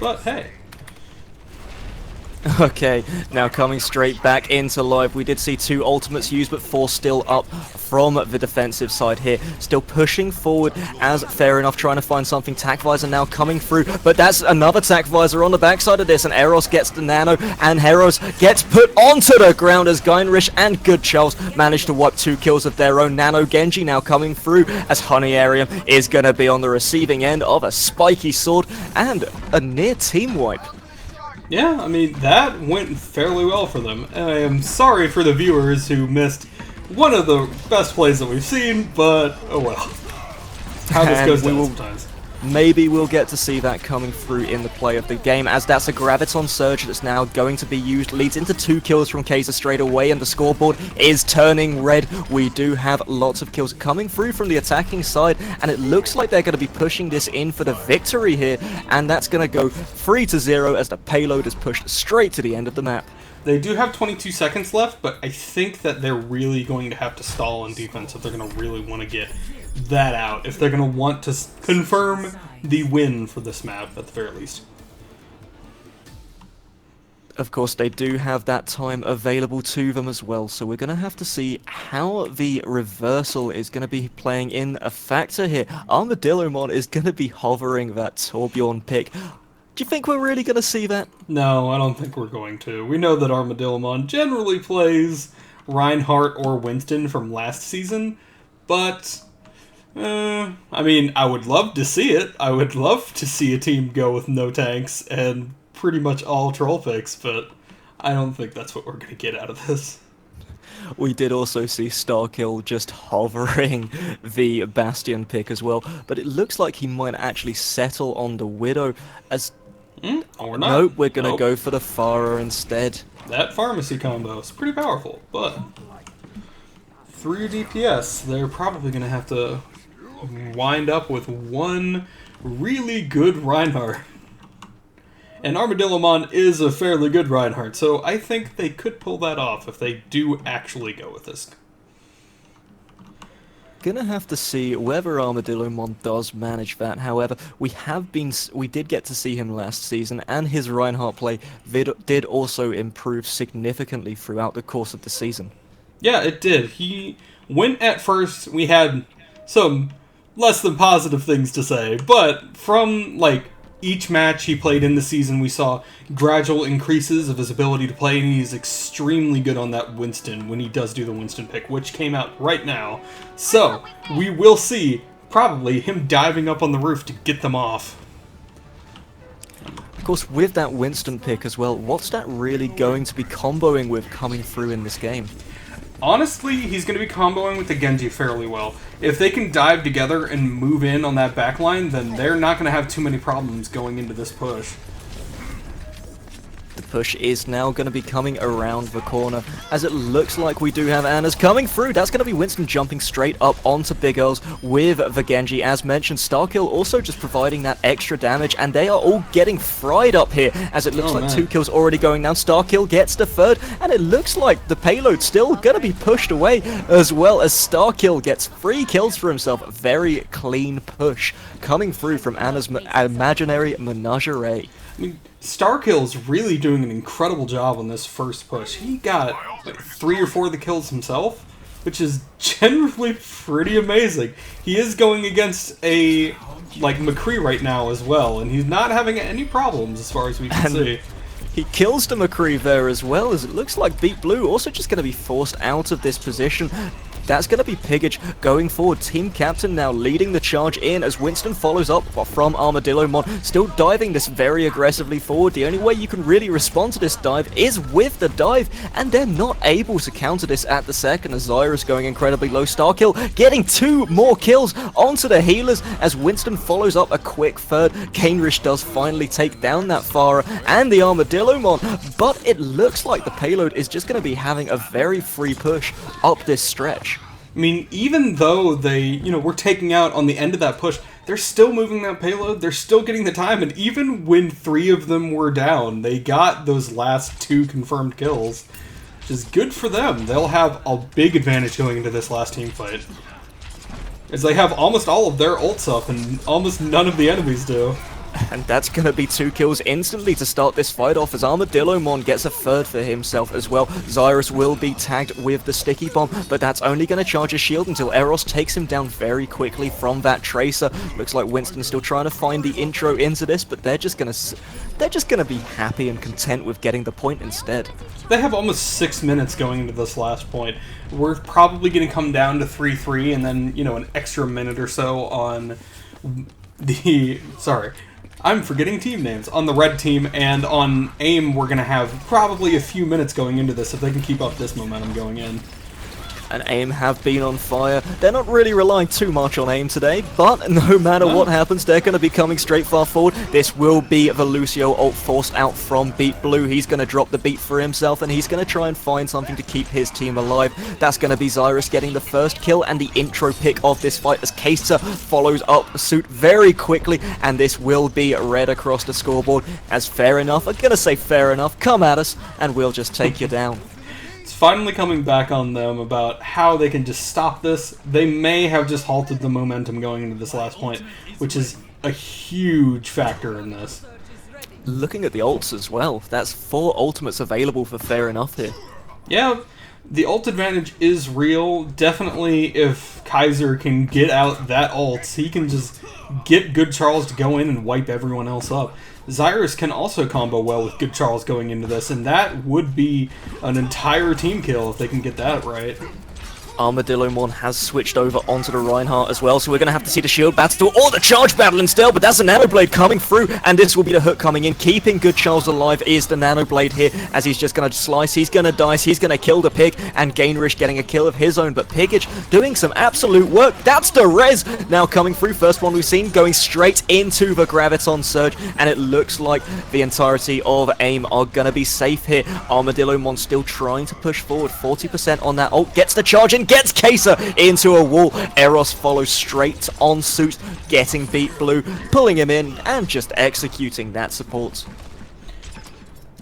But hey. Okay, now coming straight back into live, we did see 2 ultimates used, but 4 still up from the defensive side here. Still pushing forward as fair enough, trying to find something. Tac Visor now coming through, but that's another Tac Visor on the backside of this, and Eros gets the Nano, and Heros gets put onto the ground as Geinrich and Good Charles manage to wipe 2 kills of their own. Nano Genji now coming through as Honey Arium is going to be on the receiving end of a spiky sword and a near team wipe. Yeah, I mean, that went fairly well for them. And I am sorry for the viewers who missed one of the best plays that we've seen, but oh well. How this goes down sometimes. Maybe we'll get to see that coming through in the play of the game, as that's a Graviton Surge that's now going to be used. Leads into 2 kills from Kaiser straight away, and the scoreboard is turning red. We do have lots of kills coming through from the attacking side, and it looks like they're going to be pushing this in for the victory here, and that's going to go 3-0 as the payload is pushed straight to the end of the map. They do have 22 seconds left, but I think that they're really going to have to stall on defense if they're going to really want to get that out, if they're going to want to confirm the win for this map, at the very least. Of course, they do have that time available to them as well, so we're going to have to see how the reversal is going to be playing in a factor here. Armadillomon is going to be hovering that Torbjorn pick. Do you think we're really going to see that? No, I don't think we're going to. We know that Armadillomon generally plays Reinhardt or Winston from last season, but I mean, I would love to see it. I would love to see a team go with no tanks and pretty much all troll picks, but I don't think that's what we're going to get out of this. We did also see Starkill just hovering the Bastion pick as well, but it looks like he might actually settle on the Widow as... Or not. Nope, we're going to go for the Pharah instead. That pharmacy combo is pretty powerful, but 3 DPS, they're probably going to have to wind up with one really good Reinhardt. And Armadillomon is a fairly good Reinhardt, so I think they could pull that off if they do actually go with this. Gonna have to see whether Armadillomon does manage that. However, we did get to see him last season, and his Reinhardt play did also improve significantly throughout the course of the season. Yeah, it did. He went at first, we had some less than positive things to say, but from, like, each match he played in the season, we saw gradual increases of his ability to play, and he's extremely good on that Winston when he does do the Winston pick, which came out right now. So, we will see, probably, him diving up on the roof to get them off. Of course, with that Winston pick as well, what's that really going to be comboing with coming through in this game? Honestly, he's going to be comboing with the Genji fairly well. If they can dive together and move in on that backline, then they're not going to have too many problems going into this push. The push is now going to be coming around the corner, as it looks like we do have Anna's coming through. That's going to be Winston jumping straight up onto Big Earls with the Genji. As mentioned, Starkill also just providing that extra damage, and they are all getting fried up here, as it looks like 2 kills already going down. Starkill gets the 3rd, and it looks like the payload's still going to be pushed away, as well as Starkill gets 3 kills for himself. Very clean push coming through from Anna's imaginary menagerie. I mean, Starkill's really doing an incredible job on this first push. He got like 3 or 4 of the kills himself, which is generally pretty amazing. He is going against a, like, McCree right now as well, and he's not having any problems as far as we can see. He kills the McCree there as well, as it looks like Beat Blue also just going to be forced out of this position. That's going to be Pigage going forward. Team Captain now leading the charge in as Winston follows up from Armadillomon, still diving this very aggressively forward. The only way you can really respond to this dive is with the dive, and they're not able to counter this at the second, as Zyra's going incredibly low. Starkill getting 2 more kills onto the healers as Winston follows up a quick 3rd. Kainrich does finally take down that Pharah and the Armadillomon, but it looks like the payload is just going to be having a very free push up this stretch. I mean, even though they, were taking out on the end of that push, they're still moving that payload, they're still getting the time, and even when 3 of them were down, they got those last 2 confirmed kills, which is good for them. They'll have a big advantage going into this last team fight, as they have almost all of their ults up, and almost none of the enemies do. And that's going to be 2 kills instantly to start this fight off as Armadillomon gets a third for himself as well. Zyrus will be tagged with the sticky bomb, but that's only going to charge his shield until Eros takes him down very quickly from that Tracer. Looks like Winston's still trying to find the intro into this, but they're just going to be happy and content with getting the point instead. They have almost 6 minutes going into this last point. We're probably going to come down to 3-3 and then, an extra minute or so on the... Sorry. I'm forgetting team names. On the red team and on AIM, we're going to have probably a few minutes going into this if they can keep up this momentum going in. And AIM have been on fire. They're not really relying too much on AIM today, but no matter what happens, they're going to be coming straight far forward. This will be the Lucio ult forced out from Beat Blue. He's going to drop the beat for himself, and he's going to try and find something to keep his team alive. That's going to be Zyrus getting the first kill and the intro pick of this fight as Kaiser follows up suit very quickly, and this will be red across the scoreboard as fair enough. I'm going to say fair enough. Come at us, and we'll just take you down. It's finally coming back on them about how they can just stop this. They may have just halted the momentum going into this last point, which is a huge factor in this. Looking at the ults as well, that's 4 ultimates available for fair enough here. Yeah, the ult advantage is real. Definitely if Kaiser can get out that ult, he can just get Good Charles to go in and wipe everyone else up. Zyrus can also combo well with Good Charles going into this, and that would be an entire team kill if they can get that right. Armadillomon has switched over onto the Reinhardt as well, so we're going to have to see the shield battle or the charge battle instead, but that's a Nanoblade coming through, and this will be the hook coming in. Keeping Good Charles alive is the Nanoblade here, as he's just going to slice, he's going to dice, he's going to kill the pig, and Gainrish getting a kill of his own, but Pigage doing some absolute work. That's the res now coming through. First one we've seen going straight into the Graviton Surge, and it looks like the entirety of AIM are going to be safe here. Armadillomon still trying to push forward, 40% on that ult, gets the charge in, gets Kaiser into a wall. Eros follows straight on suit, getting Beat Blue, pulling him in, and just executing that support.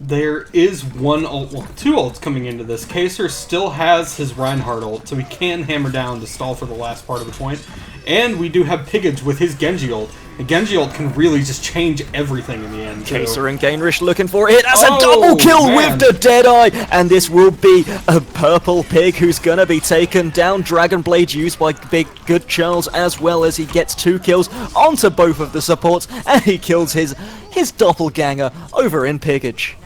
There is one ult, well, 2 ults coming into this. Kaiser still has his Reinhardt ult, so he can hammer down to stall for the last part of the point. And we do have Pigage with his Genji ult. And Genji ult can really just change everything in the end, too. Kaiser and Gainrish looking for it. That's a double kill with the Deadeye! And this will be a purple pig who's going to be taken down. Dragon Blade used by Big Good Charles as well as he gets 2 kills onto both of the supports. And he kills his doppelganger over in Pigage.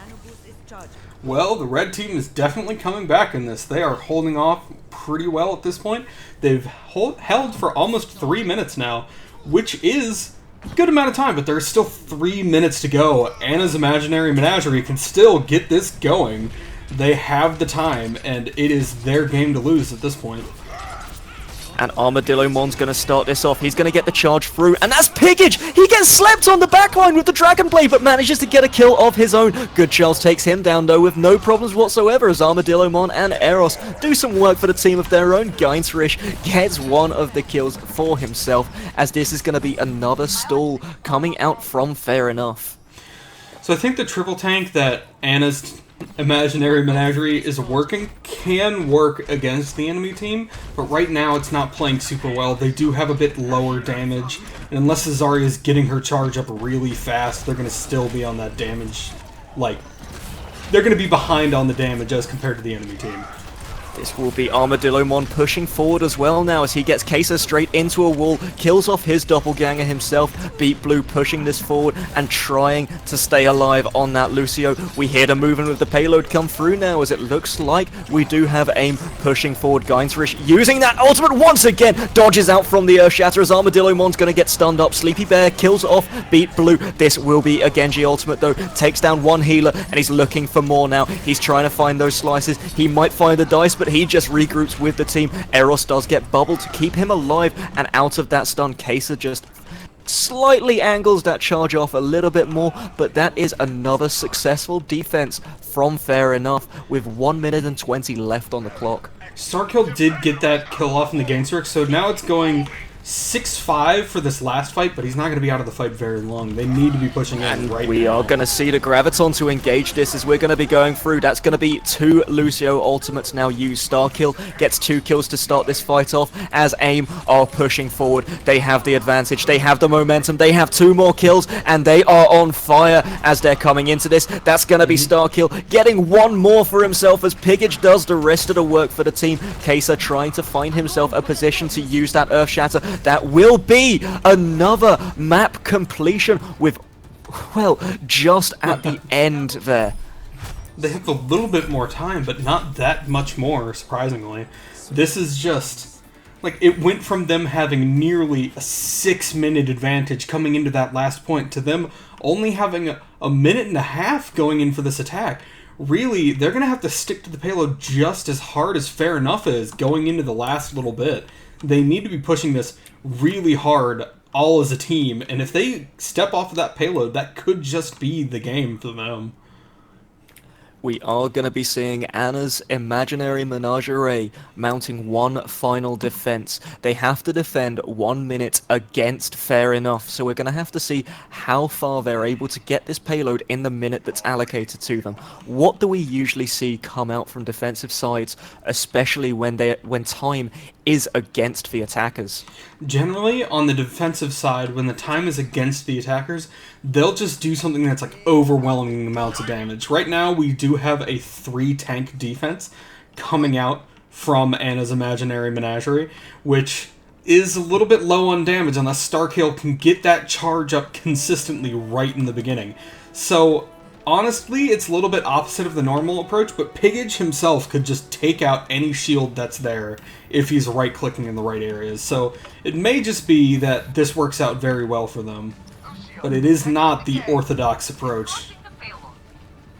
Well, the red team is definitely coming back in this. They are holding off pretty well at this point. They've held for almost 3 minutes now, which is a good amount of time, but there's still 3 minutes to go. Anna's Imaginary Menagerie can still get this going. They have the time, and it is their game to lose at this point. And Armadillomon's going to start this off. He's going to get the charge through, and that's Pigage! He gets slept on the backline with the Dragon Blade, but manages to get a kill of his own. Good Charles takes him down, though, with no problems whatsoever, as Armadillomon and Eros do some work for the team of their own. Gainrish gets one of the kills for himself, as this is going to be another stall coming out from Fair Enough. So I think the triple tank that Anna's Imaginary Menagerie is working can work against the enemy team, but right now it's not playing super well. They do have a bit lower damage, and unless Azaria is getting her charge up really fast, they're going to still be on that damage, they're going to be behind on the damage as compared to the enemy team. This will be Armadillomon pushing forward as well now as he gets Kaiser straight into a wall, kills off his doppelganger himself. Beat Blue pushing this forward and trying to stay alive on that Lucio. We hear the movement of the payload come through now as it looks like we do have AIM pushing forward. Gainrish using that ultimate once again, dodges out from the Earth Shatter as Armadillomon's going to get stunned up. Sleepy Bear kills off Beat Blue. This will be a Genji ultimate though, takes down one healer and he's looking for more now. He's trying to find those slices. He might find the dice, but he just regroups with the team. Eros does get bubbled to keep him alive, and out of that stun, Kaiser just slightly angles that charge off a little bit more, but that is another successful defense from Fair Enough with 1 minute and 20 left on the clock. Starkill did get that kill off in the Gainsrick, so now it's going 6-5 for this last fight, but he's not going to be out of the fight very long. They need to be pushing in right now. We are going to see the Graviton to engage this as we're going to be going through. That's going to be 2 Lucio ultimates now used. Starkill gets 2 kills to start this fight off as AIM are pushing forward. They have the advantage, they have the momentum, they have 2 more kills, and they are on fire as they're coming into this. That's going to be Starkill getting 1 more for himself as Pigage does the rest of the work for the team. Kai'Sa trying to find himself a position to use that Earth Shatter. That will be another map completion with, well, just at the end there. They have a little bit more time, but not that much more, surprisingly. This is just, like, it went from them having nearly a 6-minute advantage coming into that last point to them only having a minute and a half going in for this attack. Really, they're going to have to stick to the payload just as hard as Fair Enough is going into the last little bit. They need to be pushing this really hard, all as a team, and if they step off of that payload, that could just be the game for them. We are going to be seeing Anna's imaginary menagerie mounting one final defense. They have to defend 1 minute against Fair Enough, so we're going to have to see how far they're able to get this payload in the minute that's allocated to them. What do we usually see come out from defensive sides, especially when time is against the attackers? Generally, on the defensive side, when the time is against the attackers, they'll just do something that's like overwhelming amounts of damage. Right now, we do have a 3-tank defense coming out from Anna's Imaginary Menagerie, which is a little bit low on damage unless Starkill can get that charge up consistently right in the beginning. So, honestly, it's a little bit opposite of the normal approach, but Pigage himself could just take out any shield that's there if he's right-clicking in the right areas. So it may just be that this works out very well for them, but it is not the orthodox approach.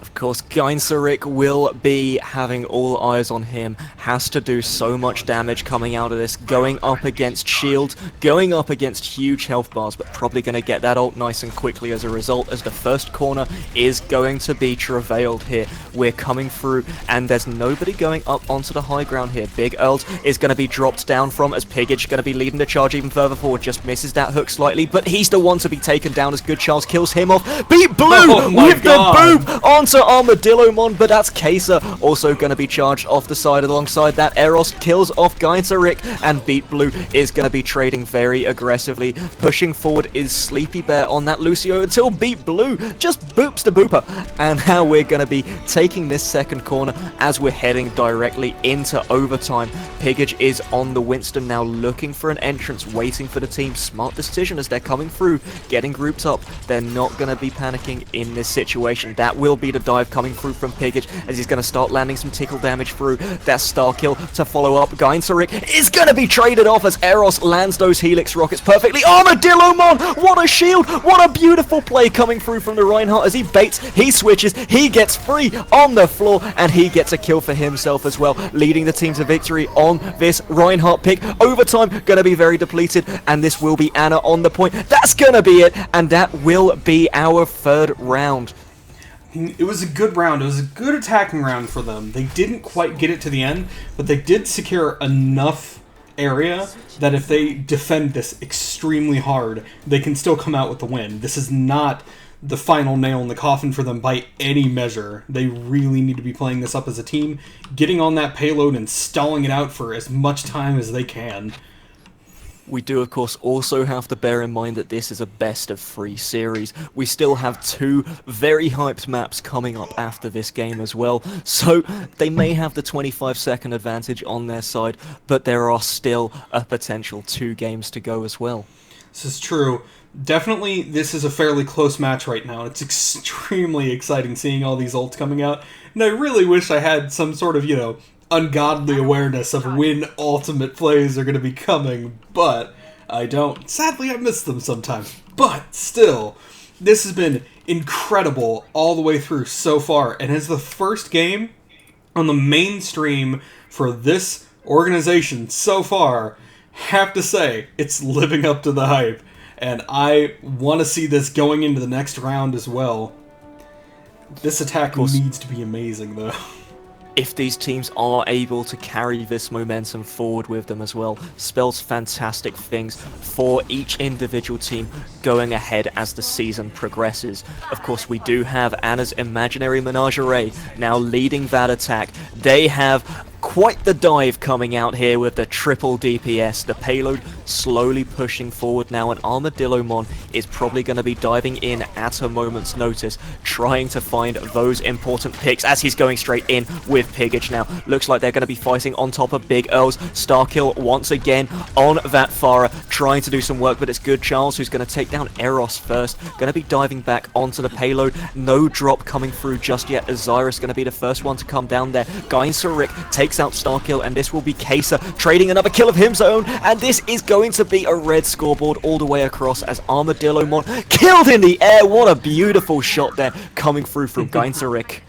Of course, Geinserik will be having all eyes on him, has to do so much damage coming out of this, going up against shield, going up against huge health bars, but probably going to get that ult nice and quickly as a result, as the first corner is going to be travailed here. We're coming through, and there's nobody going up onto the high ground here. Big ult is going to be dropped down from, as Pigage going to be leading the charge even further forward, just misses that hook slightly, but he's the one to be taken down as Good Charles kills him off. Beat Blue with the boop onto Armadillomon, but that's Kai'Sa also going to be charged off the side alongside that. Eros kills off Geinserik, and Beat Blue is going to be trading very aggressively. Pushing forward is Sleepy Bear on that Lucio until Beat Blue just boops the booper. And now we're going to be taking this second corner as we're heading directly into overtime. Pigage is on the Winston now, looking for an entrance, waiting for the team. Smart decision as they're coming through, getting grouped up. They're not going to be panicking in this situation. That will be the dive coming through from Pigage as he's going to start landing some tickle damage through. That Starkill to follow up. Geinserik is going to be traded off as Eros lands those Helix rockets perfectly. Armadillomon! What a shield! What a beautiful play coming through from the Reinhardt as he baits, he switches, he gets free on the floor, and he gets a kill for himself as well, leading the team to victory on this Reinhardt pick. Overtime going to be very depleted, and this will be Anna on the point. That's going to be it, and that will be our third round. It was a good round. It was a good attacking round for them. They didn't quite get it to the end, but they did secure enough area that if they defend this extremely hard, they can still come out with the win. This is not the final nail in the coffin for them by any measure. They really need to be playing this up as a team, getting on that payload and stalling it out for as much time as they can. We do, of course, also have to bear in mind that this is a best-of-3 series. We still have 2 very hyped maps coming up after this game as well, so they may have the 25-second advantage on their side, but there are still a potential 2 games to go as well. This is true. Definitely, this is a fairly close match right now. It's extremely exciting seeing all these ults coming out, and I really wish I had some sort of, ungodly awareness of when ultimate plays are going to be coming, but I don't. Sadly, I miss them sometimes. But still, this has been incredible all the way through so far, and as the first game on the mainstream for this organization so far, have to say, it's living up to the hype, and I want to see this going into the next round as well. This attack needs to be amazing, though. if these teams are able to carry this momentum forward with them as well, spells fantastic things for each individual team going ahead as the season progresses. Of course, we do have Anna's Imaginary Menagerie now leading that attack. They have quite the dive coming out here with the triple DPS. The payload slowly pushing forward now, and Armadillomon is probably going to be diving in at a moment's notice, trying to find those important picks as he's going straight in with Pigage now. Looks like they're going to be fighting on top of Big Earls. Starkill once again on that Farah, trying to do some work, but it's Good Charles who's going to take down Eros first. Going to be diving back onto the payload. No drop coming through just yet, as Zyrus going to be the first one to come down there. Gainsaric takes out Starkill, and this will be Kesa trading another kill of his own, and this is going to be a red scoreboard all the way across as Armadillomon killed in the air. What a beautiful shot there coming through from Gainsaric.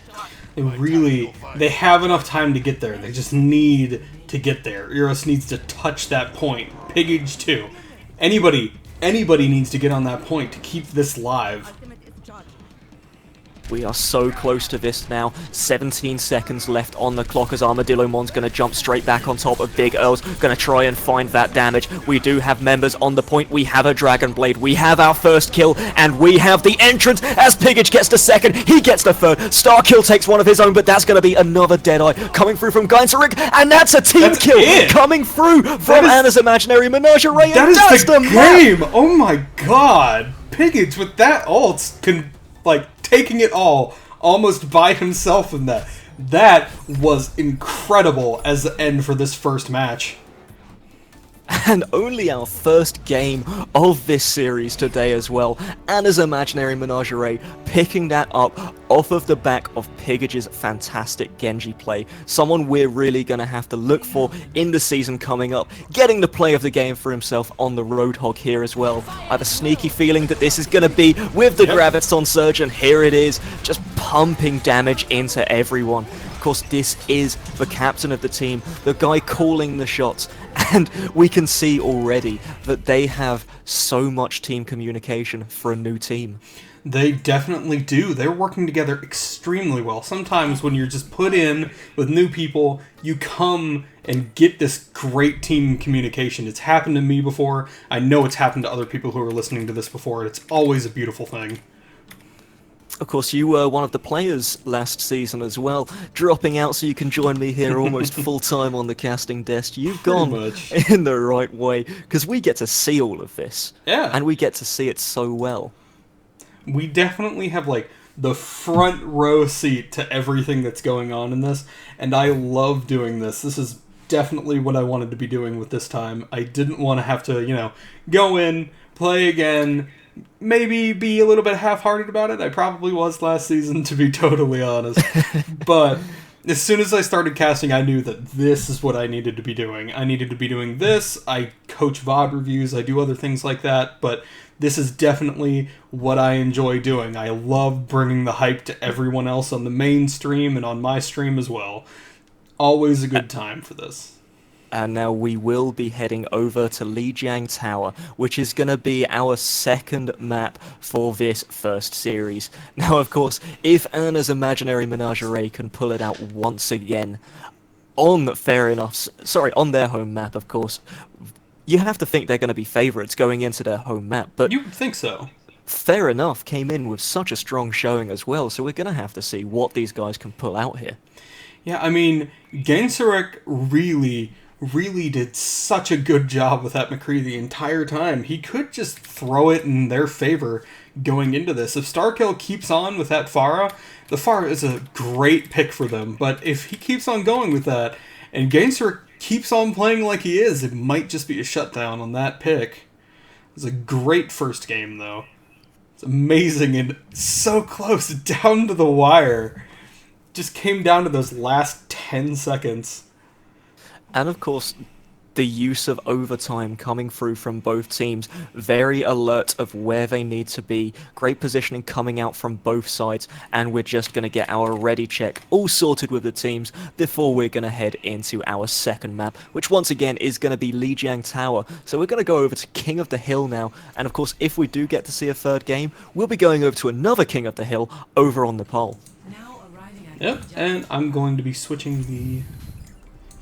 They have enough time to get there. They just need to get there. Eros needs to touch that point. Pigage too. Anybody needs to get on that point to keep this live. We are so close to this now. 17 seconds left on the clock as Armadillomon's going to jump straight back on top of Big Earls. Going to try and find that damage. We do have members on the point. We have a Dragon Blade. We have our first kill. And we have the entrance as Pigage gets the second. He gets the third. Starkill takes one of his own, but that's going to be another Deadeye coming through from Gainsaric. And that's a team kill coming through from Anna's Imaginary Menagerie. That is the game! Map. Oh my god! Pigage with that ult taking it all almost by himself in that. That was incredible as the end for this first match. And only our first game of this series today as well. Anna's Imaginary Menagerie picking that up off of the back of Pigage's fantastic Genji play. Someone we're really going to have to look for in the season coming up. Getting the play of the game for himself on the Roadhog here as well. I have a sneaky feeling that this is going to be with the Graviton Surge, and here it is, just pumping damage into everyone. Of course, this is the captain of the team, the guy calling the shots, and we can see already that they have so much team communication for a new team. They definitely do. They're working together extremely well. Sometimes when you're just put in with new people, you come and get this great team communication. It's happened to me before. I know it's happened to other people who are listening to this before. It's always a beautiful thing. Of course, you were one of the players last season as well, dropping out so you can join me here almost full-time on the casting desk. You've gone in the right way, because we get to see all of this. Yeah. And we get to see it so well. We definitely have, the front row seat to everything that's going on in this, and I love doing this. This is definitely what I wanted to be doing with this time. I didn't want to have to, go in, play again, maybe be a little bit half-hearted about it. I probably was last season, to be totally honest. But as soon as I started casting, I knew that this is what I needed to be doing. I needed to be doing this. I coach VOD reviews. I do other things like that. But this is definitely what I enjoy doing. I love bringing the hype to everyone else on the main stream and on my stream as well. Always a good time for this. And now we will be heading over to Lijiang Tower, which is going to be our second map for this first series. Now, of course, if Anna's Imaginary Menagerie can pull it out once again, on their home map, of course, you have to think they're going to be favourites going into their home map. But you would think so. Fair Enough came in with such a strong showing as well, so we're going to have to see what these guys can pull out here. Yeah, I mean, Gainsaric really did such a good job with that McCree the entire time. He could just throw it in their favor going into this. If Starkill keeps on with that Farah, the Farah is a great pick for them. But if he keeps on going with that, and Gainsaric keeps on playing like he is, it might just be a shutdown on that pick. It was a great first game, though. It's amazing and so close, down to the wire. Just came down to those last 10 seconds. And of course, the use of overtime coming through from both teams, very alert of where they need to be, great positioning coming out from both sides, and we're just going to get our ready check all sorted with the teams before we're going to head into our second map, which once again is going to be Lijiang Tower. So we're going to go over to King of the Hill now, and of course if we do get to see a third game, we'll be going over to another King of the Hill over on the pole. Yep, and I'm going to be switching the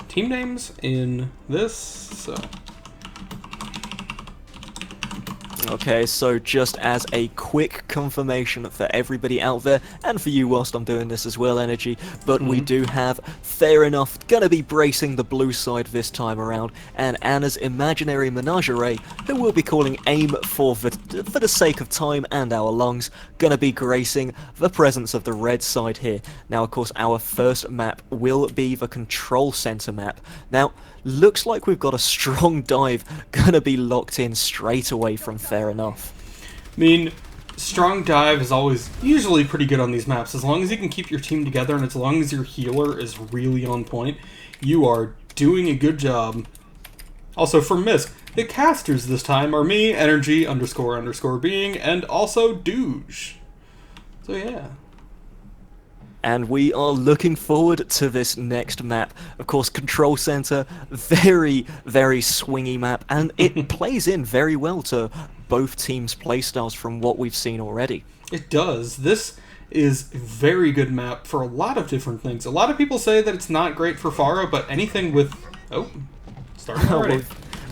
team names in this, so... Okay, so just as a quick confirmation for everybody out there, and for you whilst I'm doing this as well, Energy, but we do have, fair enough, gonna be bracing the blue side this time around, and Anna's imaginary menagerie, who we'll be calling AIM for the sake of time and our lungs, gonna be gracing the presence of the red side here. Now, of course, our first map will be the control center map. Now, looks like we've got a strong dive gonna be locked in straight away from Fair Enough. I mean, strong dive is always usually pretty good on these maps. As long as you can keep your team together and as long as your healer is really on point, you are doing a good job. Also, for Misk, the casters this time are me, Energy__being, and also Douge. So yeah. And we are looking forward to this next map. Of course, Control Center, very, very swingy map, and it plays in very well to both teams' playstyles from what we've seen already. It does. This is a very good map for a lot of different things. A lot of people say that it's not great for Pharah, but anything with... Oh, starting already.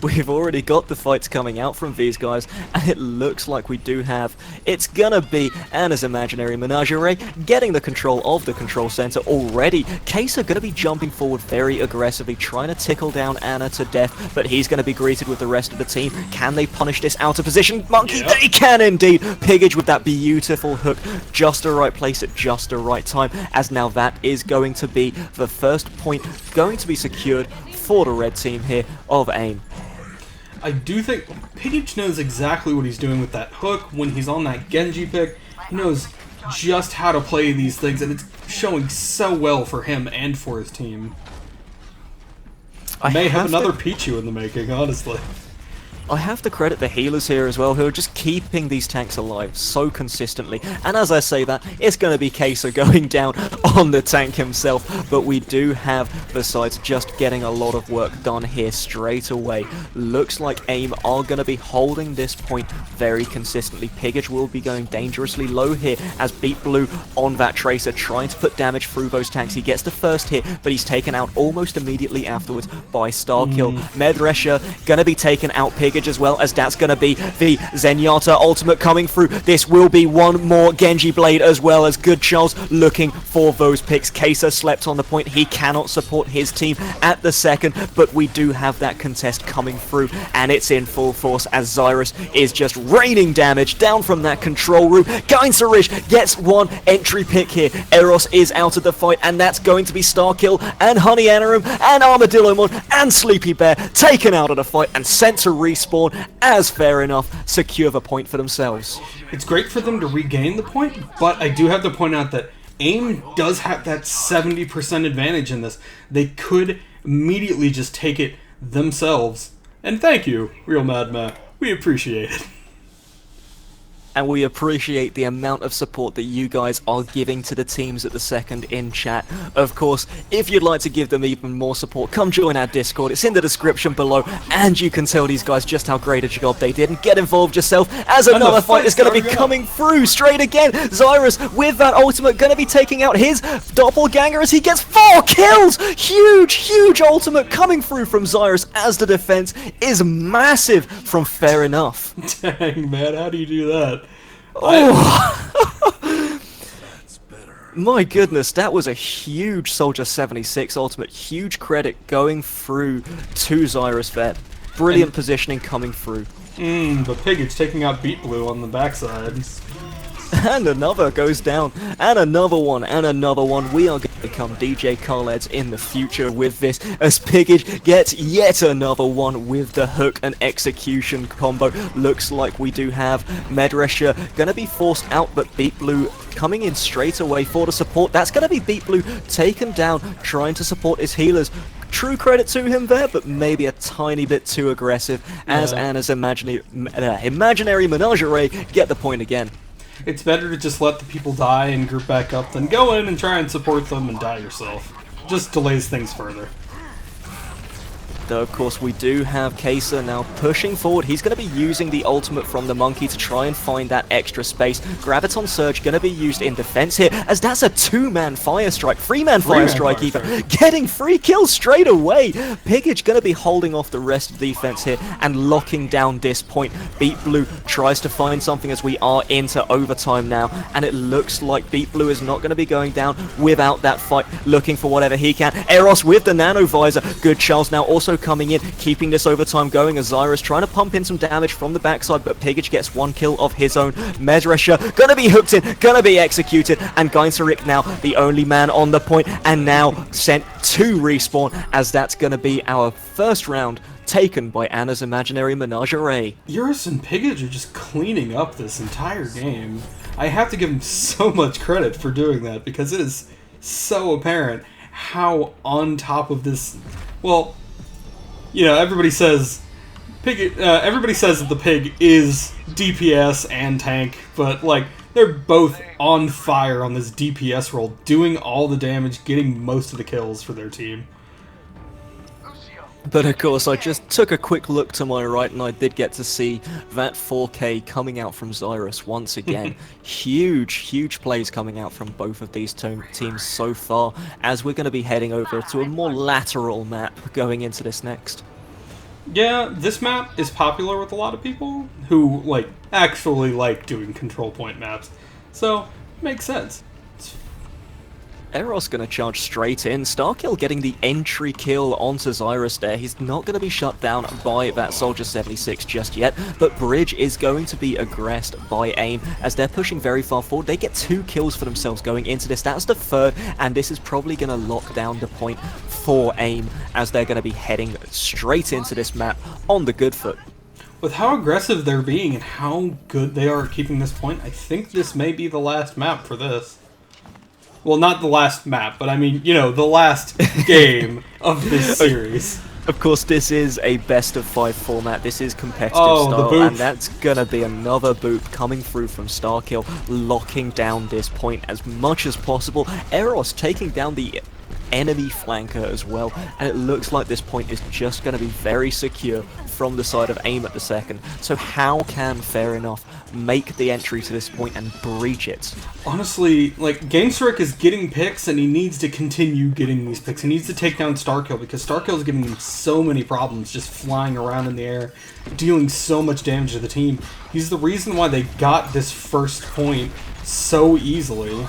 We've already got the fights coming out from these guys, and it looks like we do have... It's gonna be Anna's imaginary menagerie getting the control of the control center already. Kesa gonna be jumping forward very aggressively, trying to tickle down Anna to death, but he's gonna be greeted with the rest of the team. Can they punish this out of position? Monkey, yep. They can indeed! Pigage with that beautiful hook, just the right place at just the right time, as now that is going to be the first point going to be secured for the red team here of AIM. I do think Pigage knows exactly what he's doing with that hook. When he's on that Genji pick, he knows just how to play these things, and it's showing so well for him and for his team. I may have another Pichu in the making, honestly. I have to credit the healers here as well, who are just keeping these tanks alive so consistently. And as I say that, it's going to be Kesa going down on the tank himself. But we do have the sides just getting a lot of work done here straight away. Looks like AIM are going to be holding this point very consistently. Pigage will be going dangerously low here as Beat Blue on that Tracer, trying to put damage through those tanks. He gets the first hit, but he's taken out almost immediately afterwards by Starkill. Medresha going to be taken out. Pigage as well, as that's going to be the Zenyatta ultimate coming through. This will be one more Genji Blade as well, as Good Charles looking for those picks. Kesa slept on the point. He cannot support his team at the second, but we do have that contest coming through, and it's in full force as Zyrus is just raining damage down from that control room. Gainsarish gets one entry pick here. Eros is out of the fight, and that's going to be Starkill and Honey Anarum and Armadillomon and Sleepy Bear taken out of the fight and sent to respawn as Fair Enough secure the point for themselves. It's great for them to regain the point, but I do have to point out that AIM does have that 70% advantage in this. They could immediately just take it themselves. And thank you, Real Mad Matt. We appreciate it. And we appreciate the amount of support that you guys are giving to the teams at the second in chat. Of course, if you'd like to give them even more support, come join our Discord. It's in the description below, and you can tell these guys just how great a job they did. And get involved yourself, as another fight is going to be coming through straight again. Zyrus, with that ultimate, going to be taking out his doppelganger as he gets 4 kills. Huge, huge ultimate coming through from Zyrus, as the defense is massive from Fair Enough. Dang, man, how do you do that? Oh! My goodness, that was a huge Soldier 76 ultimate. Huge credit going through to Zyrus there. Brilliant positioning coming through. But Pigage taking out Beat Blue on the backside. And another goes down, and another one, and another one. We are going to become DJ Khaled's in the future with this, as Pigage gets yet another one with the hook and execution combo. Looks like we do have Medresha going to be forced out, but Beat Blue coming in straight away for the support. That's going to be Beat Blue taken down, trying to support his healers. True credit to him there, but maybe a tiny bit too aggressive, as Anna's imaginary menagerie get the point again. It's better to just let the people die and group back up than go in and try and support them and die yourself. Just delays things further. Though, of course, we do have Kaser now pushing forward. He's going to be using the ultimate from the Monkey to try and find that extra space. Graviton Surge going to be used in defense here, as that's a 2-man Fire Strike, 3-man Fire Strike even, getting 3 kills straight away. Pigage going to be holding off the rest of the defense here and locking down this point. Beat Blue tries to find something as we are into overtime now, and it looks like Beat Blue is not going to be going down without that fight, looking for whatever he can. Eros with the Nano Visor. Good Charles now also coming in, keeping this overtime going as Zyrus trying to pump in some damage from the backside, but Pigage gets 1 kill of his own. Mesresher gonna be hooked in, gonna be executed, and Geinserik now the only man on the point, and now sent to respawn, as that's gonna be our first round taken by Anna's imaginary menagerie. Eurus and Pigage are just cleaning up this entire game. I have to give him so much credit for doing that, because it is so apparent how on top of this... Well, you know, everybody says that the Pig is DPS and tank, but, like, they're both on fire on this DPS role, doing all the damage, getting most of the kills for their team. But of course, I just took a quick look to my right, and I did get to see that 4K coming out from Zyrus once again. Huge plays coming out from both of these teams so far, as we're going to be heading over to a more lateral map going into this next. Yeah, this map is popular with a lot of people who, like, actually like doing control point maps. So, makes sense. Eros gonna charge straight in. Starkill getting the entry kill onto Zyrus there. He's not gonna be shut down by that Soldier 76 just yet, but Bridge is going to be aggressed by AIM as they're pushing very far forward. They get 2 kills for themselves going into this. That's the 3rd, and this is probably gonna lock down the point for AIM as they're gonna be heading straight into this map on the good foot. With how aggressive they're being and how good they are at keeping this point, I think this may be the last map for this. Well, not the last map, but I mean, you know, the last game of this series. Of course, this is a best-of-5 format. This is competitive style, and that's gonna be another boop coming through from Starkill, locking down this point as much as possible. Eros taking down the enemy flanker as well, and it looks like this point is just going to be very secure from the side of AIM at the second. So how can Fair Enough make the entry to this point and breach it? Honestly, like, Geinserik is getting picks, and he needs to continue getting these picks. He needs to take down Starkill, because Starkill is giving him so many problems just flying around in the air, dealing so much damage to the team. He's the reason why they got this first point so easily.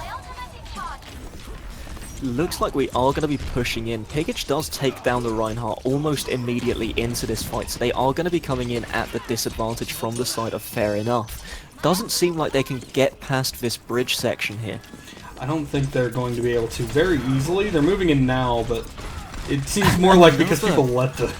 Looks like we are going to be pushing in. Pigage does take down the Reinhardt almost immediately into this fight, so they are going to be coming in at the disadvantage from the side of Fair Enough. Doesn't seem like they can get past this bridge section here. I don't think they're going to be able to very easily. They're moving in now, but it seems more like because people let them.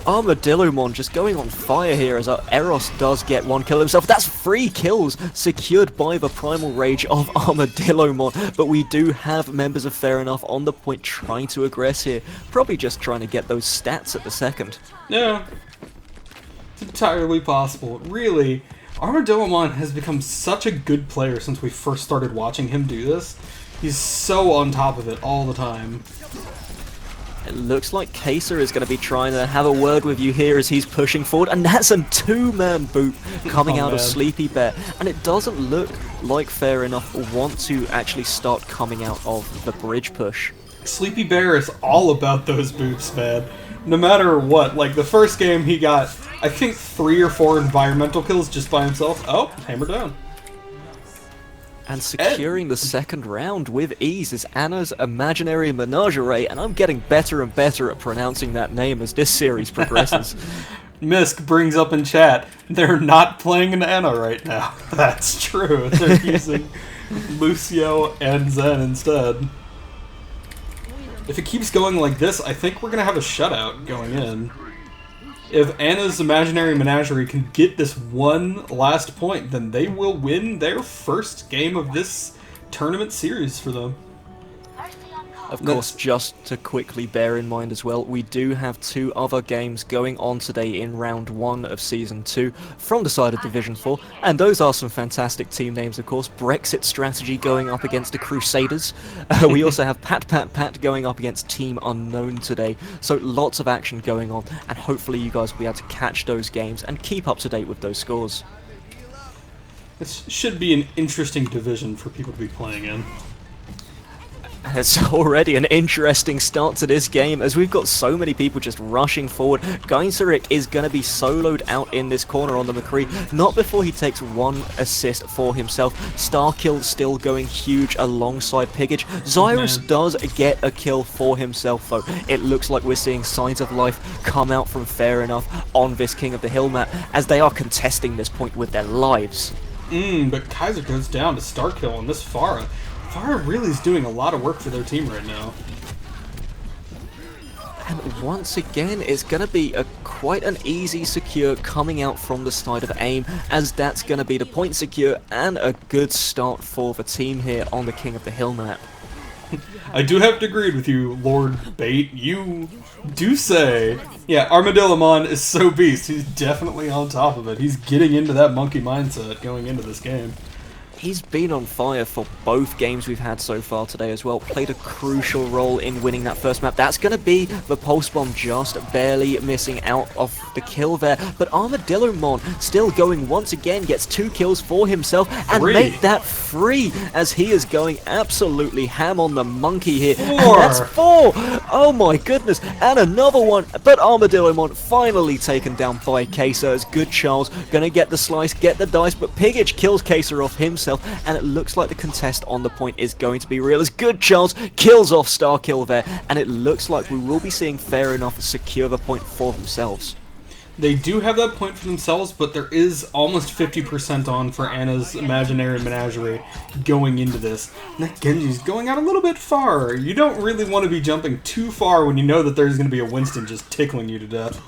Armadillomon just going on fire here as Eros does get 1 kill himself. That's 3 kills secured by the Primal Rage of Armadillomon. But we do have members of Fair Enough on the point trying to aggress here. Probably just trying to get those stats at the second. Yeah, it's entirely possible. Really, Armadillomon has become such a good player since we first started watching him do this. He's so on top of it all the time. It looks like Kaser is going to be trying to have a word with you here as he's pushing forward, and that's a 2-man boot coming out of Sleepy Bear. And it doesn't look like Fair Enough want to actually start coming out of the bridge push. Sleepy Bear is all about those boots, man. No matter what, like the first game he got, I think 3 or 4 environmental kills just by himself. Oh, hammer down. And securing the second round with ease is Anna's imaginary menagerie, and I'm getting better and better at pronouncing that name as this series progresses. Misk brings up in chat, they're not playing an Anna right now. That's true. They're using Lucio and Zen instead. If it keeps going like this, I think we're going to have a shutout going in. If Anna's imaginary menagerie can get this one last point, then they will win their first game of this tournament series for them. Of course, just to quickly bear in mind as well, we do have 2 other games going on today in round 1 of Season 2 from the side of Division 4, and those are some fantastic team names, of course. Brexit Strategy going up against the Crusaders. We also have Pat Pat Pat going up against Team Unknown today, so lots of action going on, and hopefully you guys will be able to catch those games and keep up to date with those scores. This should be an interesting division for people to be playing in. It's already an interesting start to this game as we've got so many people just rushing forward. Geinzeric is going to be soloed out in this corner on the McCree, not before he takes 1 assist for himself. Starkill still going huge alongside Pigage. Zyrus does get a kill for himself though. It looks like we're seeing signs of life come out from Fair Enough on this King of the Hill map as they are contesting this point with their lives. But Kaiser goes down to Starkill and this Pharah. Pharah really is doing a lot of work for their team right now. And once again, it's going to be quite an easy secure coming out from the side of AIM, as that's going to be the point secure and a good start for the team here on the King of the Hill map. I do have to agree with you, Lord Bait. You do say, yeah, Armadillomon is so beast. He's definitely on top of it. He's getting into that monkey mindset going into this game. He's been on fire for both games we've had so far today as well. Played a crucial role in winning that first map. That's going to be the Pulse Bomb just barely missing out of the kill there. But Armadillomon still going once again, gets 2 kills for himself and make that 3 as he is going absolutely ham on the monkey here. 4. And that's 4! Oh my goodness, and another one. But Armadillomon finally taken down by Kaser as Good Charles going to get the slice, get the dice, but Pigage kills Kaser off himself. And it looks like the contest on the point is going to be real as Good Charles kills off Starkill there, and it looks like we will be seeing Fair Enough secure the point for themselves. They do have that point for themselves, but there is almost 50% on for Anna's Imaginary Menagerie going into this. And that Genji's going out a little bit far. You don't really want to be jumping too far when you know that there's going to be a Winston just tickling you to death.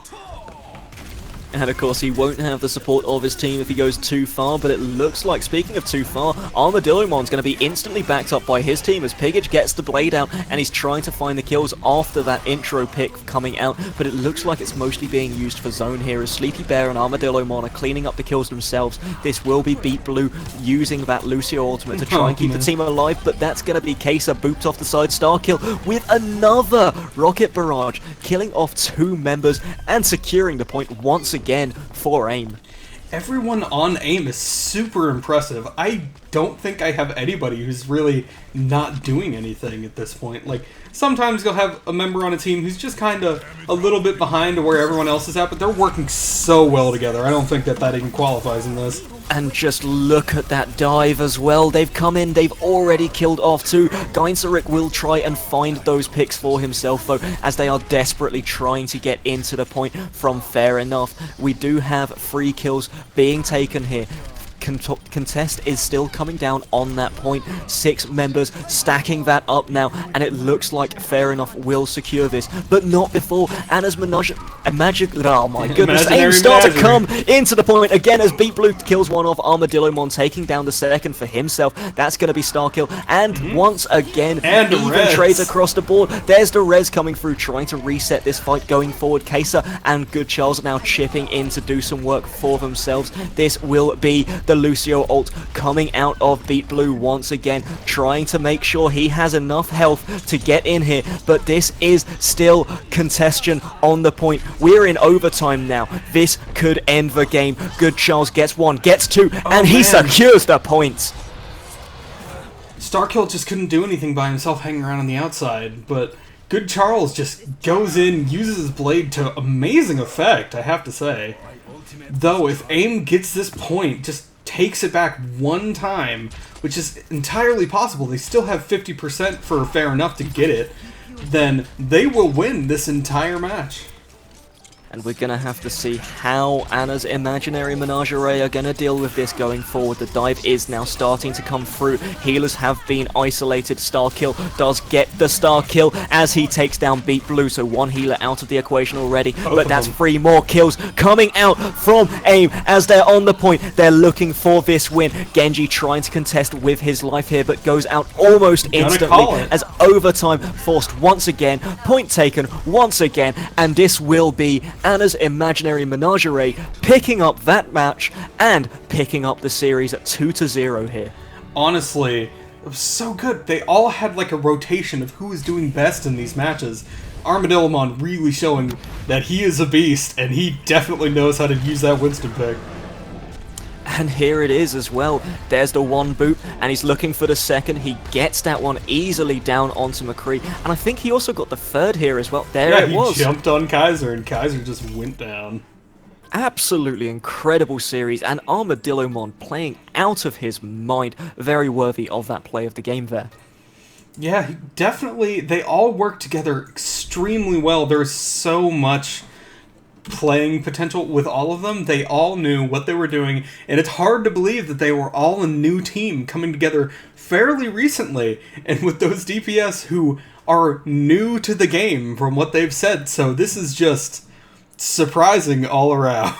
And of course he won't have the support of his team if he goes too far, but it looks like, speaking of too far, Armadillomon's going to be instantly backed up by his team as Pigage gets the blade out and he's trying to find the kills after that intro pick coming out, but it looks like it's mostly being used for zone here as Sleepy Bear and Armadillomon are cleaning up the kills themselves. This will be Beat Blue using that Lucio ultimate to try and keep the team alive, but that's going to be Kaser booped off the side. Starkill with another rocket barrage, killing off 2 members and securing the point once again for AIM. Everyone on AIM is super impressive. I don't think I have anybody who's really not doing anything at this point. Like, sometimes you'll have a member on a team who's just kind of a little bit behind to where everyone else is at, but they're working so well together. I don't think that even qualifies in this. And just look at that dive as well. They've come in, they've already killed off 2. Geinzeric will try and find those picks for himself though, as they are desperately trying to get into the point from Fair Enough. We do have 3 kills being taken here. Contest is still coming down on that point. 6 members stacking that up now, and it looks like Fair Enough will secure this, but not before Anna's oh my goodness, AIM start to come into the point again as Beat Blue kills one off. Armadillomon taking down the second for himself. That's going to be Starkill, and once again, and even trades across the board. There's the res coming through, trying to reset this fight going forward. Kaser and Good Charles now chipping in to do some work for themselves. This will be the Lucio ult coming out of Beat Blue once again, trying to make sure he has enough health to get in here, but this is still contention on the point. We're in overtime now. This could end the game. Good Charles gets 1, gets 2, and he secures the point. Starkill just couldn't do anything by himself hanging around on the outside, but Good Charles just goes in, uses his blade to amazing effect, I have to say. Though, if AIM gets this point, just takes it back one time, which is entirely possible, they still have 50% for Fair Enough to get it, then they will win this entire match. and we're going to have to see how Anna's imaginary menagerie are going to deal with this going forward. The dive is now starting to come through. Healers have been isolated. Star Kill does get the star kill as he takes down Beat Blue, so one healer out of the equation already, but that's 3 more kills coming out from AIM as they're on the point. They're looking for this win. Genji trying to contest with his life here, but goes out almost instantly as overtime forced once again. Point taken once again, and this will be Anna's imaginary menagerie picking up that match and picking up the series at 2-0 here. Honestly, it was so good. They all had like a rotation of who was doing best in these matches. Armadillomon really showing that he is a beast, and he definitely knows how to use that Winston pick. And here it is as well. There's the one boot, and he's looking for the second. He gets that one easily down onto McCree, and I think he also got the third here as well. There it was. He jumped on Kaiser, and Kaiser just went down. Absolutely incredible series, and Armadillomon playing out of his mind. Very worthy of that play of the game there. Yeah, definitely. They all work together extremely well. There's so much playing potential with all of them. They all knew what they were doing, and it's hard to believe that they were all a new team coming together fairly recently, and with those DPS who are new to the game from what they've said, so this is just surprising all around.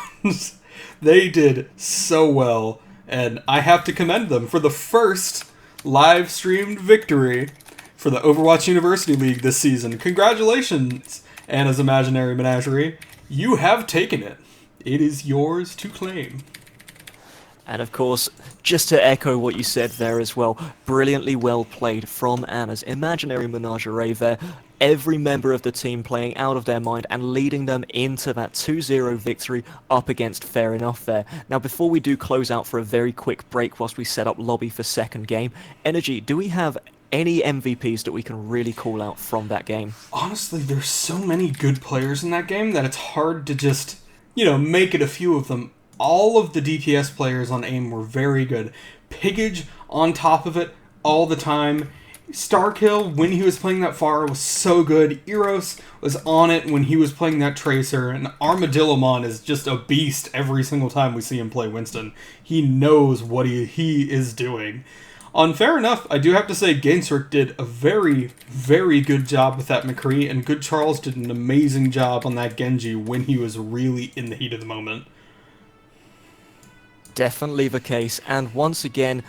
They did so well, and I have to commend them for the first live streamed victory for the Overwatch University League this season. Congratulations, Anna's Imaginary Menagerie. You have taken it. It is yours to claim. And of course, just to echo what you said there as well, brilliantly well played from Anna's Imaginary Menagerie there. Every member of the team playing out of their mind and leading them into that 2-0 victory up against Fair Enough there. Now, before we do close out for a very quick break whilst we set up lobby for second game, Energy, do we have any MVPs that we can really call out from that game? Honestly, there's so many good players in that game that it's hard to just, make it a few of them. All of the DPS players on AIM were very good. Pigage on top of it all the time. Starkill, when he was playing that Pharah, was so good. Eros was on it when he was playing that Tracer. And Armadillomon is just a beast every single time we see him play Winston. He knows what he is doing. On Fair Enough, I do have to say Gainsrick did a very, very good job with that McCree, and Good Charles did an amazing job on that Genji when he was really in the heat of the moment. Definitely the case, and once again,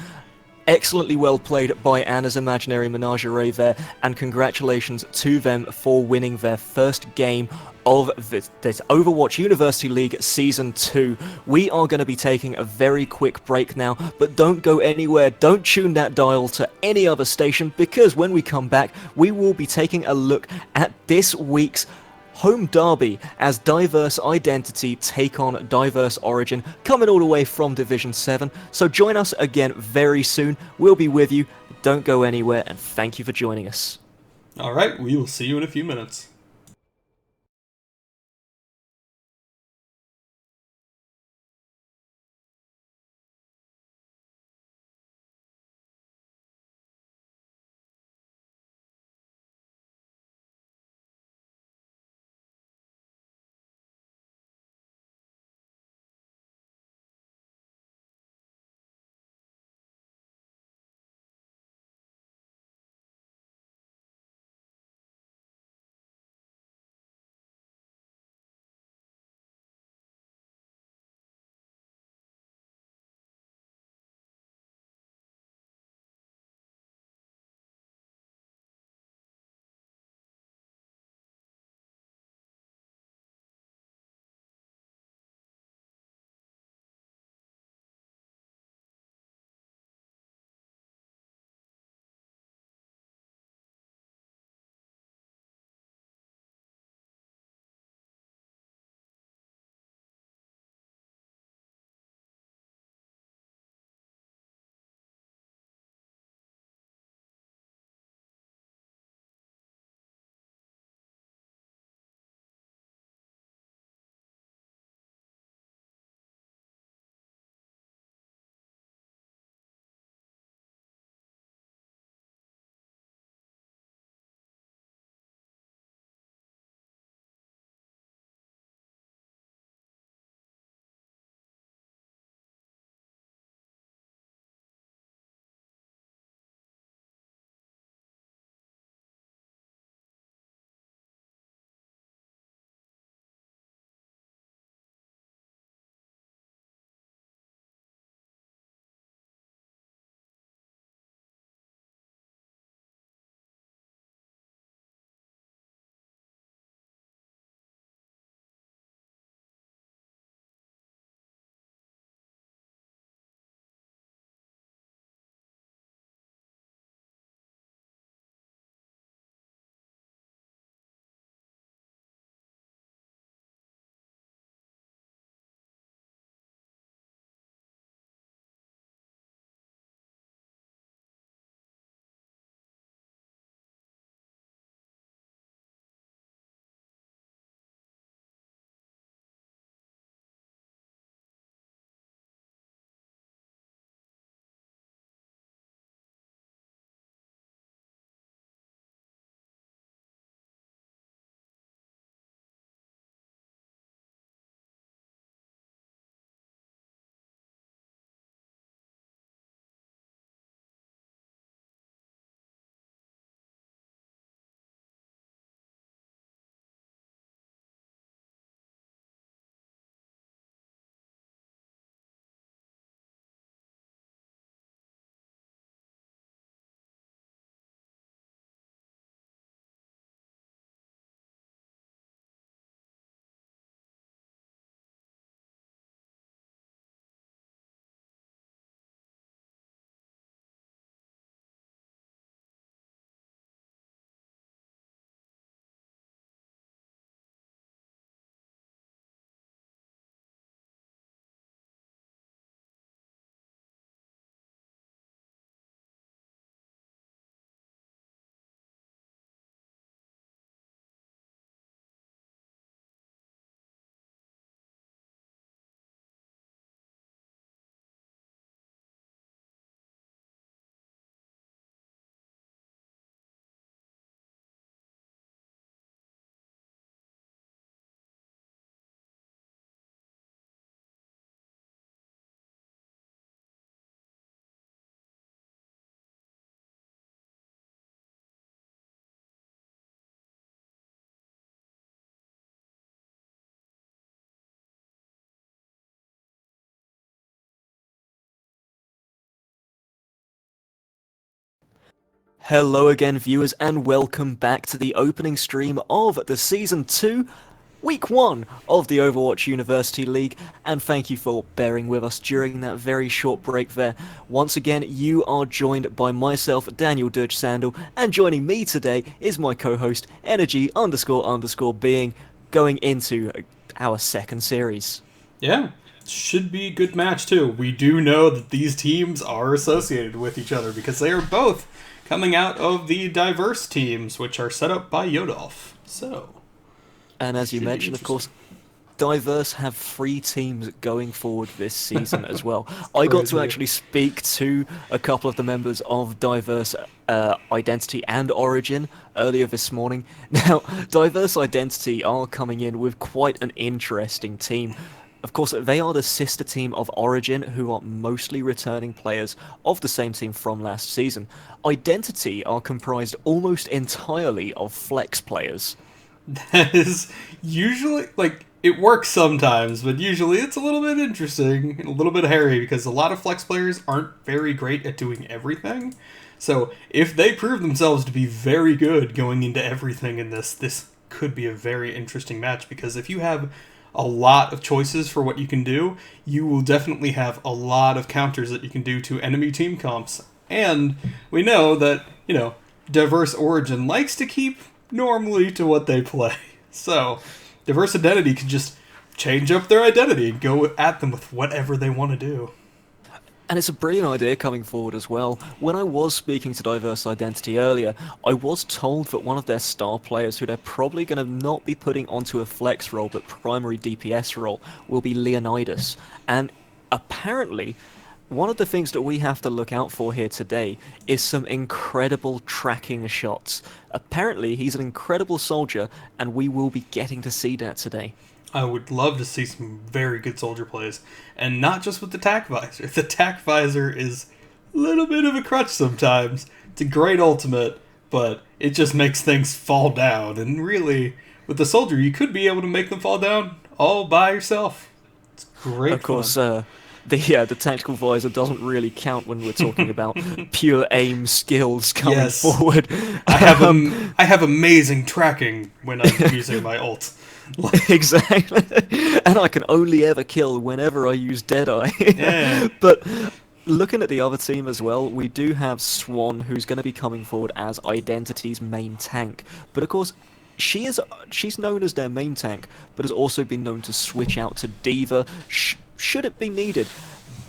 excellently well played by Anna's Imaginary Menagerie there, and congratulations to them for winning their first game of this Overwatch University League Season 2. We are going to be taking a very quick break now, but don't go anywhere, don't tune that dial to any other station, because when we come back, we will be taking a look at this week's home derby as Diverse Identity take on Diverse Origin, coming all the way from Division 7. So join us again very soon. We'll be with you. Don't go anywhere, and thank you for joining us. Alright, we will see you in a few minutes. Hello again, viewers, and welcome back to the opening stream of the Season 2, Week 1 of the Overwatch University League, and thank you for bearing with us during that very short break there. Once again, you are joined by myself, Daniel Dirge Sandal, and joining me today is my co-host, Energy__being, going into our second series. Yeah, should be a good match too. We do know that these teams are associated with each other because they are both coming out of the diverse teams, which are set up by Yodolf. So, and as you mentioned, of course, Diverse have 3 teams going forward this season as well. I got to actually speak to a couple of the members of Diverse Identity and Origin earlier this morning. Now, Diverse Identity are coming in with quite an interesting team. Of course, they are the sister team of Origin, who are mostly returning players of the same team from last season. Identity are comprised almost entirely of flex players. That is usually, it works sometimes, but usually it's a little bit interesting, a little bit hairy, because a lot of flex players aren't very great at doing everything. So if they prove themselves to be very good going into everything in this could be a very interesting match, because if you have a lot of choices for what you can do, you will definitely have a lot of counters that you can do to enemy team comps. And we know that, Diverse Origin likes to keep normally to what they play. So, Diverse Identity can just change up their identity and go at them with whatever they want to do. And it's a brilliant idea coming forward as well. When I was speaking to Diverse Identity earlier, I was told that one of their star players, who they're probably going to not be putting onto a flex role, but primary DPS role, will be Leonidas. And apparently, one of the things that we have to look out for here today is some incredible tracking shots. Apparently, he's an incredible soldier, and we will be getting to see that today. I would love to see some very good soldier plays, and not just with the tack visor. The tack visor is a little bit of a crutch sometimes. It's a great ultimate, but it just makes things fall down, and really, with the soldier, you could be able to make them fall down all by yourself. It's great. Of course, the tactical visor doesn't really count when we're talking about pure aim skills coming forward. I have amazing tracking when I'm using my ult. Exactly. And I can only ever kill whenever I use Deadeye. Yeah. But looking at the other team as well, we do have Swan, who's going to be coming forward as Identity's main tank. But of course, she's known as their main tank, but has also been known to switch out to D.Va should it be needed.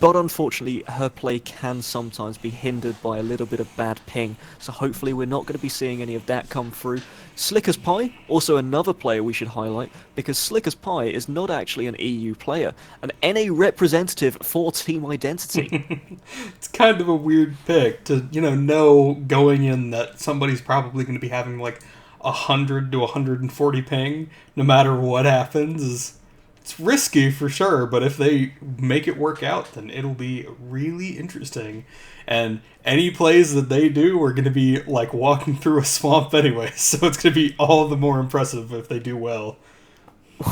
But unfortunately, her play can sometimes be hindered by a little bit of bad ping, so hopefully we're not going to be seeing any of that come through. Slicker's Pie, also another player we should highlight, because Slicker's Pie is not actually an EU player, an NA representative for Team Identity. It's kind of a weird pick to, know going in that somebody's probably going to be having 100 to 140 ping, no matter what happens. It's risky for sure, but if they make it work out, then it'll be really interesting. And any plays that they do are going to be like walking through a swamp anyway, so it's going to be all the more impressive if they do well.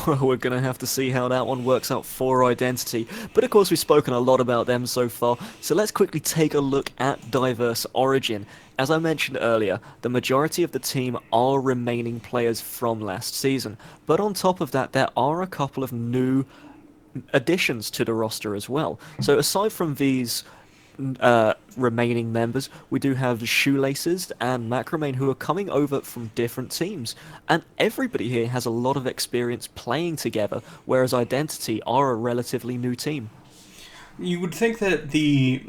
Well, we're going to have to see how that one works out for Identity. But of course, we've spoken a lot about them so far, so let's quickly take a look at Diverse Origin. As I mentioned earlier, the majority of the team are remaining players from last season, but on top of that, there are a couple of new additions to the roster as well. So aside from these remaining members, we do have Shoelaces and Macramain, who are coming over from different teams, and everybody here has a lot of experience playing together, whereas Identity are a relatively new team. You would think that the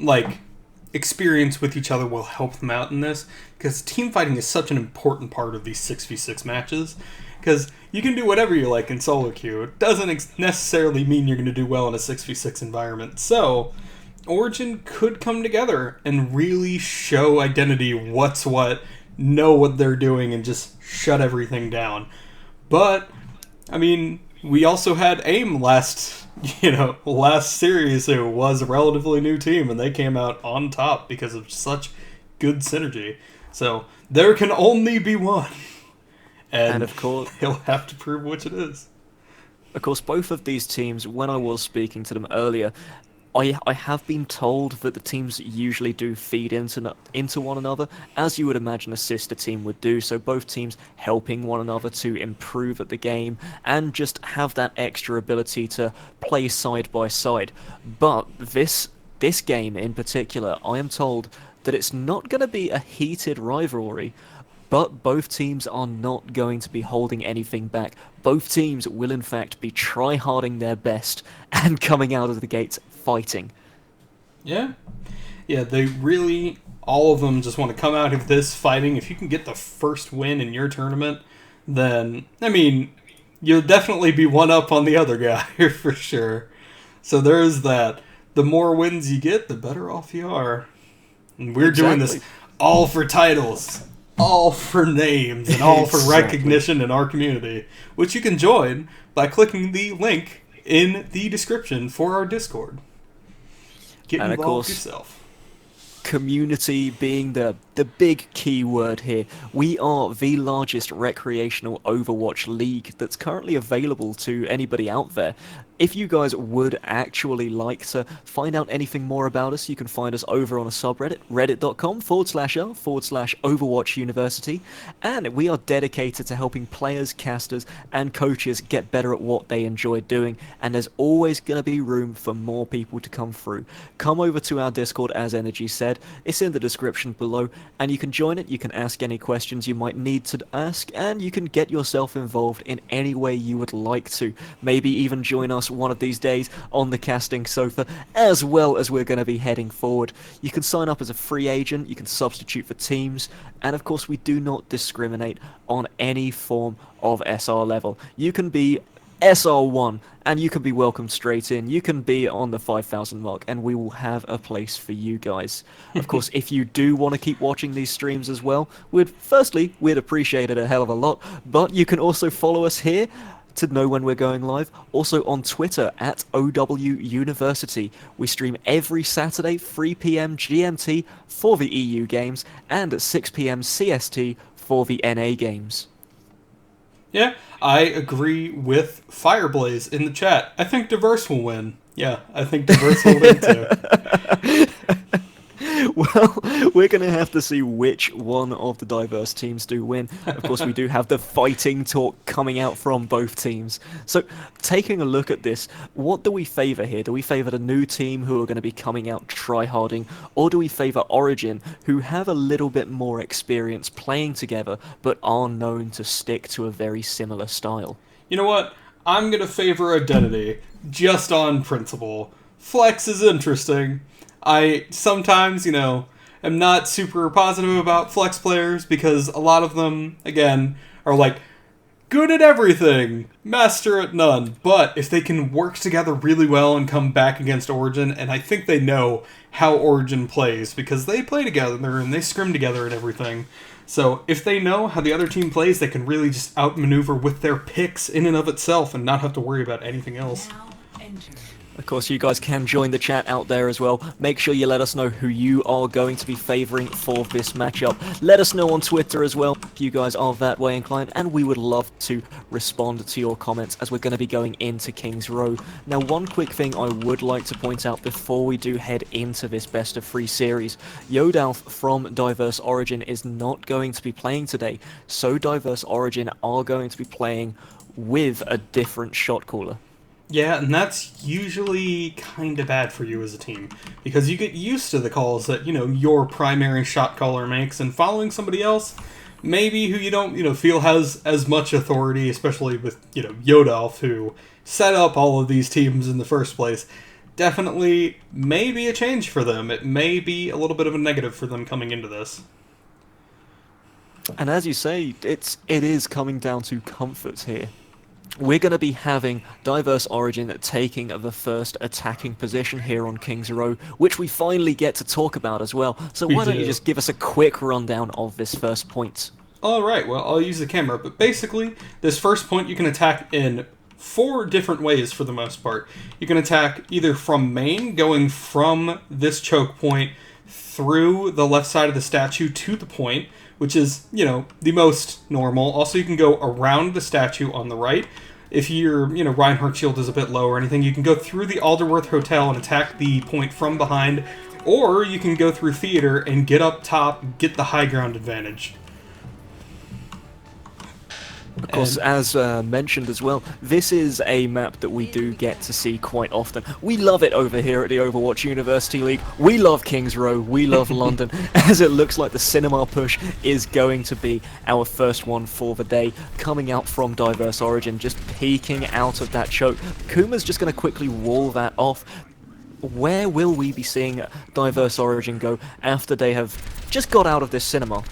experience with each other will help them out in this, because team fighting is such an important part of these 6v6 matches, because you can do whatever you like in solo queue. It doesn't necessarily mean you're going to do well in a 6v6 environment. So Origin could come together and really show Identity what's what, know what they're doing, and just shut everything down. But we also had AIM last series, who was a relatively new team, and they came out on top because of such good synergy. So there can only be one. And of course, he'll have to prove which it is. Of course, both of these teams, when I was speaking to them earlier, I have been told that the teams usually do feed into one another, as you would imagine a sister team would do. So both teams helping one another to improve at the game and just have that extra ability to play side by side. But this game in particular, I am told that it's not going to be a heated rivalry. But both teams are not going to be holding anything back. Both teams will in fact be try-harding their best and coming out of the gates fighting. Yeah. Yeah, they really, all of them just want to come out of this fighting. If you can get the first win in your tournament, then, I mean, you'll definitely be one up on the other guy for sure. So there's that. The more wins you get, the better off you are. And we're doing this all for titles, all for names, and all for recognition in our community, which you can join by clicking the link in the description for our Discord. Get and involved of course, yourself. Community being the big key word here. We are the largest recreational Overwatch league that's currently available to anybody out there. If you guys would actually like to find out anything more about us, you can find us over on a subreddit, reddit.com/r/Overwatch University, and we are dedicated to helping players, casters, and coaches get better at what they enjoy doing, and there's always going to be room for more people to come through. Come over to our Discord, as Energy said. It's in the description below, and you can join it, you can ask any questions you might need to ask, and you can get yourself involved in any way you would like to. Maybe even join us one of these days on the casting sofa, as well as we're going to be heading forward. You can sign up as a free agent, you can substitute for teams, and of course we do not discriminate on any form of SR level. You can be SR1 and you can be welcomed straight in. You can be on the 5,000 mark and we will have a place for you guys. Of course, if you do want to keep watching these streams as well, we'd appreciate it a hell of a lot, but you can also follow us here to know when we're going live. Also on Twitter at OW University. We stream every Saturday 3 p.m. GMT for the EU games and at 6 p.m. CST for the NA games. Yeah, I agree with Fireblaze in the chat. I think Diverse will win. Yeah, I think Diverse will win too. Well, we're going to have to see which one of the diverse teams do win. Of course, we do have the fighting talk coming out from both teams. So, taking a look at this, what do we favour here? Do we favour the new team who are going to be coming out try-harding, or do we favour Origin, who have a little bit more experience playing together, but are known to stick to a very similar style? You know what? I'm going to favour Identity, just on principle. Flex is interesting. I sometimes, am not super positive about Flex players because a lot of them, again, are like, good at everything, master at none. But if they can work together really well and come back against Origin, and I think they know how Origin plays because they play together and they scrim together and everything. So if they know how the other team plays, they can really just outmaneuver with their picks in and of itself and not have to worry about anything else. Of course, you guys can join the chat out there as well. Make sure you let us know who you are going to be favouring for this matchup. Let us know on Twitter as well if you guys are that way inclined, and we would love to respond to your comments as we're going to be going into King's Row. Now, one quick thing I would like to point out before we do head into this best of 3 series. Yodalf from Diverse Origin is not going to be playing today, so Diverse Origin are going to be playing with a different shot caller. Yeah, and that's usually kind of bad for you as a team, because you get used to the calls that, your primary shot caller makes, and following somebody else, maybe who you don't, feel has as much authority, especially with, Yodalf, who set up all of these teams in the first place, definitely may be a change for them. It may be a little bit of a negative for them coming into this. And as you say, it is coming down to comfort here. We're going to be having Diverse Origin taking the first attacking position here on King's Row, which we finally get to talk about as well. So why don't you just give us a quick rundown of this first point? Alright, well, I'll use the camera, but basically, this first point you can attack in 4 different ways for the most part. You can attack either from main, going from this choke point through the left side of the statue to the point, which is, the most normal. Also, you can go around the statue on the right, if your, Reinhardt shield is a bit low or anything, you can go through the Alderworth Hotel and attack the point from behind, or you can go through Theater and get up top, get the high ground advantage. Of course, as mentioned as well, this is a map that we do get to see quite often. We love it over here at the Overwatch University League. We love Kings Row. We love London, as it looks like the cinema push is going to be our first one for the day, coming out from Diverse Origin, just peeking out of that choke. Kuma's just going to quickly wall that off. Where will we be seeing Diverse Origin go after they have just got out of this cinema?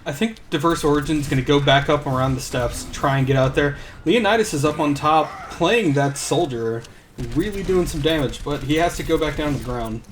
I think Diverse Origin's going to go back up around the steps, try and get out there. Leonidas is up on top, playing that soldier, really doing some damage, but he has to go back down to the ground.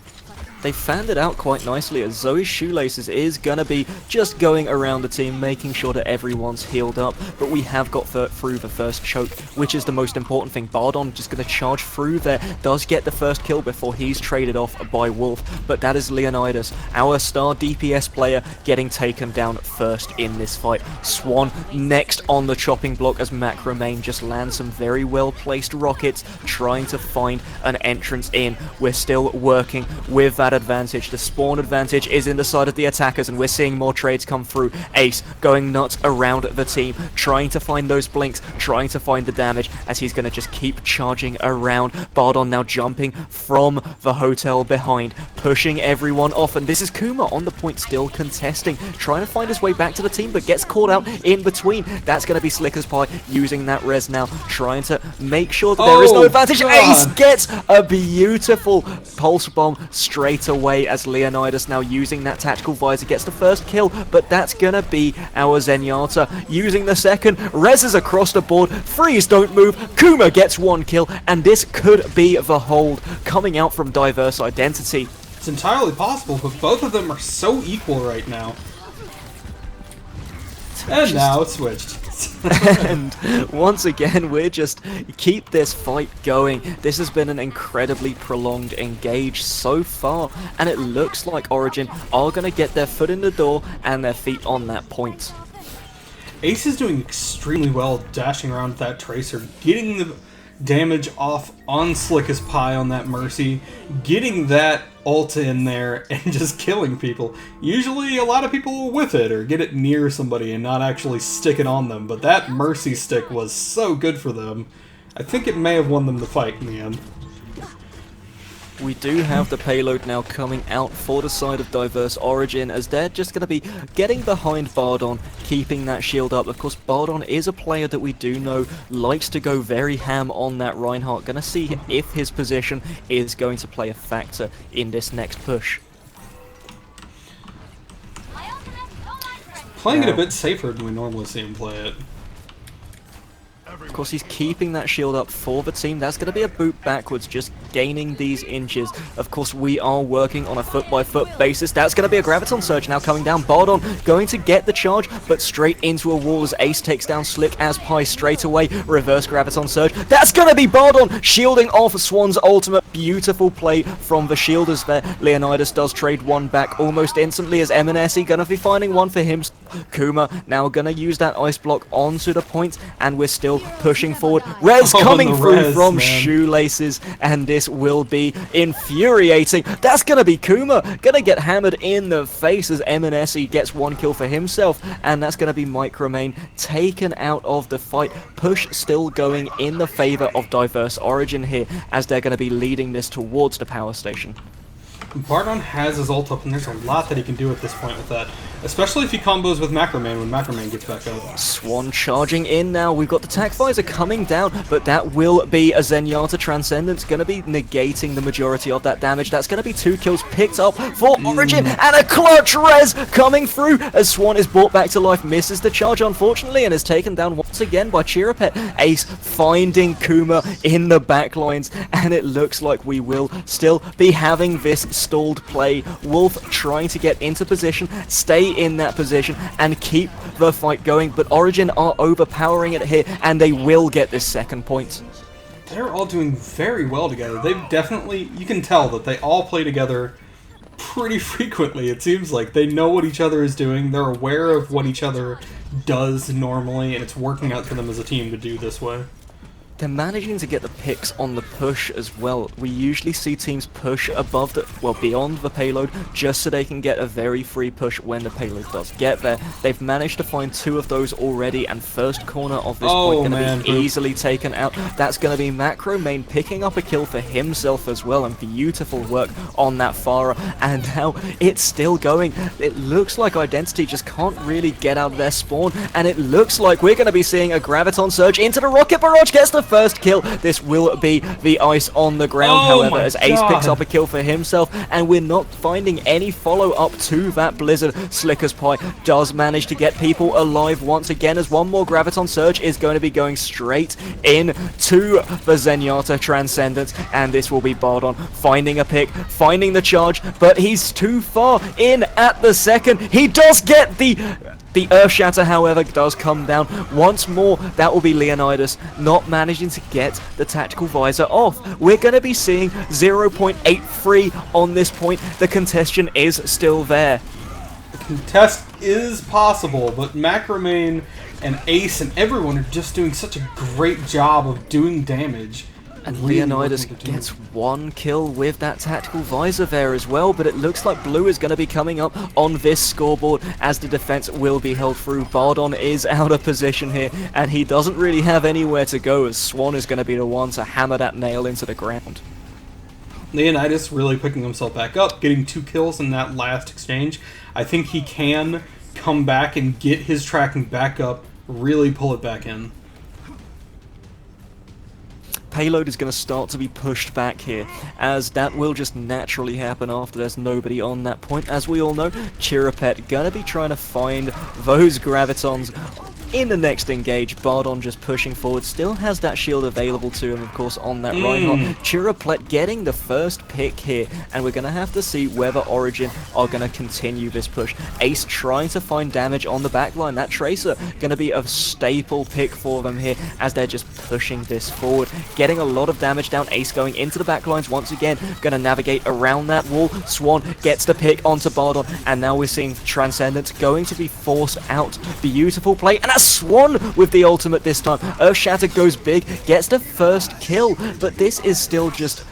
They fanned it out quite nicely, as Zoe's Shoelaces is going to be just going around the team, making sure that everyone's healed up, but we have got through the first choke, which is the most important thing. Bardon just going to charge through there, does get the first kill before he's traded off by Wolf, but that is Leonidas, our star DPS player, getting taken down first in this fight. Swan next on the chopping block as Macromain just lands some very well placed rockets, trying to find an entrance in. We're still working with that advantage. The spawn advantage is in the side of the attackers, and we're seeing more trades come through. Ace going nuts around the team, trying to find those blinks, trying to find the damage, as he's going to just keep charging around. Bardon now jumping from the hotel behind, pushing everyone off, and this is Kuma on the point, still contesting, trying to find his way back to the team, but gets caught out in between. That's going to be Slick as Pie using that res now, trying to make sure that there is no advantage. God. Ace gets a beautiful pulse bomb straight away, as Leonidas now using that tactical visor gets the first kill, but that's gonna be our Zenyatta using the second. Reses across the board, Freeze don't move, Kuma gets one kill, and this could be the hold coming out from Diverse Identity. It's entirely possible, but both of them are so equal right now. And now it's switched. And once again, we're just keep this fight going. This has been an incredibly prolonged engage so far, and it looks like Origin are going to get their foot in the door and their feet on that point. Ace is doing extremely well dashing around with that Tracer, getting the damage off on Slick as Pie on that Mercy, getting that ult in there, and just killing people. Usually a lot of people will whiff it or get it near somebody and not actually stick it on them, but that Mercy stick was so good for them. I think it may have won them the fight in the end. We do have the payload now coming out for the side of Diverse Origin, as they're just going to be getting behind Bardon, keeping that shield up. Of course, Bardon is a player that we do know likes to go very ham on that Reinhardt. Going to see if his position is going to play a factor in this next push. Playing it a bit safer than we normally see him play it. Of course, he's keeping that shield up for the team. That's going to be a boot backwards, just gaining these inches. Of course, we are working on a foot-by-foot basis. That's going to be a Graviton Surge now coming down. Bardon going to get the charge, but straight into a wall as Ace takes down Slick as Pie straight away. Reverse Graviton Surge. That's going to be Bardon shielding off Swan's ultimate. Beautiful play from the shielders there. Leonidas does trade one back almost instantly, as M&SE going to be finding one for him. Kuma now going to use that ice block onto the point, and we're still pushing forward. Res coming through from Shoelaces, and this will be infuriating. That's going to be Kuma going to get hammered in the face as M&SE gets one kill for himself, and that's going to be Micromain taken out of the fight. Push still going in the favor of Diverse Origin here, as they're going to be leading this towards the power station. Bardon has his ult up, and there's a lot that he can do at this point with that. Especially if he combos with Macroman when Macroman gets back up. Swan charging in now. We've got the Tac Visor coming down, but that will be a Zenyatta Transcendence. Going to be negating the majority of that damage. That's going to be 2 kills picked up for Origin, and a clutch res coming through as Swan is brought back to life. Misses the charge, unfortunately, and is taken down once again by Chirapet. Ace finding Kuma in the backlines, and it looks like we will still be having this stalled play. Wolf trying to get into position, stay in that position, and keep the fight going, but Origin are overpowering it here, and they will get this second point. They're all doing very well together. They've definitely, you can tell that they all play together pretty frequently. It seems like they know what each other is doing, they're aware of what each other does normally, and it's working out for them as a team to do this way. they're managing to get the picks on the push as well. We usually see teams push above the, well, beyond the payload, just so they can get a very free push when the payload does get there. They've managed to find 2 of those already, and first corner of this point going to be easily taken out. That's going to be Macro Main picking up a kill for himself as well, and beautiful work on that Pharah. And now it's still going. It looks like Identity just can't really get out of their spawn, and it looks like we're going to be seeing a Graviton Surge into the Rocket Barrage, gets the first kill. This will be the ice on the ground, however, as Ace picks up a kill for himself, and we're not finding any follow-up to that Blizzard. Slicker's Pie does manage to get people alive once again, as one more Graviton Surge is going to be going straight in to the Zenyatta Transcendence, and this will be Bardon finding a pick, finding the charge, but he's too far in at the second. He does get the Earth Shatter, however, does come down once more. That will be Leonidas not managing to get the tactical visor off. We're going to be seeing 0.83 on this point. The contention is still there. The contest is possible, but Macromain and Ace and everyone are just doing such a great job of doing damage. And Leonidas gets 1 kill with that tactical visor there as well, but it looks like Blue is going to be coming up on this scoreboard as the defense will be held through. Bardon is out of position here, and he doesn't really have anywhere to go, as Swan is going to be the one to hammer that nail into the ground. Leonidas really picking himself back up, getting 2 kills in that last exchange. I think he can come back and get his tracking back up, really pull it back in. Payload is going to start to be pushed back here, as that will just naturally happen after there's nobody on that point. As we all know, Chirapet going to be trying to find those Gravitons in the next engage. Bardon just pushing forward, still has that shield available to him, of course, on that Reinhardt. Chirapet getting the first pick here, and we're going to have to see whether Origin are going to continue this push. Ace trying to find damage on the backline. That Tracer going to be a staple pick for them here, as they're just pushing this forward. Getting a lot of damage down. Ace going into the backlines once again, going to navigate around that wall. Swan gets the pick onto Bardon, and now we're seeing Transcendence going to be forced out. Beautiful play, and that's Swan with the ultimate this time. Earth Shatter goes big, gets the first kill, but this is still just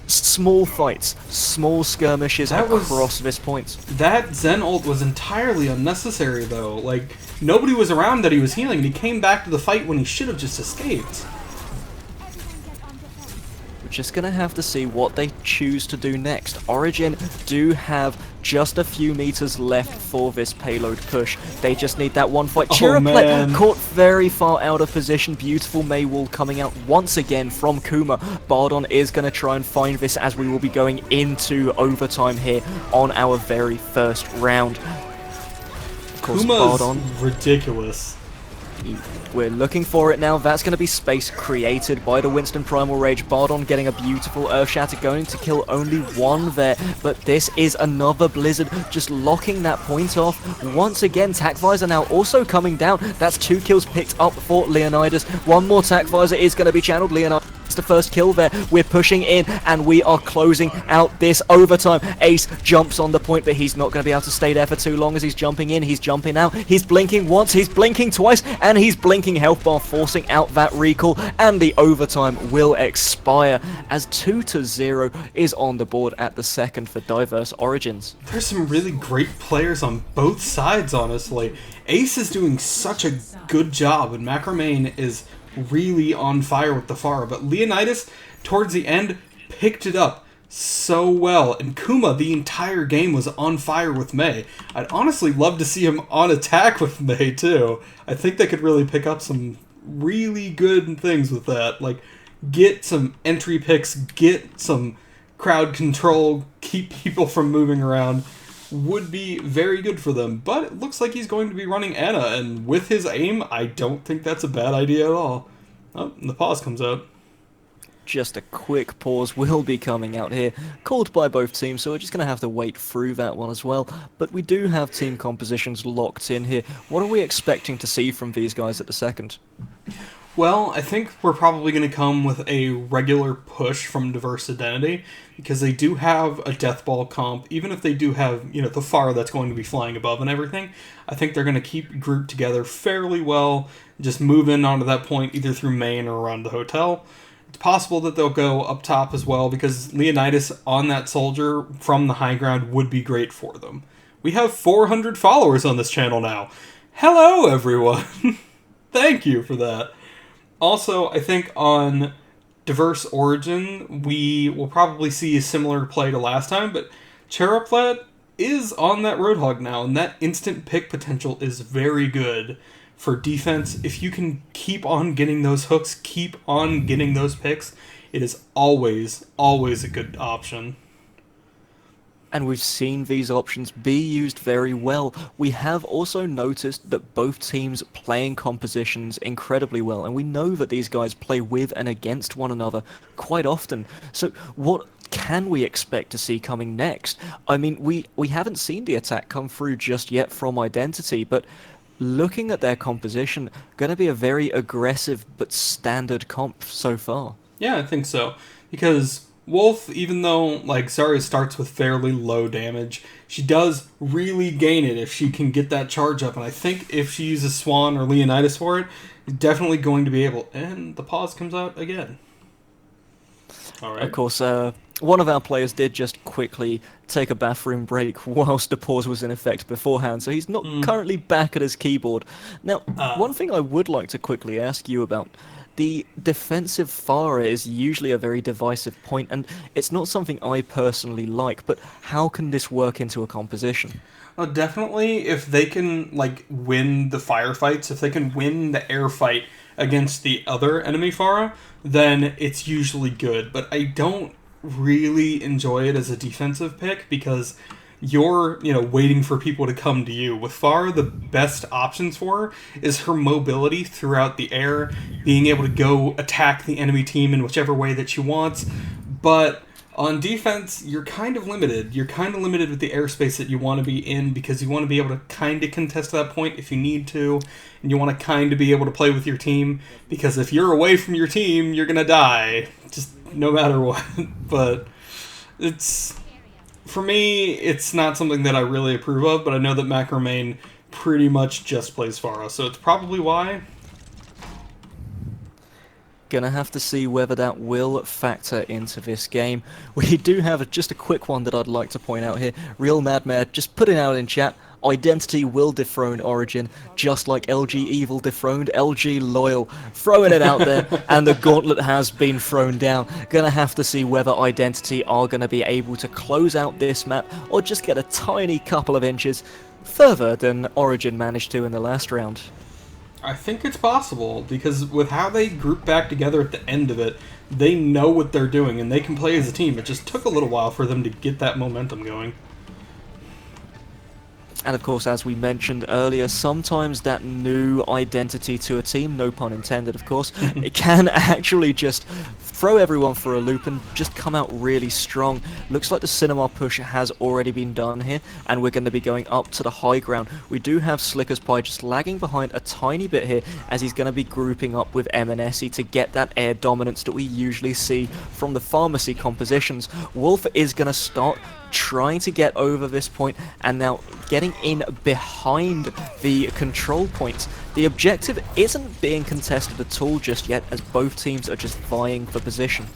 small fights, small skirmishes across this point. That Zen ult was entirely unnecessary, though. Like, nobody was around that he was healing, and he came back to the fight when he should have just escaped. We're just going to have to see what they choose to do next. Origin do have just a few meters left for this payload push. They just need that one fight. Chirapet caught very far out of position. Beautiful Maywall coming out once again from Kuma. Bardon is going to try and find this, as we will be going into overtime here on our very first round. Of course, Kuma's Bardon, ridiculous. We're looking for it now. That's going to be space created by the Winston Primal Rage. Bardon getting a beautiful Earth Shatter, going to kill only 1 there. But this is another Blizzard just locking that point off. Once again, Tac Visor now also coming down. That's 2 kills picked up for Leonidas. 1 more Tac Visor is going to be channeled. Leonidas, the first kill there. We're pushing in, and we are closing out this overtime. Ace jumps on the point, but he's not going to be able to stay there for too long as he's jumping in. He's jumping out. He's blinking once. He's blinking twice, and he's blinking health bar, forcing out that recall, and the overtime will expire as 2-0 is on the board at the second for Diverse Origins. There's some really great players on both sides, honestly. Ace is doing such a good job, and Macromain is really on fire with the Pharah, but Leonidas, towards the end, picked it up so well, and Kuma the entire game was on fire with Mei. I'd honestly love to see him on attack with Mei too. I think they could really pick up some really good things with that, like get some entry picks, get some crowd control, keep people from moving around. Would be very good for them, but it looks like he's going to be running Ana, and with his aim, I don't think that's a bad idea at all. Oh, and the pause comes out. Just a quick pause will be coming out here, called by both teams, so we're just going to have to wait through that one as well. But we do have team compositions locked in here. What are we expecting to see from these guys at the second? Well, I think we're probably going to come with a regular push from Diverse Identity, because they do have a Death Ball comp. Even if they do have, the Pharah that's going to be flying above and everything, I think they're going to keep grouped together fairly well, just move in onto that point either through main or around the hotel. It's possible that they'll go up top as well, because Leonidas on that soldier from the high ground would be great for them. We have 400 followers on this channel now. Hello, everyone! Thank you for that. Also, I think on Diverse Origin, we will probably see a similar play to last time, but Cheraplet is on that Roadhog now, and that instant pick potential is very good for defense. If you can keep on getting those hooks, keep on getting those picks, it is always, always a good option. And we've seen these options be used very well. We have also noticed that both teams playing compositions incredibly well, and we know that these guys play with and against one another quite often. So what can we expect to see coming next? I mean, we haven't seen the attack come through just yet from Identity, but looking at their composition, going to be a very aggressive but standard comp so far. Yeah, I think so. Because Wolf, even though Zarya starts with fairly low damage, she does really gain it if she can get that charge up. And I think if she uses Swan or Leonidas for it, she's definitely going to be able. And the pause comes out again. All right. Of course, one of our players did just quickly take a bathroom break whilst the pause was in effect beforehand, so he's not currently back at his keyboard. Now, one thing I would like to quickly ask you about. The defensive Pharah is usually a very divisive point, and it's not something I personally like, but how can this work into a composition? Definitely, if they can win the firefights, if they can win the air fight against the other enemy Pharah, then it's usually good. But I don't really enjoy it as a defensive pick, because you're, waiting for people to come to you. With Pharah, the best options for her is her mobility throughout the air, being able to go attack the enemy team in whichever way that she wants. But on defense, you're kind of limited. You're kind of limited with the airspace that you want to be in, because you want to be able to kind of contest that point if you need to, and you want to kind of be able to play with your team, because if you're away from your team, you're going to die, just no matter what. But for me, it's not something that I really approve of, but I know that Macromain pretty much just plays Pharah, so it's probably why. Gonna have to see whether that will factor into this game. We do have just a quick one that I'd like to point out here. Real Madmare just put it out in chat. Identity will dethrone Origin, just like LG Evil dethroned LG Loyal. Throwing it out there, and the gauntlet has been thrown down. Gonna have to see whether Identity are gonna be able to close out this map, or just get a tiny couple of inches further than Origin managed to in the last round. I think it's possible, because with how they group back together at the end of it, they know what they're doing, and they can play as a team. It just took a little while for them to get that momentum going. And of course, as we mentioned earlier, sometimes that new identity to a team, no pun intended of course, it can actually just throw everyone for a loop and just come out really strong. Looks like the cinema push has already been done here, and we're going to be going up to the high ground. We do have Slicker's Pie just lagging behind a tiny bit here, as he's going to be grouping up with M&SE to get that air dominance that we usually see from the pharmacy compositions. Wolf is going to start trying to get over this point, and now getting in behind the control point. The objective isn't being contested at all just yet, as both teams are just vying for position.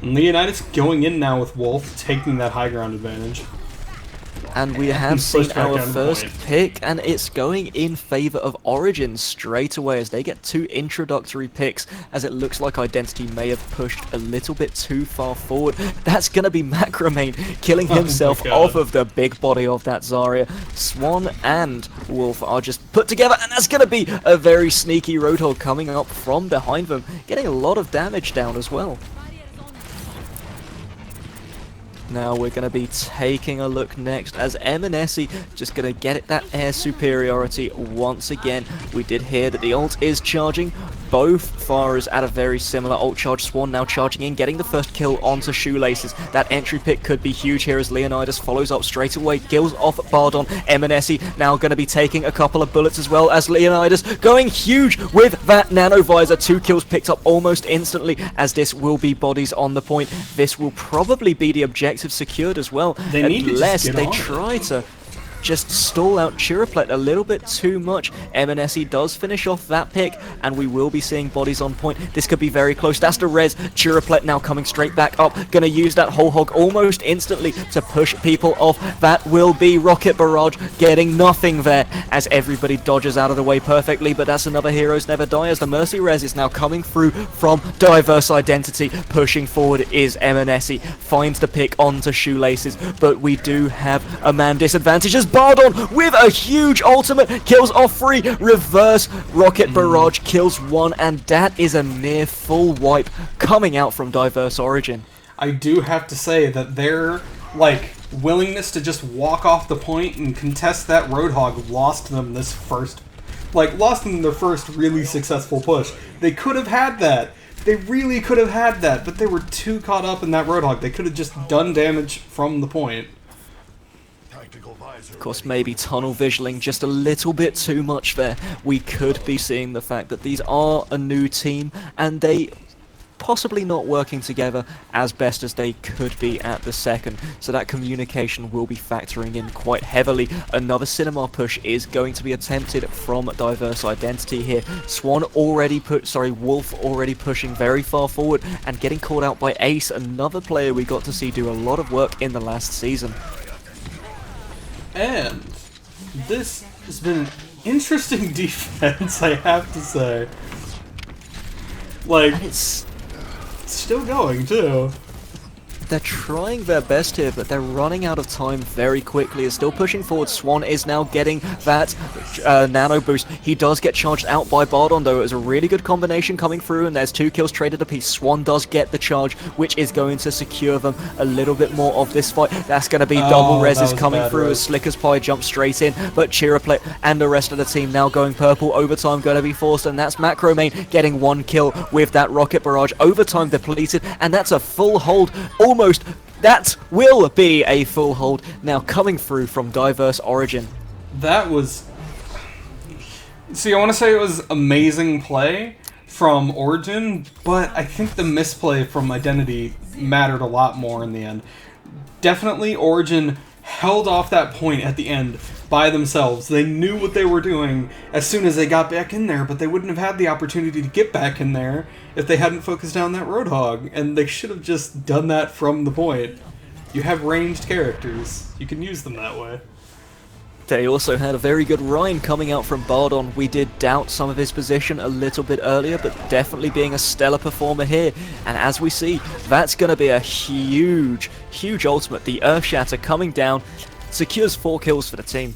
Leonidas going in now with Wolf, taking that high ground advantage. And we have seen our first pick, and it's going in favor of Origin straight away as they get two introductory picks, as it looks like Identity may have pushed a little bit too far forward. That's going to be Macromain killing himself off of the big body of that Zarya. Swan and Wolf are just put together, and that's going to be a very sneaky Roadhog coming up from behind them, getting a lot of damage down as well. Now we're going to be taking a look next as M&SE just going to get it that air superiority once again. We did hear that the ult is charging. Both Farahs at a very similar ult charge. Swan now charging in, getting the first kill onto Shoelaces. That entry pick could be huge here as Leonidas follows up straight away, kills off Bardon. Emanesi now going to be taking a couple of bullets as well as Leonidas going huge with that nano visor. 2 kills picked up almost instantly as this will be bodies on the point. This will probably be the objective secured as well, unless they try to just stall out Chiraplet a little bit too much. Emanesi does finish off that pick, and we will be seeing bodies on point. This could be very close. That's the res. Chiraplet now coming straight back up. Gonna use that whole hog almost instantly to push people off. That will be Rocket Barrage getting nothing there as everybody dodges out of the way perfectly, but that's another Heroes Never Die as the Mercy res is now coming through from Diverse Identity. Pushing forward is Emanesi. Finds the pick onto Shoelaces, but we do have a man disadvantage as Bardon with a huge ultimate kills off 3. Reverse Rocket Barrage kills 1, and that is a near full wipe coming out from Diverse Origin. I do have to say that their willingness to just walk off the point and contest that Roadhog lost them their first really successful push. They could have had that. They really could have had that, but they were too caught up in that Roadhog. They could have just done damage from the point. Of course, maybe tunnel visioning just a little bit too much there. We could be seeing the fact that these are a new team and they possibly not working together as best as they could be at the second. So that communication will be factoring in quite heavily. Another cinema push is going to be attempted from Diverse Identity here. Wolf already pushing very far forward and getting caught out by Ace, another player we got to see do a lot of work in the last season. And this has been an interesting defense, I have to say. It's still going, too. They're trying their best here, but they're running out of time very quickly. Is still pushing forward. Swan is now getting that nano boost. He does get charged out by Bardon, though. It was a really good combination coming through, and there's 2 kills traded apiece. Swan does get the charge, which is going to secure them a little bit more of this fight. That's going to be double reses coming through as Slick as Pie jumps straight in, but Chiraplet and the rest of the team now going purple. Overtime going to be forced, and that's Macro Main getting 1 kill with that Rocket Barrage. Overtime depleted, and that's a full hold. Almost. That will be a full hold now coming through from Diverse Origin. That was... See, I want to say it was amazing play from Origin, but I think the misplay from Identity mattered a lot more in the end. Definitely Origin held off that point at the end by themselves. They knew what they were doing as soon as they got back in there, but they wouldn't have had the opportunity to get back in there if they hadn't focused down that Roadhog, and they should have just done that from the point. You have ranged characters. You can use them that way. They also had a very good Rhine coming out from Bardon. We did doubt some of his position a little bit earlier, but definitely being a stellar performer here. And as we see, that's going to be a huge, huge ultimate. The Earth Shatter coming down secures 4 kills for the team.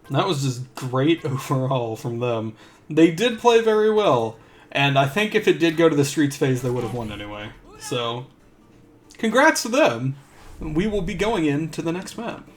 That was just great overall from them. They did play very well, and I think if it did go to the Streets phase, they would have won anyway. So, congrats to them. We will be going into the next map.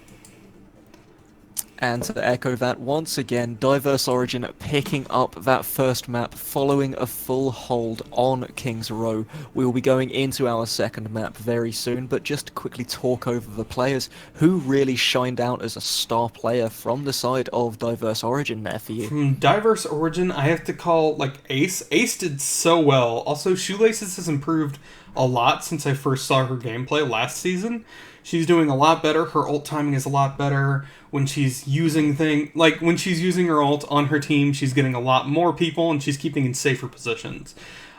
And to echo that once again, Diverse Origin picking up that first map following a full hold on King's Row. We will be going into our second map very soon, but just to quickly talk over the players who really shined out as a star player from the side of Diverse Origin there for you. From Diverse Origin, I have to call Ace. Ace did so well. Also, Shoelaces has improved a lot since I first saw her gameplay last season. She's doing a lot better. Her ult timing is a lot better. When she's using when she's using her ult on her team, she's getting a lot more people and she's keeping in safer positions.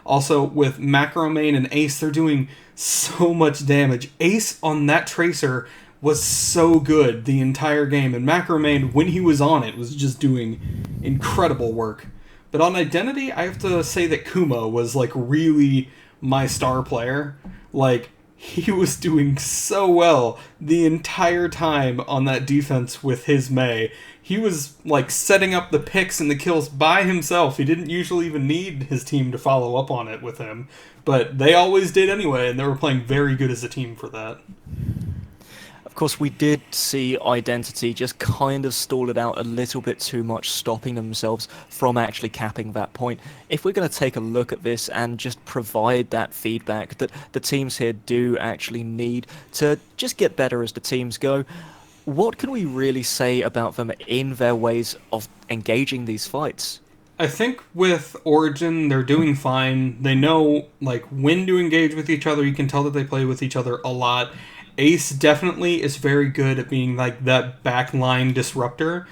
Also, with Macro Main and Ace, they're doing so much damage. Ace on that Tracer was so good the entire game, and Macro Main, when he was on it, was just doing incredible work. But on Identity, I have to say that Kuma was really my star player. He was doing so well the entire time on that defense with his Mei. He was setting up the picks and the kills by himself. He didn't usually even need his team to follow up on it with him, but they always did anyway, and they were playing very good as a team for that. Of course, we did see Identity just kind of stall it out a little bit too much, stopping themselves from actually capping that point. If we're going to take a look at this and just provide that feedback that the teams here do actually need to just get better as the teams go, what can we really say about them in their ways of engaging these fights? I think with Origin, they're doing fine. They know like when to engage with each other. You can tell that they play with each other a lot. Ace definitely is very good at being like that backline disruptor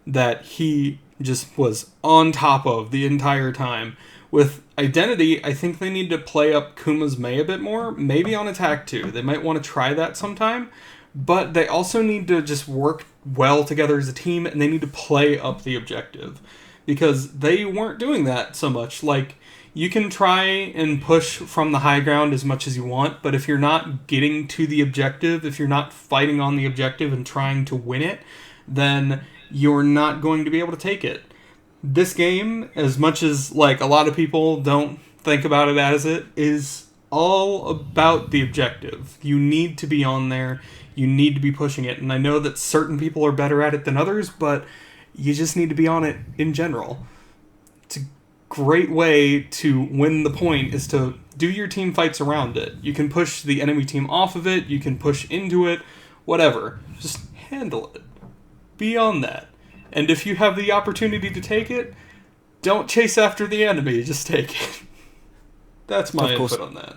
that he just was on top of the entire time. With Identity, I think they need to play up Kuma's Mei a bit more, maybe on attack too. They might want to try that sometime, but they also need to just work well together as a team, and they need to play up the objective because they weren't doing that so much. Like, you can try and push from the high ground as much as you want, but if you're not getting to the objective, if you're not fighting on the objective and trying to win it, then you're not going to be able to take it. This game, as much as like a lot of people don't think about it as it, is all about the objective. You need to be on there. You need to be pushing it. And I know that certain people are better at it than others, but you just need to be on it in general. It's a great way to win the point is to do your team fights around it. You can push the enemy team off of it. You can push into it. Whatever. Just handle it. Be on that. And if you have the opportunity to take it, don't chase after the enemy. Just take it. That's my input on that.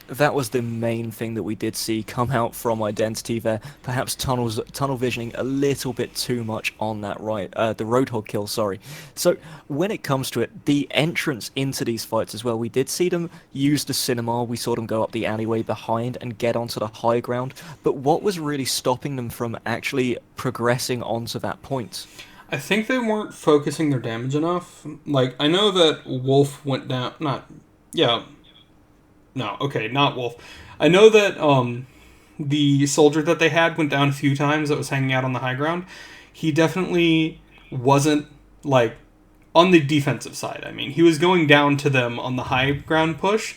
That was the main thing that we did see come out from Identity there. Perhaps tunnel visioning a little bit too much on that the Roadhog kill, sorry. So when it comes to it, the entrance into these fights as well, we did see them use the cinema, we saw them go up the alleyway behind and get onto the high ground, but what was really stopping them from actually progressing onto that point? I think they weren't focusing their damage enough. Like, I know that Wolf went down, not Wolf. I know that the soldier that they had went down a few times that was hanging out on the high ground. He definitely wasn't, like, on the defensive side. I mean, he was going down to them on the high ground push,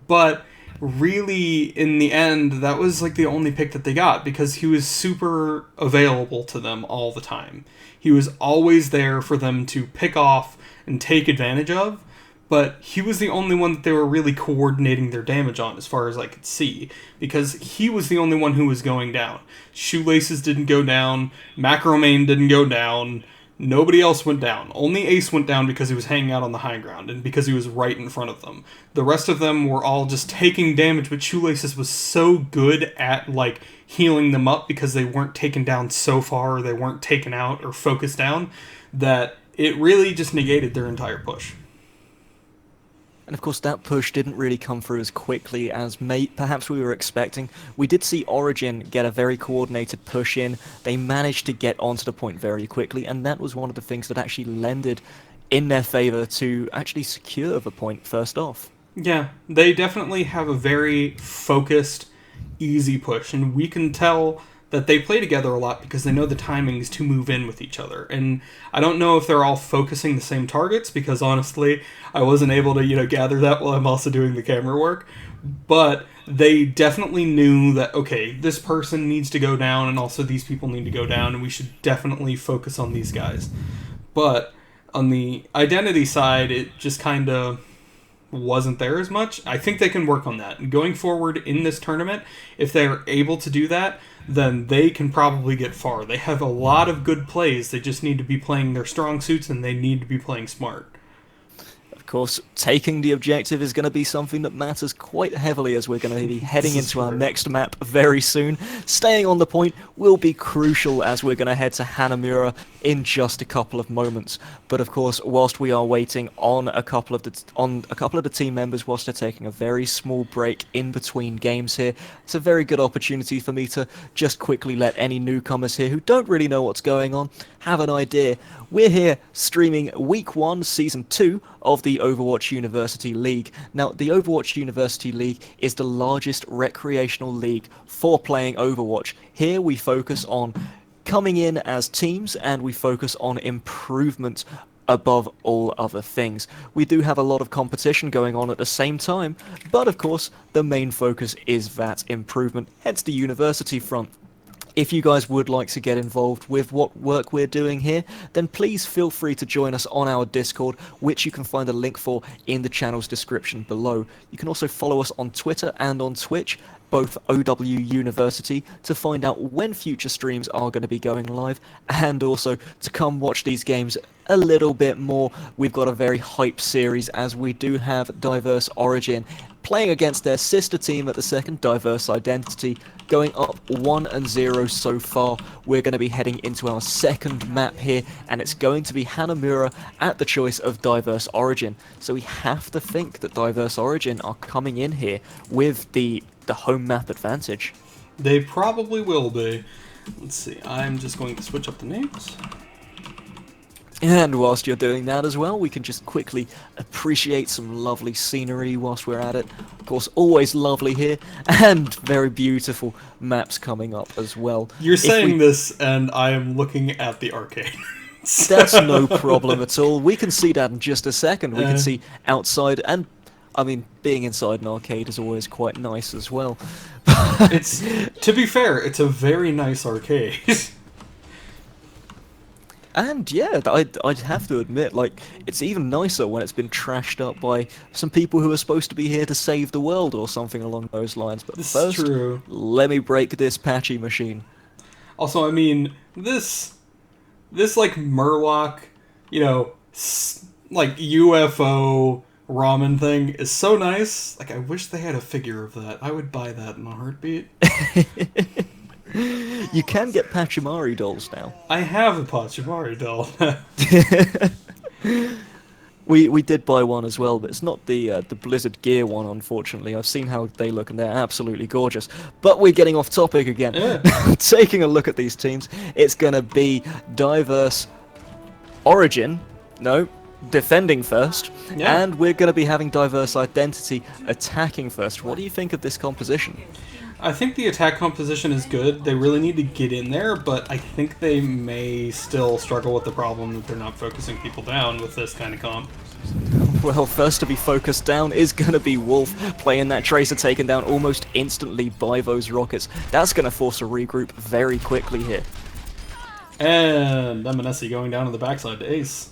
but really, in the end, that was, like, the only pick that they got because he was super available to them all the time. He was always there for them to pick off and take advantage of, but he was the only one that they were really coordinating their damage on as far as I could see, because he was the only one who was going down. Shoelaces didn't go down, Macromane didn't go down, nobody else went down. Only Ace went down because he was hanging out on the high ground and because he was right in front of them. The rest of them were all just taking damage, but Shoelaces was so good at, like, healing them up because they weren't taken down so far, or they weren't taken out or focused down, that it really just negated their entire push. And of course that push didn't really come through as quickly as perhaps we were expecting. We did see Origin get a very coordinated push in. They managed to get onto the point very quickly, and that was one of the things that actually lended in their favour to actually secure the point first off. Yeah, they definitely have a very focused, easy push, and we can tell that they play together a lot because they know the timings to move in with each other. And I don't know if they're all focusing the same targets because honestly, I wasn't able to, gather that while I'm also doing the camera work. But they definitely knew that, okay, this person needs to go down and also these people need to go down and we should definitely focus on these guys. But on the Identity side, it just kind of wasn't there as much. I think they can work on that. And going forward in this tournament, if they're able to do that, then they can probably get far. They have a lot of good plays. They just need to be playing their strong suits and they need to be playing smart. Of course, taking the objective is going to be something that matters quite heavily as we're going to be heading into our next map very soon. Staying on the point will be crucial as we're going to head to Hanamura in just a couple of moments. But of course, whilst we are waiting on a couple of the team members, whilst they're taking a very small break in between games here, it's a very good opportunity for me to just quickly let any newcomers here who don't really know what's going on have an idea. We're here streaming Week 1, Season 2 of the Overwatch University League. Now, the Overwatch University League is the largest recreational league for playing Overwatch. Here we focus on coming in as teams and we focus on improvement above all other things. We do have a lot of competition going on at the same time, but of course the main focus is that improvement, hence the university front. if you guys would like to get involved with what work we're doing here, then please feel free to join us on our Discord, which you can find a link for in the channel's description below. You can also follow us on Twitter and on Twitch, both OW University, to find out when future streams are going to be going live, and also to come watch these games a little bit more. We've got a very hype series, as we do have Diverse Origin playing against their sister team at the second, Diverse Identity, going up 1-0 so far. We're going to be heading into our second map here, and it's going to be Hanamura at the choice of Diverse Origin. So we have to think that Diverse Origin are coming in here with the home map advantage. They probably will be. Let's see, I'm just going to switch up the names. And whilst you're doing that as well, we can just quickly appreciate some lovely scenery whilst we're at it. Of course, always lovely here, and very beautiful maps coming up as well. You're saying this, and I am looking at the arcade. That's no problem at all. We can see that in just a second. We can see outside, and I mean, being inside an arcade is always quite nice as well. It's, to be fair, it's a very nice arcade. And yeah, I'd have to admit, like, it's even nicer when it's been trashed up by some people who are supposed to be here to save the world or something along those lines. But This first, is true. let me break this patchy machine. Also, I mean, this like Murloc, you know, like UFO ramen thing is so nice. Like, I wish they had a figure of that. I would buy that in a heartbeat. You can get Pachimari dolls now. I have a Pachimari doll. We did buy one as well, but it's not the Blizzard Gear one, unfortunately. I've seen how they look, and they're absolutely gorgeous. But we're getting off topic again. Yeah. Taking a look at these teams, it's going to be Diverse Origin. No, defending first. Yeah. And we're going to be having Diverse Identity attacking first. What do you think of this composition? I think the attack composition is good. They really need to get in there, but I think they may still struggle with the problem that they're not focusing people down with this kind of comp. Well, first to be focused down is going to be Wolf, playing that Tracer taken down almost instantly by those rockets. That's going to force a regroup very quickly here. And Eminesi going down to the backside to ace.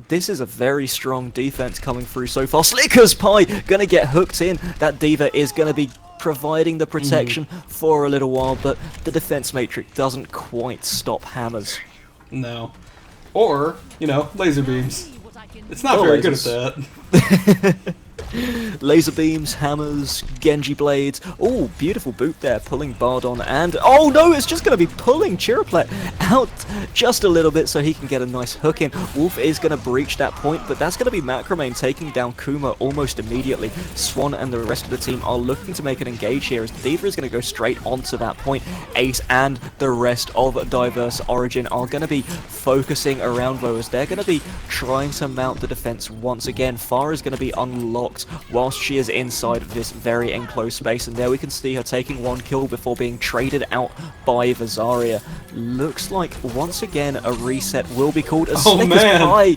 This is a very strong defense coming through so far. Slicker's Pie going to get hooked in. That Diva is going to be providing the protection for a little while, but the defense matrix doesn't quite stop hammers. No. Or, you know, laser beams. It's not very good at that. Laser beams, hammers, Genji blades. Oh, beautiful boot there, pulling Bardon, and oh no, it's just going to be pulling Chiraplet out just a little bit so he can get a nice hook in. Wolf is going to breach that point, but that's going to be Macromane taking down Kuma almost immediately. Swan and the rest of the team are looking to make an engage here, as Diva is going to go straight onto that point. Ace and the rest of Diverse Origin are going to be focusing around though, as they're going to be trying to mount the defense once again. Pharah is going to be unlocked whilst she is inside of this very enclosed space, and there we can see her taking one kill before being traded out by Vazaria. Looks like once again a reset will be called. Pie.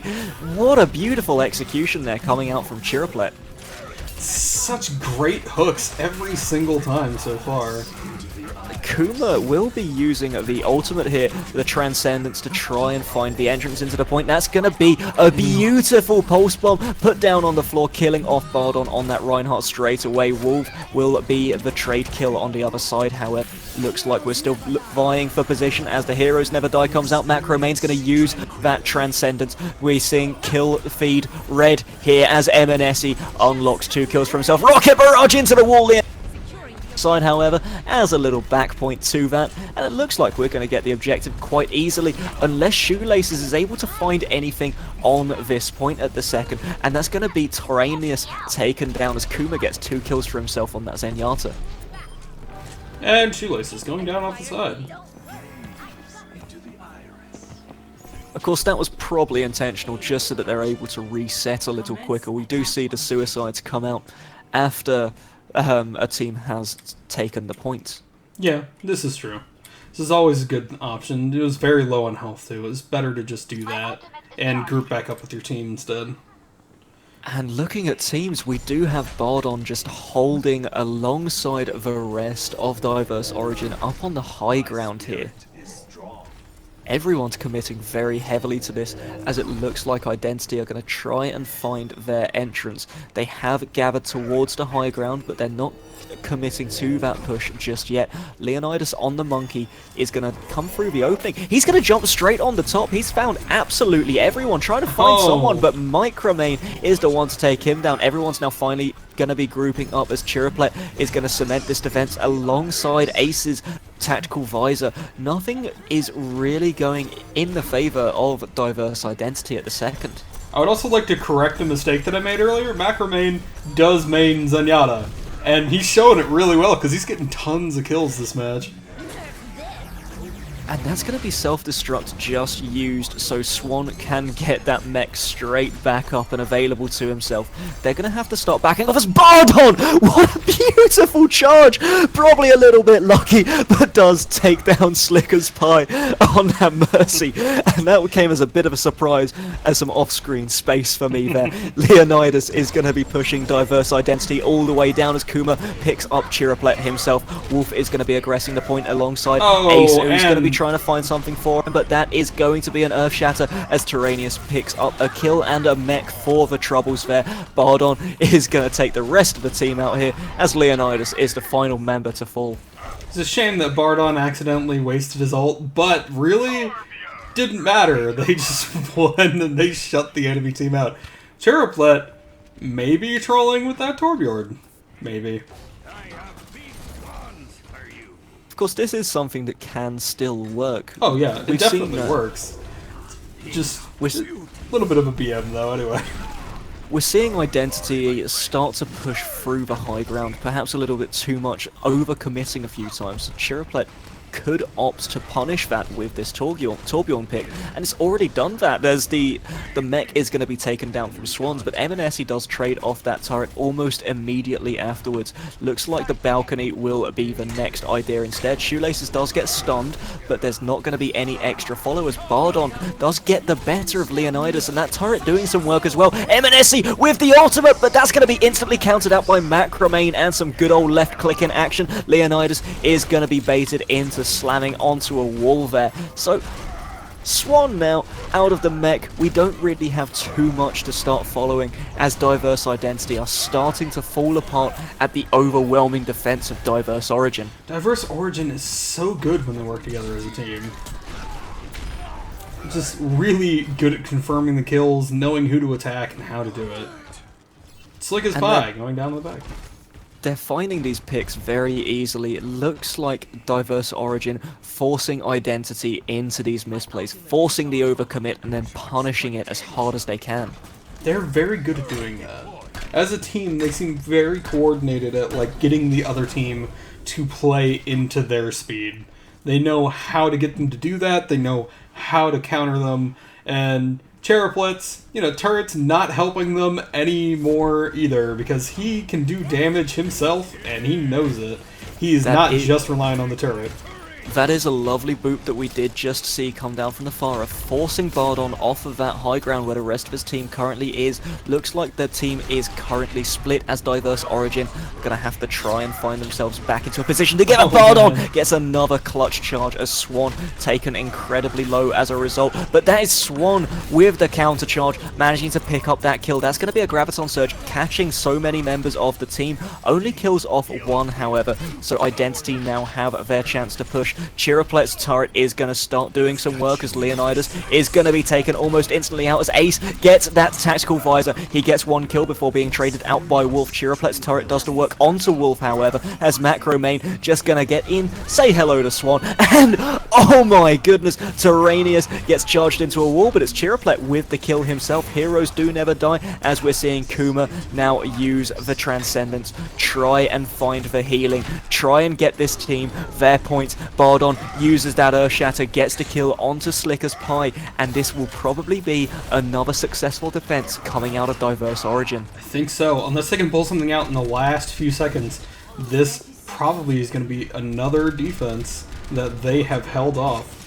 What a beautiful execution there coming out from Chiraplet. Such great hooks every single time so far. Kuma will be using the ultimate here, the Transcendence, to try and find the entrance into the point. That's going to be a beautiful pulse bomb put down on the floor, killing off Bardon on that Reinhardt straight away. Wolf will be the trade kill on the other side, however. Looks like we're still vying for position as the Heroes Never Die comes out. Macromane's going to use that Transcendence. We're seeing kill feed red here as Eminesi unlocks 2 kills for himself. Rocket barrage into the wall here. Side, however, as a little back point to that, and it looks like we're going to get the objective quite easily, unless Shoelaces is able to find anything on this point at the second, and that's going to be Tyrannius taken down as Kuma gets 2 kills for himself on that Zenyatta. And Shoelaces going down off the side. Of course, that was probably intentional, just so that they're able to reset a little quicker. We do see the suicides come out after a team has taken the point. Yeah, this is true. This is always a good option. It was very low on health, too. It was better to just do that and group back up with your team instead. And looking at teams, we do have Bardon just holding alongside the rest of Diverse Origin up on the high ground here. Everyone's committing very heavily to this, as it looks like Identity are going to try and find their entrance. They have gathered towards the high ground, but they're not committing to that push just yet. Leonidas on the monkey is going to come through the opening. He's going to jump straight on the top. He's found absolutely everyone, trying to find someone, but Micromane is the one to take him down. Everyone's now finally going to be grouping up as Chiraplet is going to cement this defense alongside Ace's tactical visor. Nothing is really going in the favor of Diverse Identity at the second. I would also like to correct a mistake that I made earlier. Macromane does main Zenyatta, and he's showing it really well because he's getting tons of kills this match. And that's going to be self-destruct just used so Swan can get that mech straight back up and available to himself. They're going to have to start backing off as Bardon! What a beautiful charge! Probably a little bit lucky, but does take down Slicker's Pie on that Mercy. And that came as a bit of a surprise as some off-screen space for me there. Leonidas is going to be pushing Diverse Identity all the way down as Kuma picks up Chiraplet himself. Wolf is going to be aggressing the point alongside Ace, who's going to be trying to find something for him, but that is going to be an Earth Shatter as Tyranius picks up a kill and a mech for the troubles there. Bardon is going to take the rest of the team out here as Leonidas is the final member to fall. It's a shame that Bardon accidentally wasted his ult, but really didn't matter. They just won and they shut the enemy team out. Chiraplet maybe trolling with that Torbjorn. Maybe. Of course, this is something that can still work. Oh yeah, it definitely works. Just a little bit of a BM though, anyway. We're seeing Identity start to push through the high ground, perhaps a little bit too much, over-committing a few times. Chiraplet could opt to punish that with this Torbjorn pick, and it's already done that. There's the mech is going to be taken down from Swans, but M&S does trade off that turret almost immediately afterwards. Looks like the balcony will be the next idea instead. Shoelaces does get stunned, but there's not going to be any extra followers. Bardon does get the better of Leonidas, and that turret doing some work as well. M&S with the ultimate, but that's going to be instantly countered out by Macromane and some good old left click in action. Leonidas is going to be baited into slamming onto a wall there. So Swan now out of the mech. We don't really have too much to start following as Diverse Identity are starting to fall apart at the overwhelming defense of Diverse Origin. Diverse Origin is so good when they work together as a team. Just really good at confirming the kills, knowing who to attack and how to do it. Slick as pie, going down the back. They're finding these picks very easily. It looks like Diverse Origin forcing Identity into these misplays, forcing the overcommit and then punishing it as hard as they can. They're very good at doing that. As a team, they seem very coordinated at like getting the other team to play into their speed. They know how to get them to do that, they know how to counter them, and Chiraplet's, turret's not helping them anymore either, because he can do damage himself, and he knows it. He is not just relying on the turret. That is a lovely boop that we did just see come down from the Farah, forcing Bardon off of that high ground where the rest of his team currently is. Looks like their team is currently split as Diverse Origin gonna have to try and find themselves back into a position to get a Bardon! Gets another clutch charge as Swan taken incredibly low as a result. But that is Swan with the counter charge, managing to pick up that kill. That's gonna be a Graviton Surge, catching so many members of the team. Only kills off one, however, so Identity now have their chance to push. Chiraplet's turret is going to start doing some work as Leonidas is going to be taken almost instantly out as Ace gets that tactical visor. He gets one kill before being traded out by Wolf. Chiraplet's turret does the work onto Wolf, however, as Macromane just going to get in, say hello to Swan, and oh my goodness, Tyranius gets charged into a wall, but it's Chiraplet with the kill himself. Heroes do never die, as we're seeing Kuma now use the Transcendence, try and find the healing, try and get this team their points. Bardon uses that Earth Shatter, gets the kill onto Slicker's Pie, and this will probably be another successful defense coming out of Diverse Origin. I think so. Unless they can pull something out in the last few seconds, this probably is going to be another defense that they have held off.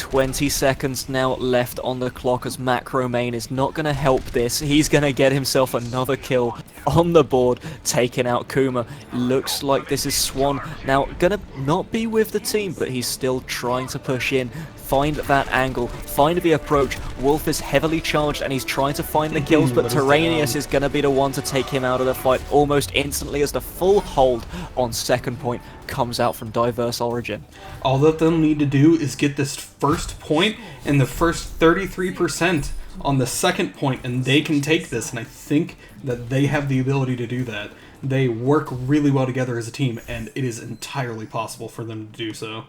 20 seconds now left on the clock as Macromane is not going to help this. He's going to get himself another kill on the board, taking out Kuma. Looks like this is Swan now going to not be with the team, but he's still trying to push in, find that angle, find the approach. Wolf is heavily charged and he's trying to find the kills, but Terranius is going to be the one to take him out of the fight almost instantly as the full hold on second point comes out from Diverse Origin. All that they'll need to do is get this first point and the first 33% on the second point, and they can take this, and I think that they have the ability to do that. They work really well together as a team, and it is entirely possible for them to do so.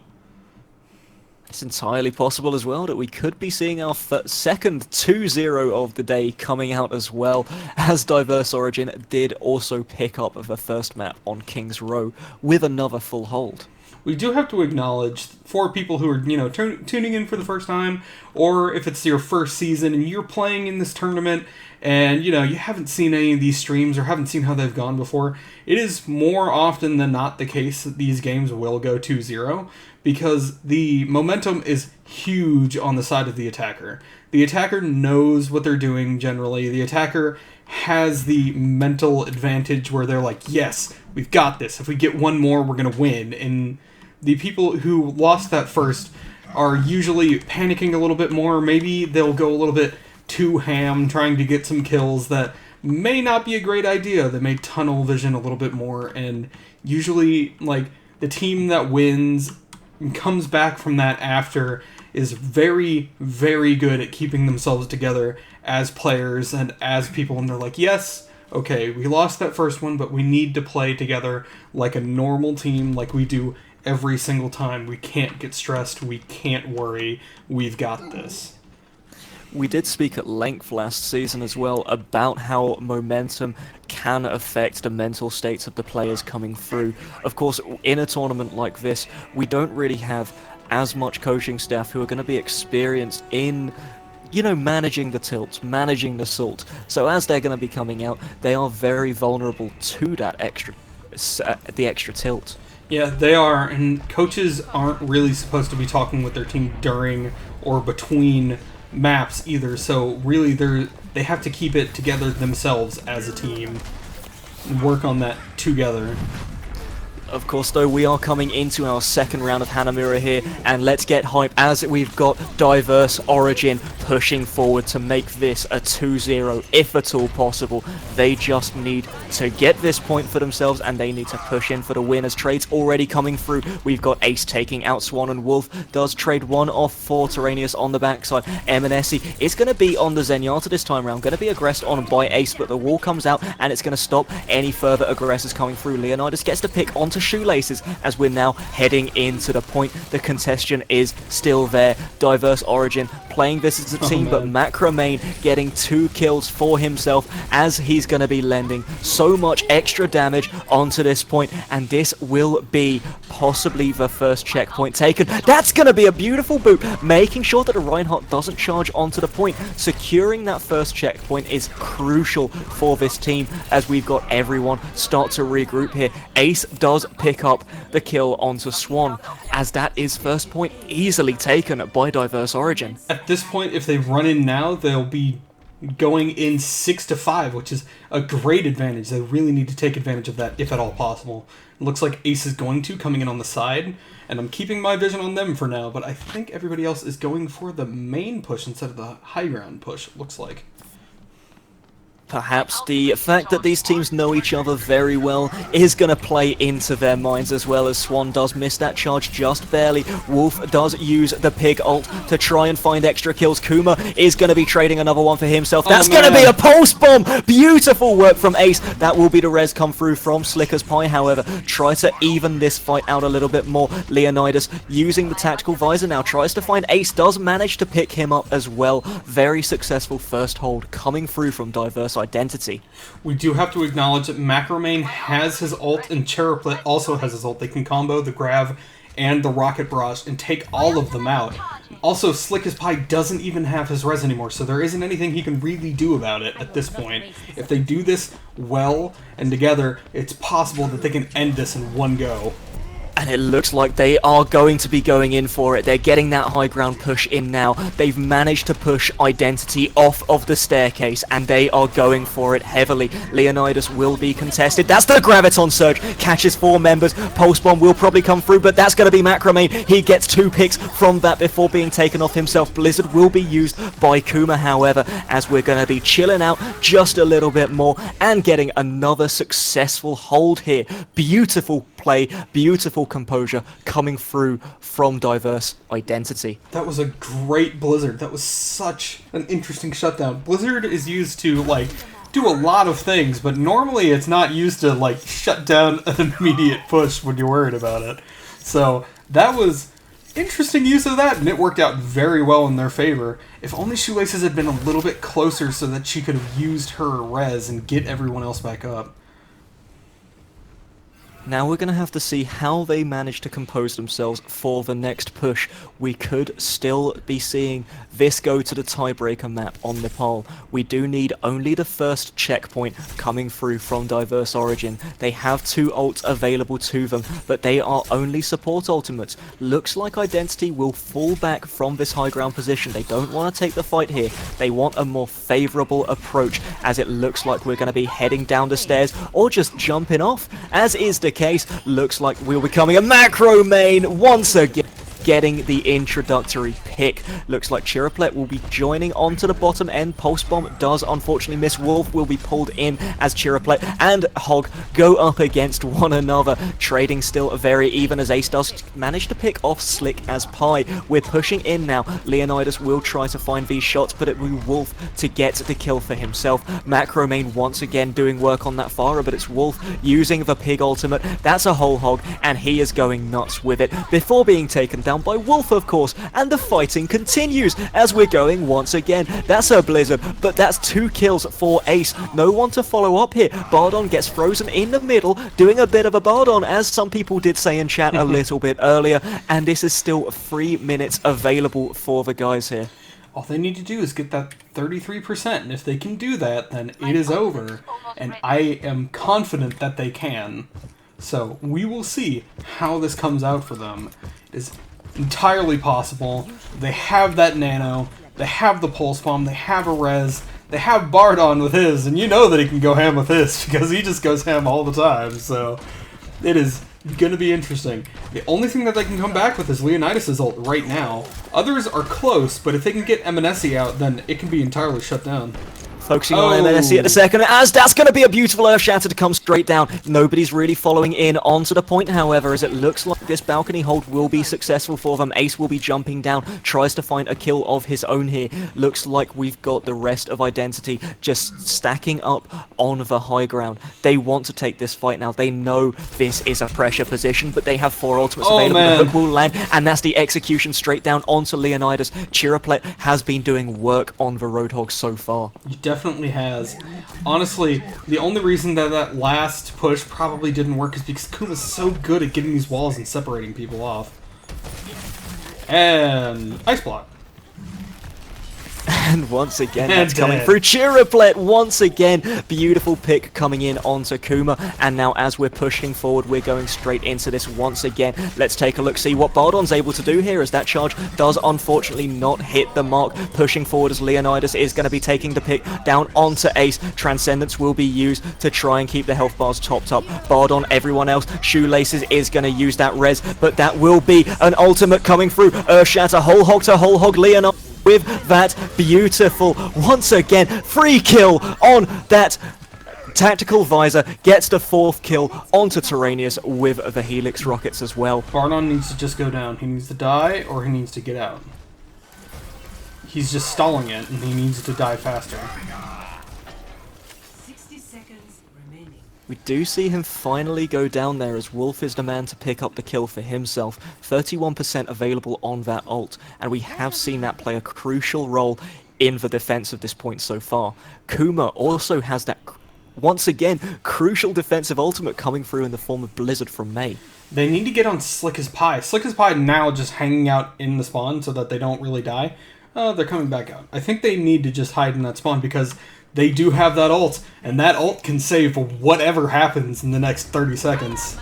It's entirely possible as well that we could be seeing our second 2-0 of the day coming out as well, as Diverse Origin did also pick up the first map on King's Row with another full hold. We do have to acknowledge, for people who are, tuning in for the first time, or if it's your first season and you're playing in this tournament and, you haven't seen any of these streams or haven't seen how they've gone before, it is more often than not the case that these games will go 2-0 because the momentum is huge on the side of the attacker. The attacker knows what they're doing generally. The attacker has the mental advantage where they're like, yes, we've got this. If we get one more, we're going to win. And the people who lost that first are usually panicking a little bit more. Maybe they'll go a little bit too ham trying to get some kills that may not be a great idea. They may tunnel vision a little bit more. And usually, the team that wins and comes back from that after is very, very good at keeping themselves together as players and as people. And they're like, yes, okay, we lost that first one, but we need to play together like a normal team, like we do every single time. We can't get stressed. We can't worry. We've got this. We did speak at length last season as well about how momentum can affect the mental states of the players coming through. Of course, in a tournament like this, we don't really have as much coaching staff who are going to be experienced in managing the tilt, managing the salt. So as they're going to be coming out, they are very vulnerable to that the extra tilt. Yeah, they are, and coaches aren't really supposed to be talking with their team during or between maps either, so really they have to keep it together themselves as a team and work on that together. Of course, though, we are coming into our second round of Hanamura here, and let's get hype as we've got Diverse Origin pushing forward to make this a 2-0, if at all possible. They just need to get this point for themselves, and they need to push in for the win as trades already coming through. We've got Ace taking out Swan, and Wolf does trade one off for Terranius on the backside. Eminesi is going to be on the Zenyatta this time around, going to be aggressed on by Ace, but the wall comes out, and it's going to stop any further aggressors coming through. Leonidas gets the pick onto Shoelaces as we're now heading into the point. The contestation is still there. Diverse Origin playing this as a team, but Macromane getting 2 kills for himself as he's going to be lending so much extra damage onto this point, and this will be possibly the first checkpoint taken. That's going to be a beautiful boot, making sure that the Reinhardt doesn't charge onto the point. Securing that first checkpoint is crucial for this team as we've got everyone start to regroup here. Ace does pick up the kill onto Swan, as that is first point easily taken by Diverse Origin. At this point, if they run in now, they'll be going in 6-5, which is a great advantage. They really need to take advantage of that, if at all possible. It looks like Ace is going to, coming in on the side, and I'm keeping my vision on them for now, but I think everybody else is going for the main push instead of the high ground push, it looks like. Perhaps the fact that these teams know each other very well is going to play into their minds, as well as Swan does miss that charge just barely. Wolf does use the pig ult to try and find extra kills. Kuma is going to be trading another one for himself. That's going to be a pulse bomb! Beautiful work from Ace. That will be the res come through from Slicker's Pie, however. Try to even this fight out a little bit more. Leonidas using the tactical visor now tries to find Ace, does manage to pick him up as well. Very successful first hold coming through from Diverse Identity. We do have to acknowledge that Macromane has his ult and Cheraplet also has his ult. They can combo the Grav and the Rocket Barrage and take all of them out. Also, Slick as Pie doesn't even have his res anymore, so there isn't anything he can really do about it at this point. If they do this well and together, it's possible that they can end this in one go. And it looks like they are going to be going in for it. They're getting that high ground push in now. They've managed to push Identity off of the staircase, and they are going for it heavily. Leonidas will be contested. That's the Graviton Surge. Catches 4 members. Pulse Bomb will probably come through, but that's going to be Macromane. He gets 2 picks from that before being taken off himself. Blizzard will be used by Kuma, however, as we're going to be chilling out just a little bit more and getting another successful hold here. Beautiful play, beautiful composure coming through from Diverse Identity. That was a great Blizzard. That was such an interesting shutdown. Blizzard is used to, like, do a lot of things, but normally it's not used to, like, shut down an immediate push when you're worried about it. So that was interesting use of that, and it worked out very well in their favor. If only Shoelaces had been a little bit closer so that she could have used her res and get everyone else back up. Now we're going to have to see how they manage to compose themselves for the next push. We could still be seeing this go to the tiebreaker map on Nepal. We do need only the first checkpoint coming through from Diverse Origin. They have 2 ults available to them, but they are only support ultimates. Looks like Identity will fall back from this high ground position. They don't want to take the fight here. They want a more favourable approach, as it looks like we're going to be heading down the stairs or just jumping off, as is the case. Looks like we'll be becoming a Macromane once again, getting the introductory pick. Looks like Chiraplet will be joining onto the bottom end. Pulse Bomb does unfortunately miss. Wolf will be pulled in as Chiraplet and Hog go up against one another, trading still very even as Ace does manage to pick off Slick as Pie. We're pushing in now. Leonidas will try to find these shots, but it will be Wolf to get the kill for himself. Macromane once again doing work on that Pharah, but it's Wolf using the Pig ultimate. That's a whole Hog, and he is going nuts with it before being taken down by Wolf, of course, and the fighting continues as we're going once again. That's a Blizzard, but that's 2 kills for Ace. No one to follow up here. Bardon gets frozen in the middle, doing a bit of a Bardon, as some people did say in chat a little bit earlier, and this is still 3 minutes available for the guys here. All they need to do is get that 33%, and if they can do that, then it is over, and I am confident that they can. So we will see how this comes out for them. It is entirely possible. They have that nano, they have the pulse bomb, they have a res, they have Bardon with his, and you know that he can go ham with his because he just goes ham all the time. So it is going to be interesting. The only thing that they can come back with is Leonidas' ult right now. Others are close, but if they can get MNSE out, then it can be entirely shut down. Focusing on MNSE at the second, as that's going to be a beautiful Earth Shatter to come straight down. Nobody's really following in onto the point, however, as it looks like this balcony hold will be successful for them. Ace will be jumping down, tries to find a kill of his own here. Looks like we've got the rest of Identity just stacking up on the high ground. They want to take this fight now. They know this is a pressure position, but they have 4 ultimates available. Man. The hook will land, and that's the execution straight down onto Leonidas. Chiraplet has been doing work on the Roadhog so far. You definitely has. Honestly, the only reason that that last push probably didn't work is because Kuma's so good at getting these walls and separating people off. And Ice Block. And once again, that's coming through. Chiraplet once again. Beautiful pick coming in onto Kuma. And now as we're pushing forward, we're going straight into this once again. Let's take a look, see what Bardon's able to do here, as that charge does unfortunately not hit the mark. Pushing forward as Leonidas is going to be taking the pick down onto Ace. Transcendence will be used to try and keep the health bars topped up. Bardon, everyone else, Shoelaces is going to use that res, but that will be an ultimate coming through. Earth Shatter, whole hog to whole hog. Leonidas with that beautiful, once again, free kill on that tactical visor, gets the 4th kill onto Tyranius with the Helix rockets as well. Bardon needs to just go down. He needs to die or he needs to get out. He's just stalling it and he needs to die faster. 60 seconds remaining. We do see him finally go down there as Wolf is the man to pick up the kill for himself. 31% available on that ult, and we have seen that play a crucial role in the defense of this point so far. Kuma also has that, once again, crucial defensive ultimate coming through in the form of Blizzard from Mei. They need to get on Slick as Pie. Slick as Pie now just hanging out in the spawn so that they don't really die. They're coming back out. I think they need to just hide in that spawn because they do have that ult, and that ult can save whatever happens in the next 30 seconds.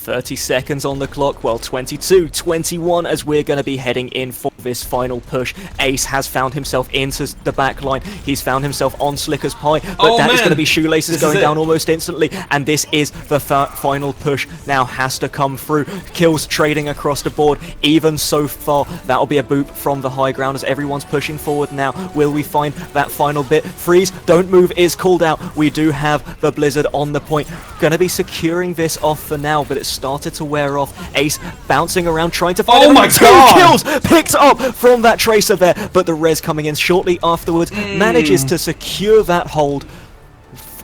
30 seconds on the clock, well 22, 21 as we're going to be heading in for this final push. Ace has found himself into the back line, he's found himself on Slicker's Pie, but that is going to be Shoelaces going down almost instantly, and this is the final push now has to come through. Kills trading across the board, even so far, that'll be a boop from the high ground as everyone's pushing forward now. Will we find that final bit? Freeze, don't move is called out. We do have the Blizzard on the point, going to be securing this off for now, but it started to wear off. Ace bouncing around trying to find two kills picked up from that Tracer there, but the res coming in shortly afterwards manages to secure that hold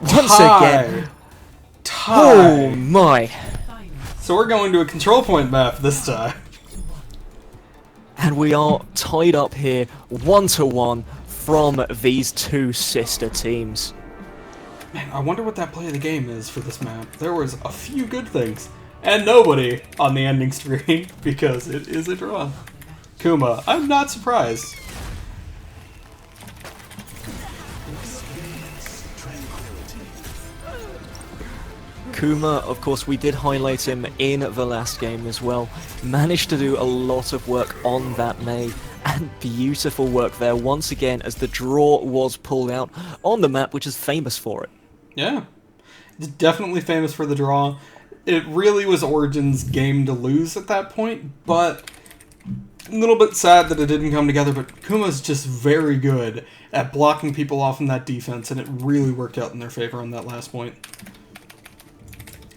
once again. Oh my. So we're going to a control point map this time. And we are tied up here 1-1 from these two sister teams. Man, I wonder what that play of the game is for this map. There was a few good things. And nobody on the ending screen, because it is a draw. Kuma, I'm not surprised. Kuma, of course, we did highlight him in the last game as well. Managed to do a lot of work on that Mei, and beautiful work there once again as the draw was pulled out on the map, which is famous for it. Yeah, it's definitely famous for the draw. It really was Origin's game to lose at that point, but a little bit sad that it didn't come together, but Kuma's just very good at blocking people off in that defense, and it really worked out in their favor on that last point.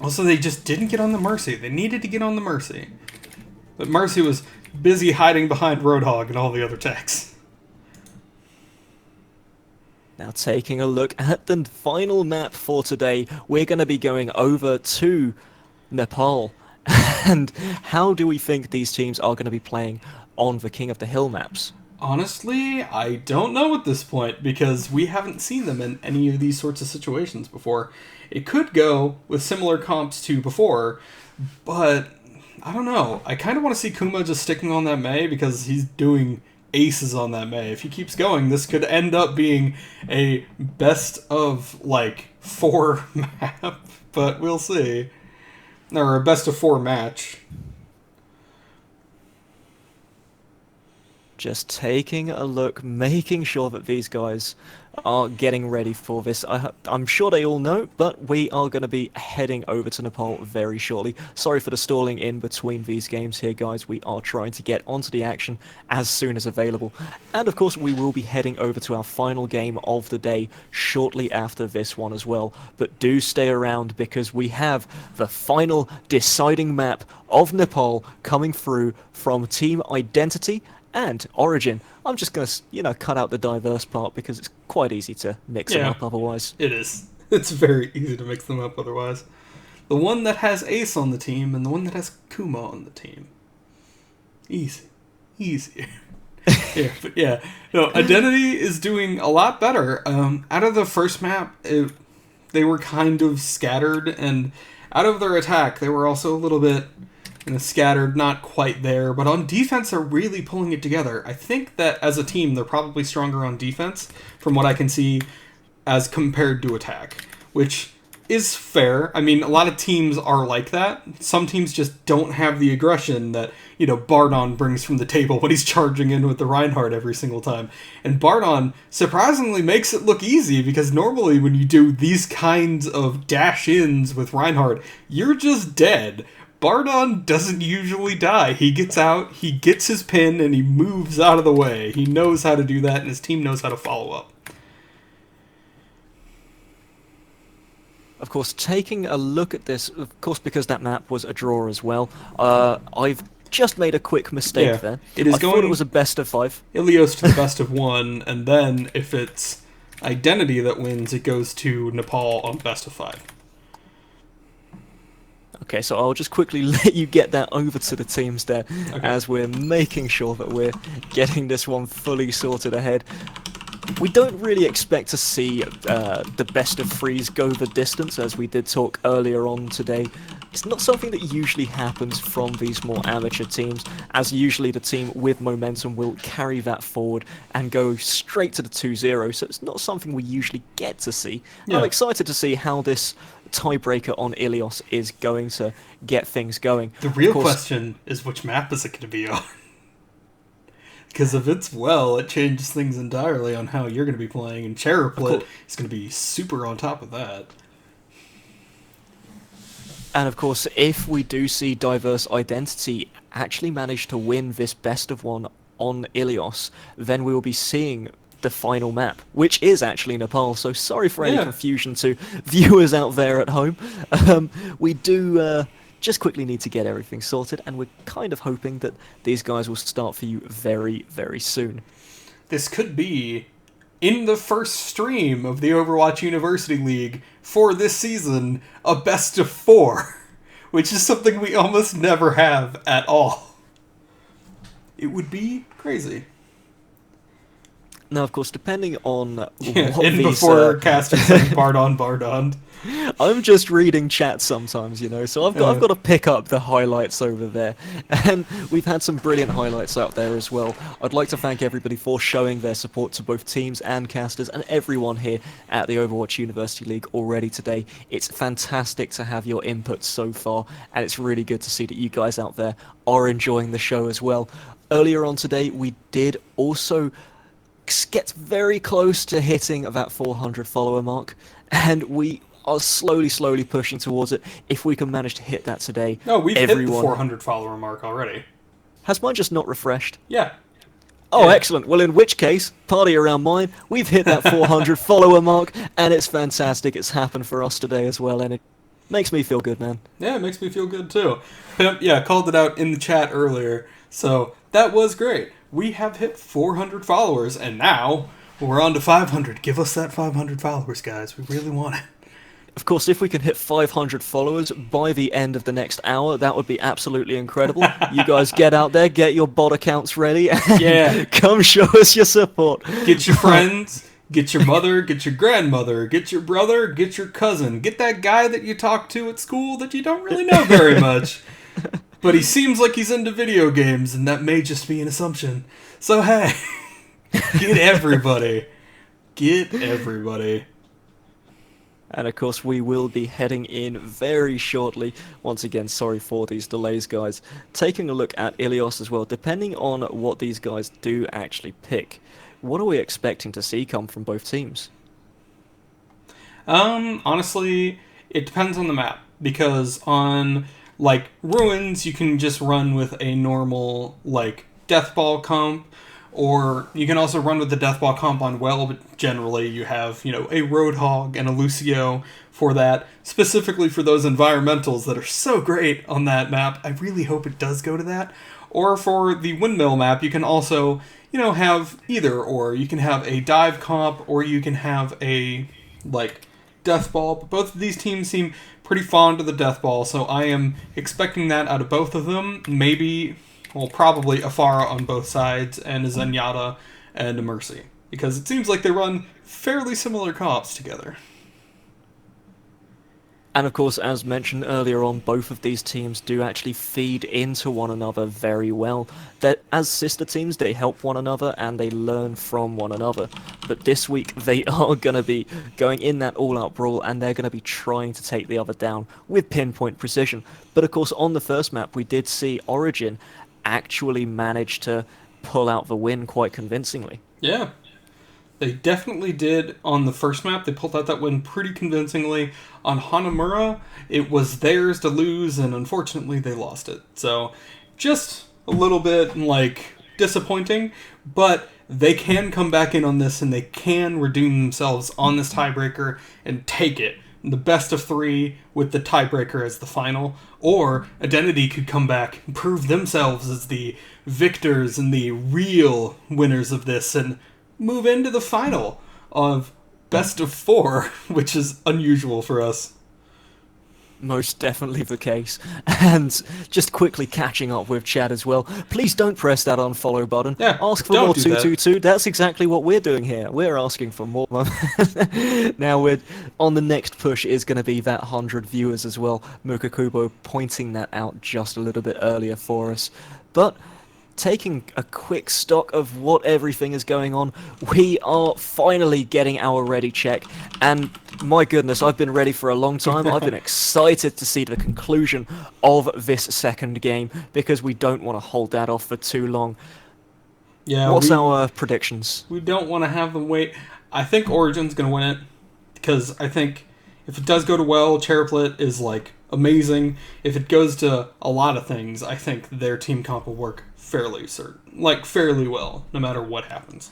Also, they just didn't get on the Mercy. They needed to get on the Mercy. But Mercy was busy hiding behind Roadhog and all the other techs. Now taking a look at the final map for today, we're going to be going over to Nepal. And how do we think these teams are going to be playing on the King of the Hill maps? Honestly, I don't know at this point, because we haven't seen them in any of these sorts of situations before. It could go with similar comps to before, but I don't know. I kind of want to see Kuma just sticking on that Mei, because he's doing aces on that Mei. If he keeps going, this could end up being a best of, like, 4 map, but we'll see. Or a best of 4 match. Just taking a look, making sure that these guys are getting ready for this. I'm sure they all know, but we are going to be heading over to Nepal very shortly. Sorry for the stalling in between these games here, guys. We are trying to get onto the action as soon as available. And of course, we will be heading over to our final game of the day shortly after this one as well. But do stay around, because we have the final deciding map of Nepal coming through from Team Identity and Origin. I'm just going to, cut out the diverse part, because it's quite easy to mix them up otherwise. It is. It's very easy to mix them up otherwise. The one that has Ace on the team and the one that has Kuma on the team. Easy. Easy. Yeah. No, Identity is doing a lot better. Out of the first map, they were kind of scattered, and out of their attack, they were also a little bit scattered, not quite there, but on defense they're really pulling it together. I think that as a team they're probably stronger on defense from what I can see as compared to attack, which is fair. I mean, a lot of teams are like that. Some teams just don't have the aggression that, Bardon brings from the table when he's charging in with the Reinhardt every single time. And Bardon surprisingly makes it look easy, because normally when you do these kinds of dash-ins with Reinhardt, you're just dead. Bardon doesn't usually die. He gets out, he gets his pin, and he moves out of the way. He knows how to do that, and his team knows how to follow up. Of course, taking a look at this, of course, because that map was a draw as well, I've just made a quick mistake there. I thought it was a best of 5. Ilios to the best of 1, and then if it's Identity that wins, it goes to Nepal on best of 5. Okay, so I'll just quickly let you get that over to the teams there, as we're making sure that we're getting this one fully sorted ahead. We don't really expect to see the best of 3s go the distance, as we did talk earlier on today. It's not something that usually happens from these more amateur teams, as usually the team with momentum will carry that forward and go straight to the 2-0, so it's not something we usually get to see. Yeah. I'm excited to see how this tiebreaker on Ilios is going to get things going. The real Of course, question is, which map is it going to be on? Because if it's well, it changes things entirely on how you're going to be playing, and Cheruplet is going to be super on top of that. and of course, if we do see Diverse Identity actually manage to win this best of one on Ilios, then we will be seeing the final map, which is actually Nepal. So sorry for any confusion to viewers out there at home. We do just quickly need to get everything sorted, and we're kind of hoping that these guys will start for you very, very soon. This could be in the first stream of the Overwatch University League for this season, a best of 4, which is something we almost never have at all. It would be crazy. Now, of course, depending on what in these... before casters saying Bardon. I'm just reading chat sometimes, you know, so I've got to pick up the highlights over there. And we've had some brilliant highlights out there as well. I'd like to thank everybody for showing their support to both teams and casters and everyone here at the Overwatch University League already today. It's fantastic to have your input so far, and it's really good to see that you guys out there are enjoying the show as well. Earlier on today, we did also get very close to hitting that 400 follower mark, and we are slowly pushing towards it. If we can manage to hit that today, No, we've hit the 400 follower mark already. Has mine just not refreshed? Yeah. Oh, Yeah. excellent. Well, in which case, party around mine. We've hit that 400 follower mark, and it's fantastic. It's happened for us today as well, and it makes me feel good, man. Yeah, it makes me feel good too. Pimp, called it out in the chat earlier, so that was great. We have hit 400 followers, and now we're on to 500. Give us that 500 followers, guys. We really want it. Of course, if we can hit 500 followers by the end of the next hour, that would be absolutely incredible. You guys get out there, get your bot accounts ready, and come show us your support. Get your friends, get your mother, get your grandmother, get your brother, get your cousin, get that guy that you talk to at school that you don't really know very much. But he seems like he's into video games, and that may just be an assumption. So hey, get everybody. Get everybody. And of course, we will be heading in very shortly. Once again, sorry for these delays, guys. Taking a look at Ilios as well, depending on what these guys do actually pick, what are we expecting to see come from both teams? Honestly, it depends on the map. Because on, like, Ruins, you can just run with a normal, like, Death Ball comp. Or you can also run with the Death Ball comp on Well, but generally you have, a Roadhog and a Lucio for that, specifically for those environmentals that are so great on that map. I really hope it does go to that. Or for the Windmill map, you can also, have either or. You can have a Dive comp, or you can have a, Death Ball. But both of these teams seem pretty fond of the Death Ball, so I am expecting that out of both of them. Maybe... Well, probably Afara on both sides, and a Zenyatta and a Mercy. Because it seems like they run fairly similar comps together. And of course, as mentioned earlier on, both of these teams do actually feed into one another very well. That as sister teams, they help one another and they learn from one another. But this week, they are going to be going in that all-out brawl, and they're going to be trying to take the other down with pinpoint precision. But of course, on the first map, we did see Origin actually managed to pull out the win quite convincingly. Yeah, they definitely did on the first map. They pulled out that win pretty convincingly. On Hanamura, it was theirs to lose, and unfortunately they lost it. So, just a little bit, disappointing, but they can come back in on this, and they can redeem themselves on this tiebreaker and take it. The best of 3 with the tiebreaker as the final, or Identity could come back and prove themselves as the victors and the real winners of this and move into the final of best of 4, which is unusual for us. Most definitely the case. And just quickly catching up with chat as well, please don't press that unfollow button. Yeah, ask for don't more do 222. That's exactly what we're doing here. We're asking for more. Now we're on the next push is going to be that 100 viewers as well. Mukakubo pointing that out just a little bit earlier for us. But taking a quick stock of what everything is going on, we are finally getting our ready check, and my goodness, I've been ready for a long time. I've been excited to see the conclusion of this second game, because we don't want to hold that off for too long. Yeah, What's our predictions? we don't want to have them wait. I think Origin's going to win it, because I think if it does go to well, Cheruplet is, like, amazing. If it goes to a lot of things, I think their team comp will work fairly well, no matter what happens.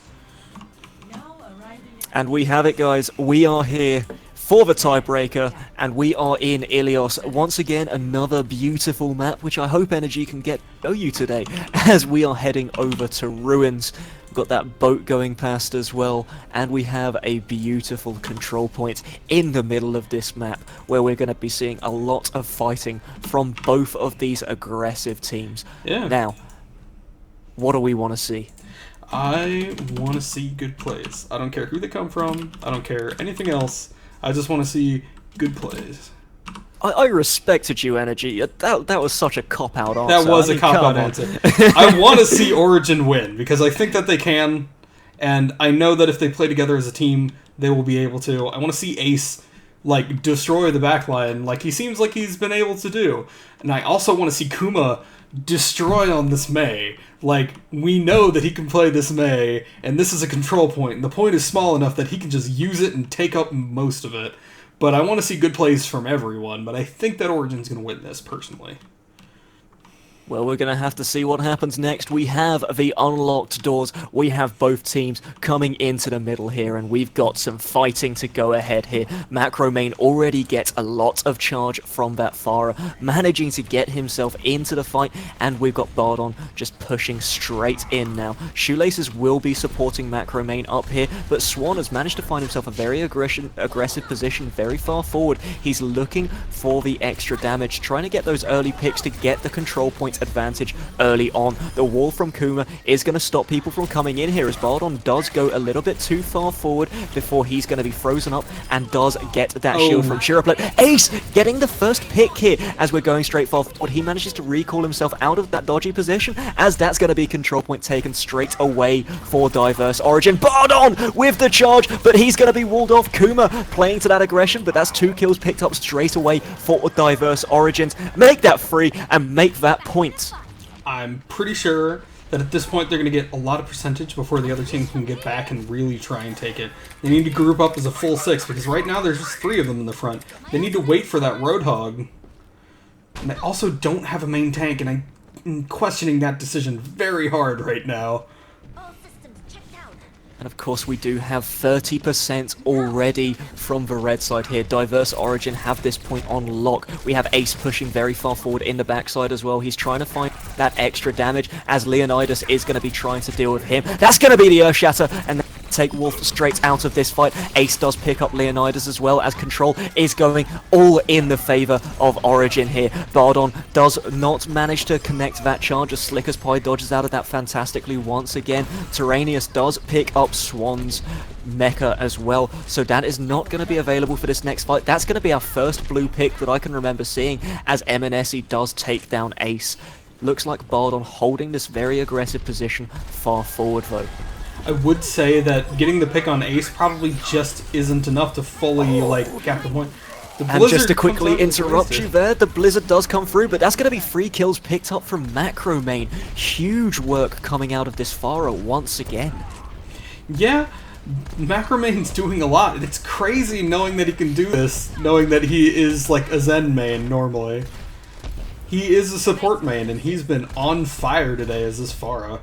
And we have it, guys. We are here for the tiebreaker, and we are in Ilios. Once again, another beautiful map, which I hope Energy can get to show you today, as we are heading over to Ruins. We've got that boat going past as well, and we have a beautiful control point in the middle of this map, where we're going to be seeing a lot of fighting from both of these aggressive teams. Yeah. Now, what do we want to see? I want to see good plays. I don't care who they come from. I don't care anything else. I just want to see good plays. I respected you, Energy. That was such a cop-out answer. That was I a mean, cop-out come answer. on. I want to see Origin win, because I think that they can, and I know that if they play together as a team, they will be able to. I want to see Ace, like, destroy the backline, like he seems like he's been able to do. And I also want to see Kuma destroy on this Mei. Like, we know that he can play this Mei, and this is a control point, and the point is small enough that he can just use it and take up most of it. But I want to see good plays from everyone, but I think that Origin's going to win this, personally. Well, we're going to have to see what happens next. We have the unlocked doors. We have both teams coming into the middle here, and we've got some fighting to go ahead here. Macromane already gets a lot of charge from that Pharah, managing to get himself into the fight, and we've got Bardon just pushing straight in now. Shoelaces will be supporting Macromane up here, but Swan has managed to find himself a very aggressive position very far forward. He's looking for the extra damage, trying to get those early picks to get the control point advantage early on. The wall from Kuma is going to stop people from coming in here, as Bardon does go a little bit too far forward before he's going to be frozen up, and does get that shield from Cheruplet. Ace getting the first pick here as we're going straight forward. He manages to recall himself out of that dodgy position, as that's going to be control point taken straight away for Diverse Origin. Bardon with the charge, but he's going to be walled off. Kuma playing to that aggression, but that's 2 kills picked up straight away for Diverse Origins. Make that free and make that point. I'm pretty sure that at this point they're going to get a lot of percentage before the other team can get back and really try and take it. They need to group up as a full 6, because right now there's just 3 of them in the front. They need to wait for that Roadhog. And they also don't have a main tank, and I'm questioning that decision very hard right now. And of course we do have 30% already from the red side here. Diverse Origin have this point on lock. We have Ace pushing very far forward in the backside as well. He's trying to find that extra damage, as Leonidas is going to be trying to deal with him. That's going to be the Earth Shatter, and then take Wolf straight out of this fight. Ace does pick up Leonidas as well, as control is going all in the favor of Origin here. Bardon does not manage to connect that charge, as Slick as Pie dodges out of that fantastically once again. Terranius does pick up Swan's mecha as well, so that is not going to be available for this next fight. That's going to be our first blue pick that I can remember seeing, as MNSE does take down Ace. Looks like Bardon holding this very aggressive position far forward though. I would say that getting the pick on Ace probably just isn't enough to fully, like, get the point. And just to quickly interrupt you there, the Blizzard does come through, but that's going to be 3 kills picked up from Macromane. Huge work coming out of this Pharah once again. Yeah, Macromane's doing a lot. It's crazy knowing that he can do this, knowing that he is, like, a Zen main normally. He is a support main, and he's been on fire today as this Pharah.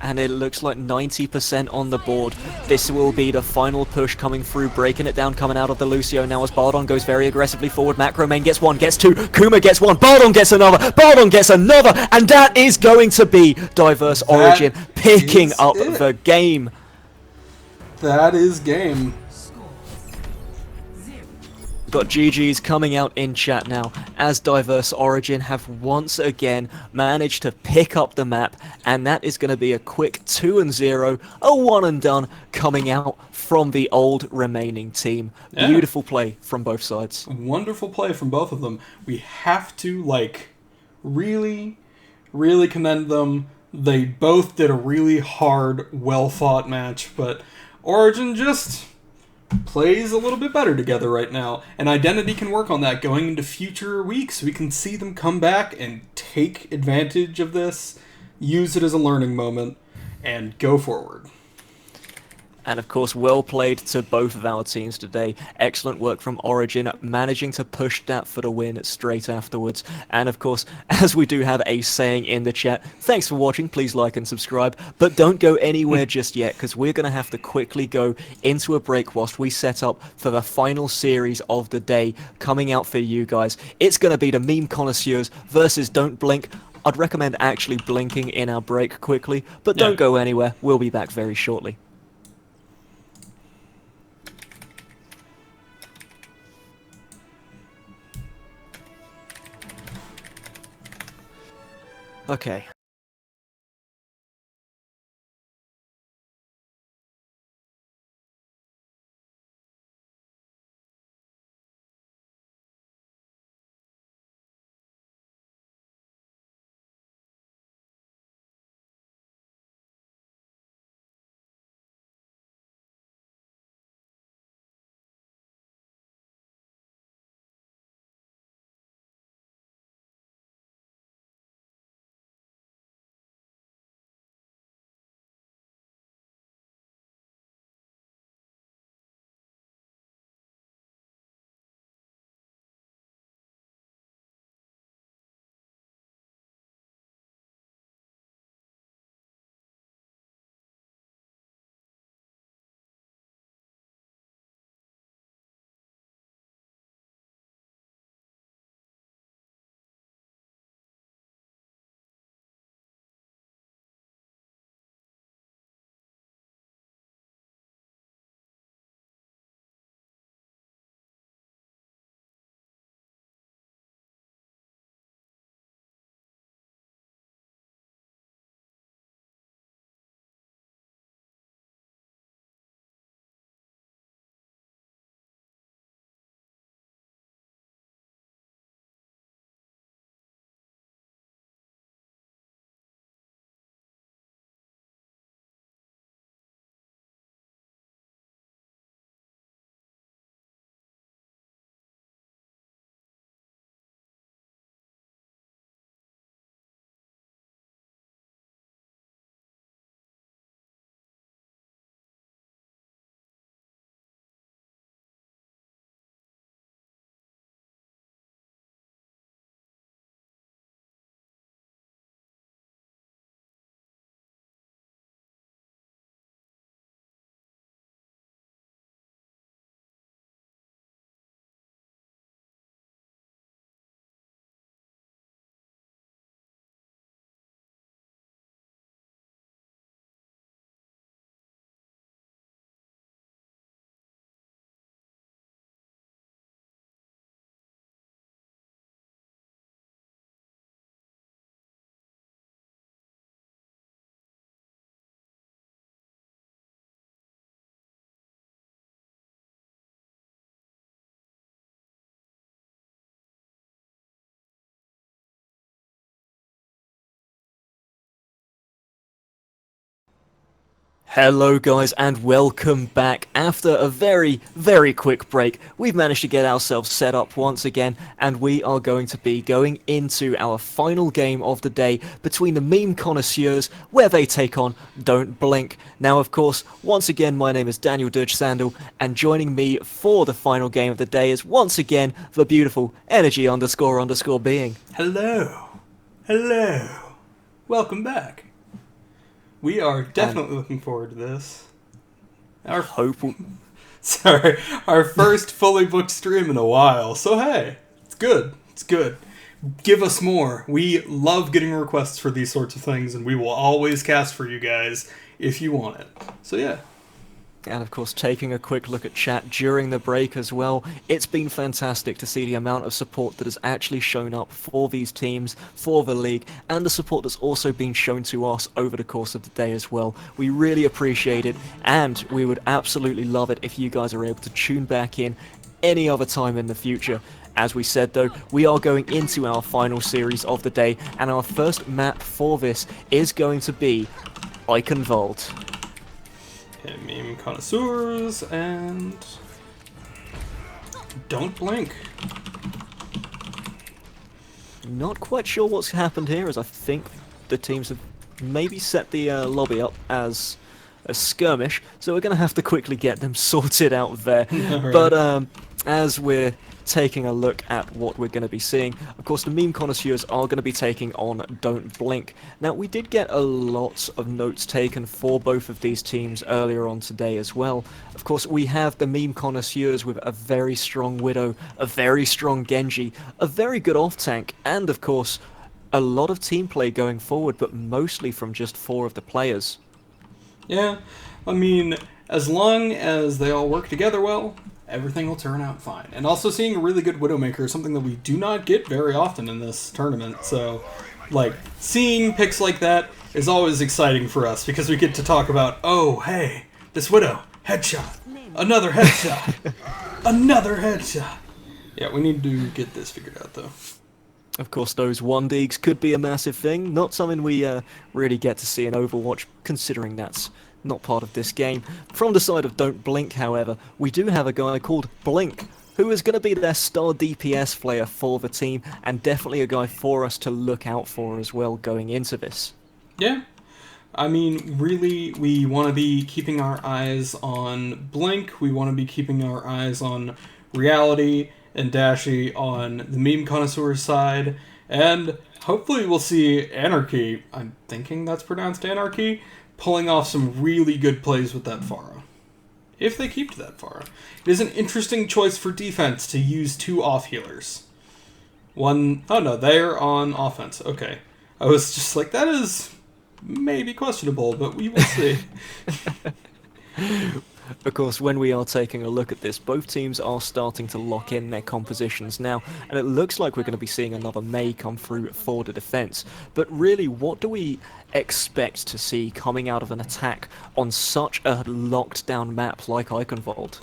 And it looks like 90% on the board. This will be the final push coming through, breaking it down, coming out of the Lucio now, as Bardon goes very aggressively forward. Macromane gets 1, gets 2, Kuma gets 1, Bardon gets another, Bardon gets another, and that is going to be Diverse Origin picking up the game. That is game. Got GG's coming out in chat now, as Diverse Origin have once again managed to pick up the map, and that is going to be a quick 2-0, a one and done coming out from the old remaining team. Yeah. Beautiful play from both sides. Wonderful play from both of them. We have to, like, really Really commend them. They both did a really hard, well-fought match, but Origin just plays a little bit better together right now. And Identity can work on that going into future weeks. We can see them come back and take advantage of this, use it as a learning moment, and go forward. And of course, well played to both of our teams today. Excellent work from Origin, managing to push that for the win straight afterwards. And of course, as we do have a saying in the chat, thanks for watching, please like and subscribe. But don't go anywhere just yet, because we're going to have to quickly go into a break whilst we set up for the final series of the day coming out for you guys. It's going to be the Meme Connoisseurs versus Don't Blink. I'd recommend actually blinking in our break quickly, but don't go anywhere. We'll be back very shortly. Okay. Hello guys and welcome back. After a very, very quick break, we've managed to get ourselves set up once again and we are going to be going into our final game of the day between the Meme Connoisseurs where they take on Don't Blink. Now of course, once again my name is Daniel Dutch Sandal and joining me for the final game of the day is once again the beautiful Energy__ being. Hello. Hello. Welcome back. We are definitely looking forward to this. Our first fully booked stream in a while. So hey, it's good. It's good. Give us more. We love getting requests for these sorts of things, and we will always cast for you guys if you want it. So yeah. And of course, taking a quick look at chat during the break as well, it's been fantastic to see the amount of support that has actually shown up for these teams, for the league, and the support that's also been shown to us over the course of the day as well. We really appreciate it, and we would absolutely love it if you guys are able to tune back in any other time in the future. As we said though, we are going into our final series of the day, and our first map for this is going to be Eichenwald. Okay, meme connoisseurs and don't blink. Not quite sure what's happened here, as I think the teams have maybe set the lobby up as a skirmish, so we're going to have to quickly get them sorted out there. Right. But as we're taking a look at what we're going to be seeing, of course the meme connoisseurs are going to be taking on Don't Blink. Now, we did get a lot of notes taken for both of these teams earlier on today as well. Of course, we have the meme connoisseurs with a very strong Widow, a very strong Genji, a very good off-tank, and of course a lot of team play going forward, but mostly from just 4 of the players. Yeah, I mean, as long as they all work together well, everything will turn out fine. And also seeing a really good Widowmaker is something that we do not get very often in this tournament, so, like, seeing picks like that is always exciting for us, because we get to talk about, oh, hey, this Widow, headshot, another headshot, another headshot. Yeah, we need to get this figured out, though. Of course, those 1-digs could be a massive thing, not something we really get to see in Overwatch, considering that's not part of this game. From the side of Don't Blink, however, we do have a guy called Blink, who is going to be their star DPS player for the team, and definitely a guy for us to look out for as well going into this. Yeah. I mean, really, we want to be keeping our eyes on Blink, we want to be keeping our eyes on Reality, and Dashi on the meme connoisseur side, and hopefully we'll see Anarchy, I'm thinking that's pronounced Anarchy, pulling off some really good plays with that Pharah. If they keep to that Pharah. It is an interesting choice for defense to use 2 off-healers. One, oh no, they're on offense, okay. I was just like, that is maybe questionable, but we will see. Of course, when we are taking a look at this, both teams are starting to lock in their compositions now, and it looks like we're going to be seeing another Mei come through for the defense. But really, what do we expect to see coming out of an attack on such a locked down map like Eichenwald?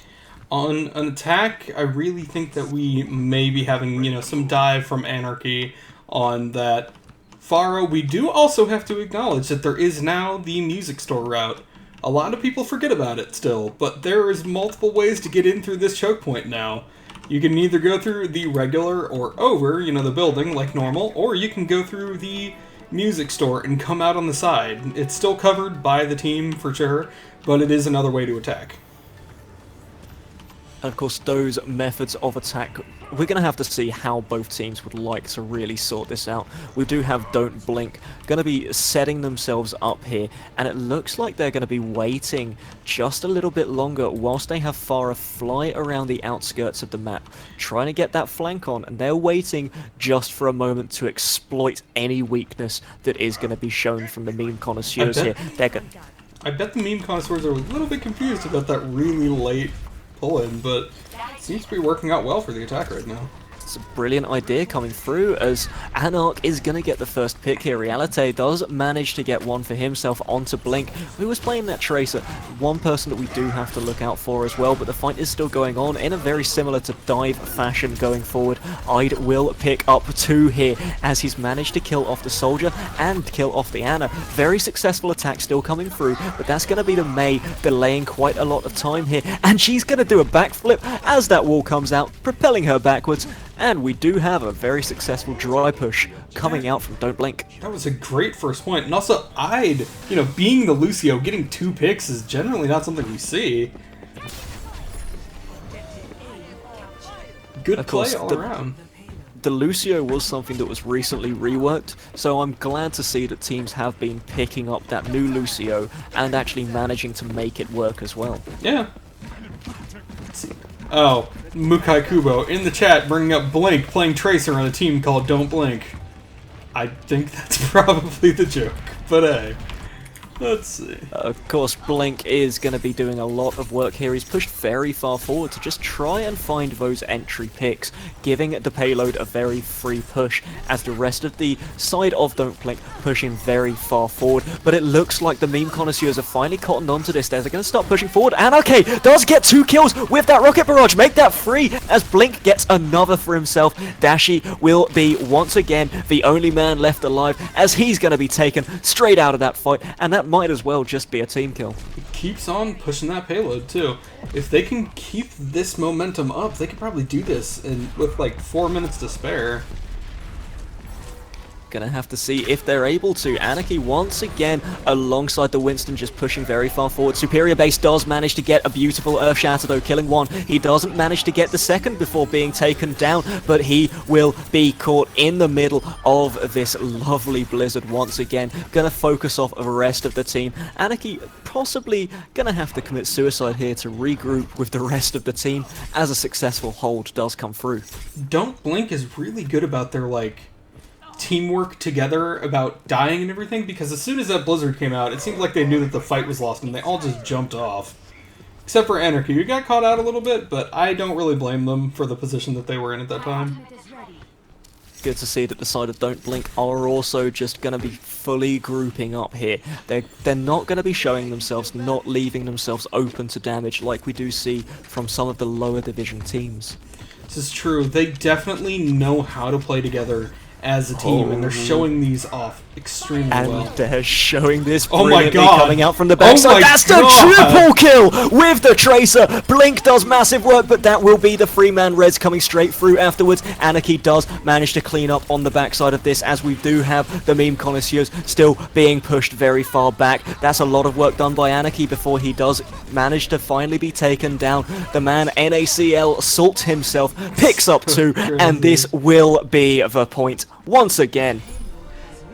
On an attack, I really think that we may be having, some dive from Anarchy on that Pharah. We do also have to acknowledge that there is now the music store route. A lot of people forget about it still, but there is multiple ways to get in through this choke point now. You can either go through the regular or over, the building, like normal, or you can go through the music store and come out on the side. It's still covered by the team, for sure, but it is another way to attack. And of course, those methods of attack, we're going to have to see how both teams would like to really sort this out. We do have Don't Blink going to be setting themselves up here, and it looks like they're going to be waiting just a little bit longer whilst they have Pharah fly around the outskirts of the map, trying to get that flank on, and they're waiting just for a moment to exploit any weakness that is going to be shown from the meme connoisseurs here. I bet the meme connoisseurs are a little bit confused about that really late pull-in, but it seems to be working out well for the attack right now. It's a brilliant idea coming through, as Anarch is going to get the first pick here. Realite does manage to get one for himself onto Blink, who was playing that Tracer. One person that we do have to look out for as well, but the fight is still going on in a very similar to Dive fashion going forward. Ide will pick up 2 here, as he's managed to kill off the Soldier and kill off the Ana. Very successful attack still coming through, but that's going to be the Mei delaying quite a lot of time here, and she's going to do a backflip as that wall comes out, propelling her backwards. And we do have a very successful dry push coming out from Don't Blink. That was a great first point. And also, Ide, being the Lucio, getting 2 picks is generally not something we see. Good play all around. The Lucio was something that was recently reworked, so I'm glad to see that teams have been picking up that new Lucio and actually managing to make it work as well. Yeah. Let's see. Oh, Mukai Kubo in the chat bringing up Blink playing Tracer on a team called Don't Blink. I think that's probably the joke, but hey. Let's see. Of course, Blink is going to be doing a lot of work here. He's pushed very far forward to just try and find those entry picks, giving the payload a very free push, as the rest of the side of Don't Blink pushing very far forward. But it looks like the meme connoisseurs have finally cottoned onto this. They're going to start pushing forward, and okay, does get 2 kills with that rocket barrage, make that 3 as Blink gets another for himself. Dashi will be once again the only man left alive, as he's going to be taken straight out of that fight, and that might as well just be a team kill. Keeps on pushing that payload too. If they can keep this momentum up, they could probably do this with like 4 minutes to spare. Gonna have to see if they're able to. Anarchy once again alongside the Winston, just pushing very far forward. Superior Base does manage to get a beautiful Earth Shatter though, killing 1. He doesn't manage to get the second before being taken down, but he will be caught in the middle of this lovely blizzard once again. Gonna focus off the rest of the team. Anarchy possibly gonna have to commit suicide here to regroup with the rest of the team as a successful hold does come through. Don't Blink is really good about their teamwork together about dying and everything, because as soon as that blizzard came out, it seemed like they knew that the fight was lost and they all just jumped off. Except for Anarchy, who got caught out a little bit, but I don't really blame them for the position that they were in at that time. Good to see that the side of Don't Blink are also just going to be fully grouping up here. They're not going to be showing themselves, not leaving themselves open to damage like we do see from some of the lower division teams. This is true. They definitely know how to play together as a team, and they're showing these off extremely well. And they're showing this Oh my brilliantly god! coming out from the backside. That's the triple kill with the Tracer. Blink does massive work, but that will be the 3-man res coming straight through afterwards. Anarchy does manage to clean up on the backside of this, as we do have the meme connoisseurs still being pushed very far back. That's a lot of work done by Anarchy before he does manage to finally be taken down. The man NACL Salt himself picks up 2, and this will be the point once again.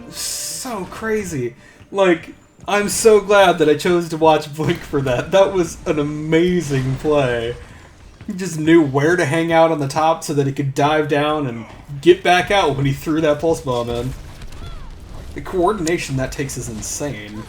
So crazy. I'm so glad that I chose to watch Blink for that. That was an amazing play. He just knew where to hang out on the top so that he could dive down and get back out when he threw that pulse bomb in. The coordination that takes is insane.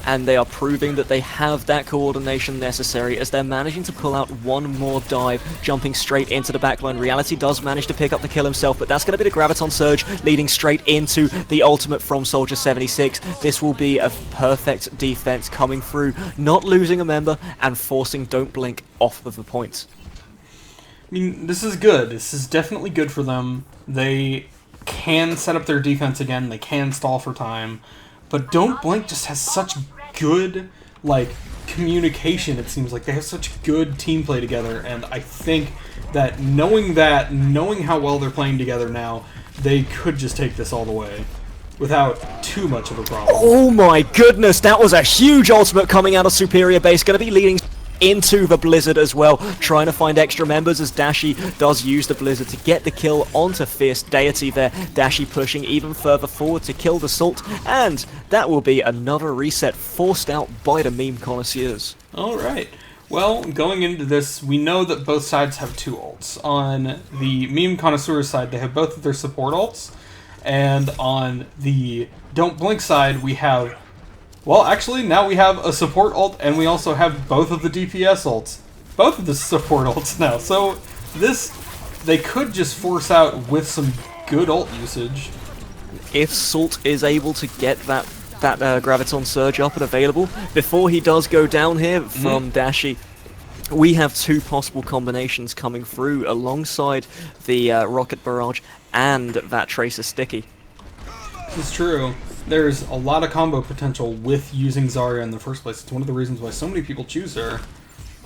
And they are proving that they have that coordination necessary, as they're managing to pull out one more dive, jumping straight into the backline. Reality does manage to pick up the kill himself, but that's going to be the Graviton Surge, leading straight into the ultimate from Soldier 76. This will be a perfect defense coming through, not losing a member, and forcing Don't Blink off of the points. I mean, this is good. This is definitely good for them. They can set up their defense again. They can stall for time. But Don't Blink just has such good, communication, it seems like. They have such good team play together, and I think that, knowing how well they're playing together now, they could just take this all the way without too much of a problem. Oh my goodness, that was a huge ultimate coming out of Superior Base, going to be leading into the Blizzard as well, trying to find extra members, as Dashi does use the Blizzard to get the kill onto Fierce Deity there. Dashi pushing even further forward to kill the Salt, and that will be another reset forced out by the meme connoisseurs. Alright, well, going into this, we know that both sides have 2 ults. On the meme connoisseur side, they have both of their support ults, and on the Don't Blink side, we have... Well, actually, now we have a support ult, and we also have both of the DPS ults. Both of the support ults now. So, they could just force out with some good ult usage. If Salt is able to get that Graviton Surge up and available, before he does go down here from Dashi, we have 2 possible combinations coming through alongside the Rocket Barrage and that Tracer Sticky. It's true. There's a lot of combo potential with using Zarya in the first place. It's one of the reasons why so many people choose her.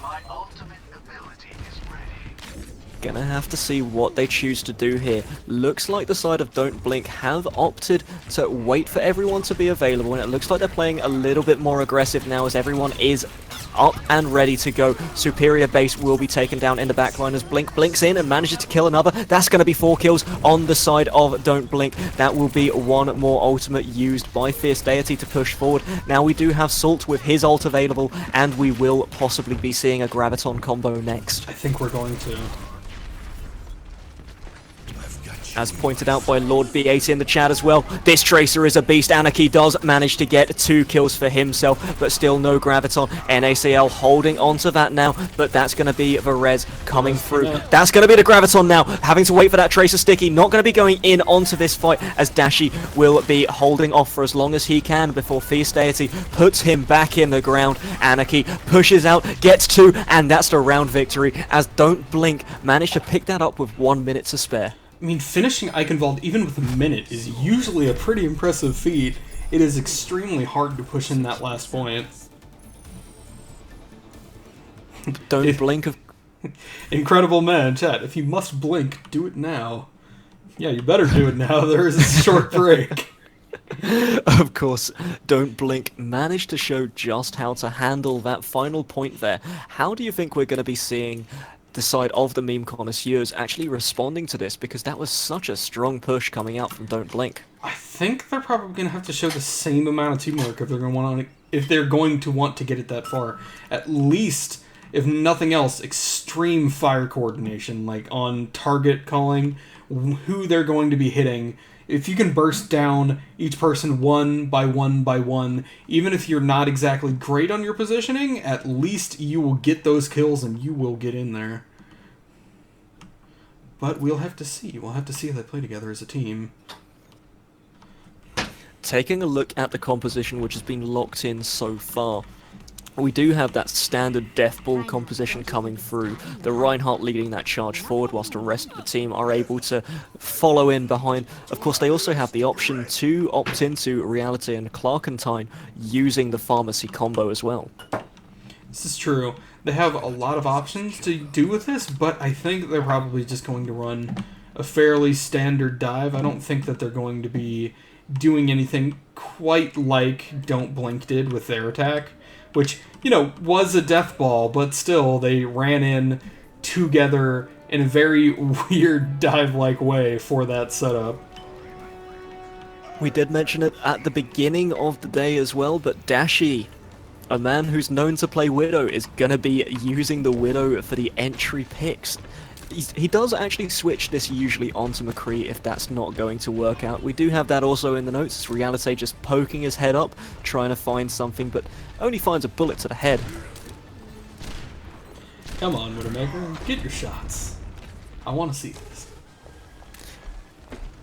My ultimate ability is ready. Gonna have to see what they choose to do here. Looks like the side of Don't Blink have opted to wait for everyone to be available, and it looks like they're playing a little bit more aggressive now, as everyone is up and ready to go. Superior Base will be taken down in the backline as Blink blinks in and manages to kill another. That's going to be 4 kills on the side of Don't Blink. That will be one more ultimate used by Fierce Deity to push forward. Now we do have Salt with his ult available, and we will possibly be seeing a Graviton combo next. I think we're going to. As pointed out by Lord B80 in the chat as well, this Tracer is a beast. Anarchy does manage to get 2 kills for himself, but still no Graviton. NACL holding onto that now, but that's going to be the res coming through. That's going to be the Graviton now, having to wait for that Tracer sticky. Not going to be going in onto this fight, as Dashi will be holding off for as long as he can before Feast Deity puts him back in the ground. Anarchy pushes out, gets 2, and that's the round victory, as Don't Blink managed to pick that up with 1 minute to spare. I mean, finishing Eichenwald even with a minute is usually a pretty impressive feat. It is extremely hard to push in that last point. Don't blink. Incredible man, chat. If you must blink, do it now. Yeah, you better do it now. There is a short break. Of course, Don't Blink managed to show just how to handle that final point there. How do you think we're going to be seeing the side of the meme connoisseurs actually responding to this, because that was such a strong push coming out from Don't Blink? I think they're probably going to have to show the same amount of teamwork if they're going to want to get it that far. At least, if nothing else, extreme fire coordination, like on target calling, who they're going to be hitting. If you can burst down each person one by one, even if you're not exactly great on your positioning, at least you will get those kills and you will get in there. But we'll have to see. We'll have to see how they play together as a team. Taking a look at the composition which has been locked in so far, we do have that standard Death Ball composition coming through. The Reinhardt leading that charge forward, whilst the rest of the team are able to follow in behind. Of course, they also have the option to opt into Reality and Clarkentine using the Pharmacy combo as well. This is true. They have a lot of options to do with this, but I think they're probably just going to run a fairly standard dive. I don't think that they're going to be doing anything quite like Don't Blink did with their attack, which, you know, was a death ball, but still, they ran in together in a very weird dive-like way for that setup. We did mention it at the beginning of the day as well, but Dashi, a man who's known to play Widow, is going to be using the Widow for the entry picks. He does actually switch this usually onto McCree if that's not going to work out. We do have that also in the notes. It's Reality just poking his head up, trying to find something, but only finds a bullet to the head. Come on, Widowmaker, get your shots. I want to see this.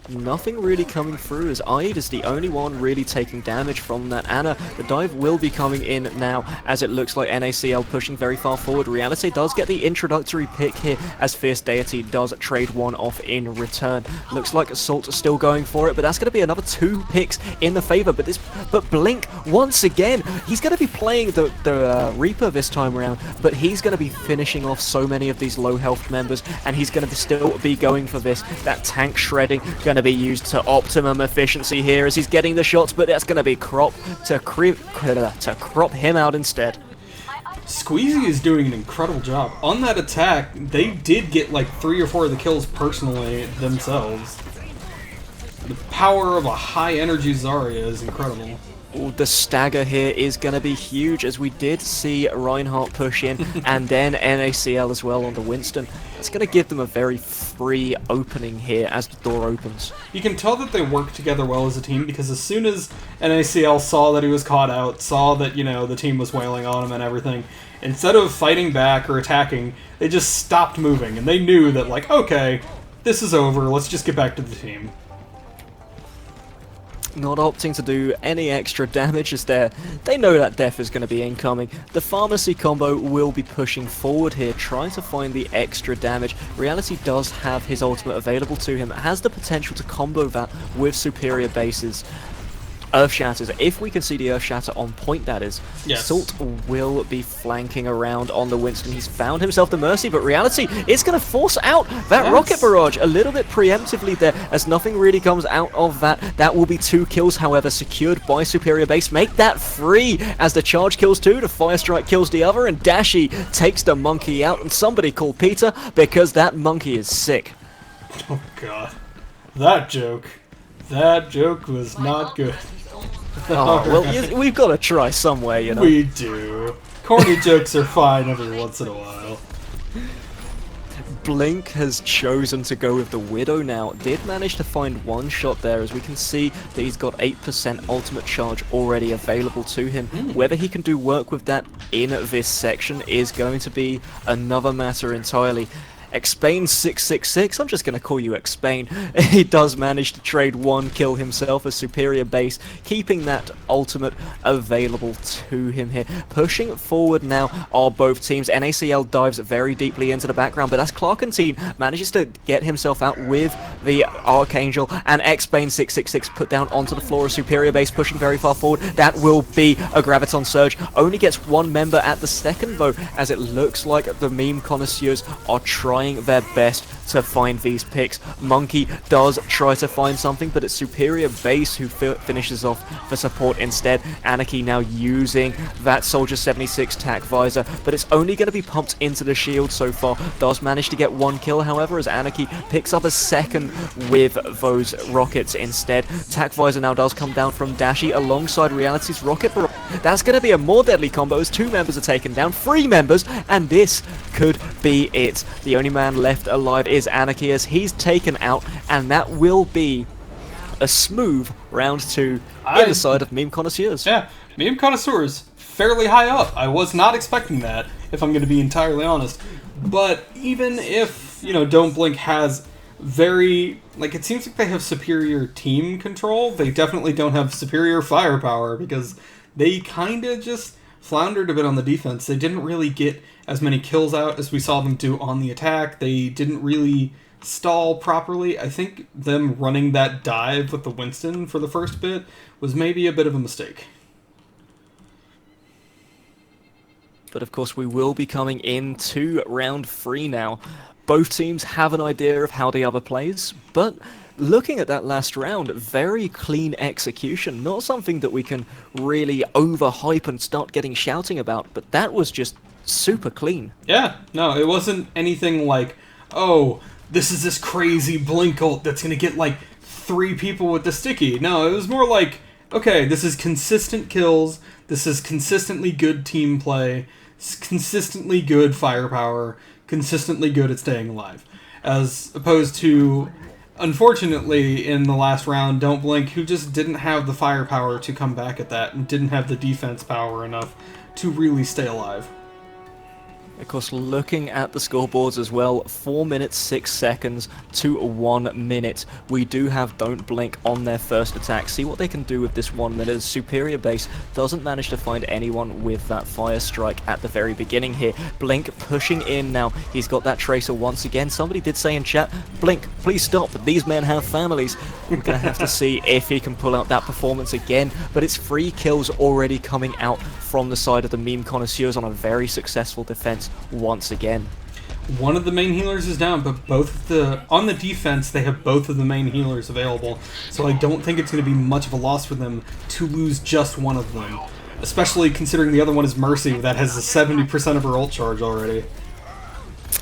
Nothing really coming through, as Ide is the only one really taking damage from that Ana. The dive will be coming in now, as it looks like NACL pushing very far forward. Reality does get the introductory pick here, as Fierce Deity does trade one off in return. Looks like Assault is still going for it, but that's going to be another 2 picks in the favor. But Blink, once again, he's going to be playing the Reaper this time around, but he's going to be finishing off so many of these low health members, and he's going to still be going for this. That tank shredding going to be used to optimum efficiency here as he's getting the shots, but that's going to be crop him out instead. Squeezy is doing an incredible job. On that attack, they did get like 3 or 4 of the kills personally themselves. The power of a high-energy Zarya is incredible. Ooh, the stagger here is going to be huge, as we did see Reinhardt push in, and then NACL as well on the Winston. It's going to give them a very free opening here as the door opens. You can tell that they work together well as a team, because as soon as NACL saw that he was caught out, saw that, you know, the team was wailing on him and everything, instead of fighting back or attacking, they just stopped moving, and they knew that, like, okay, this is over, let's just get back to the team. Not opting to do any extra damage as they know that death is going to be incoming. The Pharmacy combo will be pushing forward here, trying to find the extra damage. Reality does have his ultimate available to him, has the potential to combo that with superior bases. Earth Shatters, if we can see the Earth Shatter on point, that is. Yes. Salt will be flanking around on the Winston. He's found himself the Mercy, but Reality is going to force out that Rocket Barrage a little bit preemptively there, as nothing really comes out of that. That will be 2 kills, however, secured by Superior Base. Make that 3 as the charge kills 2, the Fire Strike kills the other, and Dashi takes the monkey out, and somebody call Peter, because that monkey is sick. Oh god. That joke was not good. Oh, well, we've got to try somewhere, you know. We do. Corny jokes are fine every once in a while. Blink has chosen to go with the Widow now. Did manage to find one shot there, as we can see that he's got 8% ultimate charge already available to him. Whether he can do work with that in this section is going to be another matter entirely. Xpane666, I'm just going to call you Xpane. He does manage to trade one kill himself as Superior Base, keeping that ultimate available to him here. Pushing forward now are both teams. NACL dives very deeply into the background, but as Clarkentine manages to get himself out with the Archangel, and Xpane666 put down onto the floor of Superior Base, pushing very far forward. That will be a Graviton Surge. Only gets one member at the second though, as it looks like the meme connoisseurs are trying their best to find these picks. Monkey does try to find something, but it's Superior Base who finishes off the support instead. Anarchy now using that Soldier 76 tac visor, but it's only going to be pumped into the shield so far. Does manage to get one kill, however, as Anarchy picks up a second with those rockets instead. Tac visor now does come down from Dashi alongside Reality's rocket. That's going to be a more deadly combo as two members are taken down, three members, and this could be it. The only man left alive is Anarchy as he's taken out, and that will be a smooth round 2 in the side of Meme Connoisseurs. Yeah, Meme Connoisseurs, fairly high up. I was not expecting that, if I'm going to be entirely honest. But even if, you know, Don't Blink has very, like, it seems like they have superior team control, they definitely don't have superior firepower, because they kind of just floundered a bit on the defense. They didn't really get as many kills out as we saw them do on the attack. They didn't really stall properly. I think them running that dive with the Winston for the first bit was maybe a bit of a mistake. But of course we will be coming into round 3 now. Both teams have an idea of how the other plays, but looking at that last round, very clean execution. Not something that we can really overhype and start getting shouting about, but that was just super clean. Yeah, no, it wasn't anything like, oh, this is this crazy Blink ult that's going to get like 3 people with the sticky. No, it was more like, okay, this is consistent kills, this is consistently good team play, consistently good firepower, consistently good at staying alive. As opposed to, unfortunately, in the last round, Don't Blink, who just didn't have the firepower to come back at that and didn't have the defense power enough to really stay alive. Of course, looking at the scoreboards as well, 4 minutes 6 seconds to 1 minute. We do have Don't Blink on their first attack. See what they can do with this 1 minute. Superior Base doesn't manage to find anyone with that fire strike at the very beginning here. Blink pushing in now. He's got that Tracer once again. Somebody did say in chat, Blink, please stop. These men have families. We're going to have to see if he can pull out that performance again. But it's 3 kills already coming out from the side of the Meme Connoisseurs on a very successful defense once again. One of the main healers is down, but on the defense, they have both of the main healers available, so I don't think it's going to be much of a loss for them to lose just one of them, especially considering the other one is Mercy, that has a 70% of her ult charge already.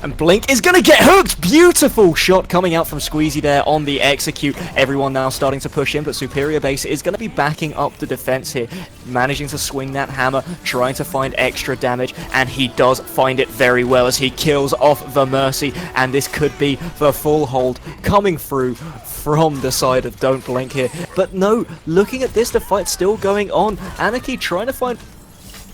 And Blink is going to get hooked! Beautiful shot coming out from Squeezy there on the execute. Everyone now starting to push in, but Superior Base is going to be backing up the defense here. Managing to swing that hammer, trying to find extra damage, and he does find it very well as he kills off the Mercy. And this could be the full hold coming through from the side of Don't Blink here. But no, looking at this, the fight's still going on. Anarchy trying to find...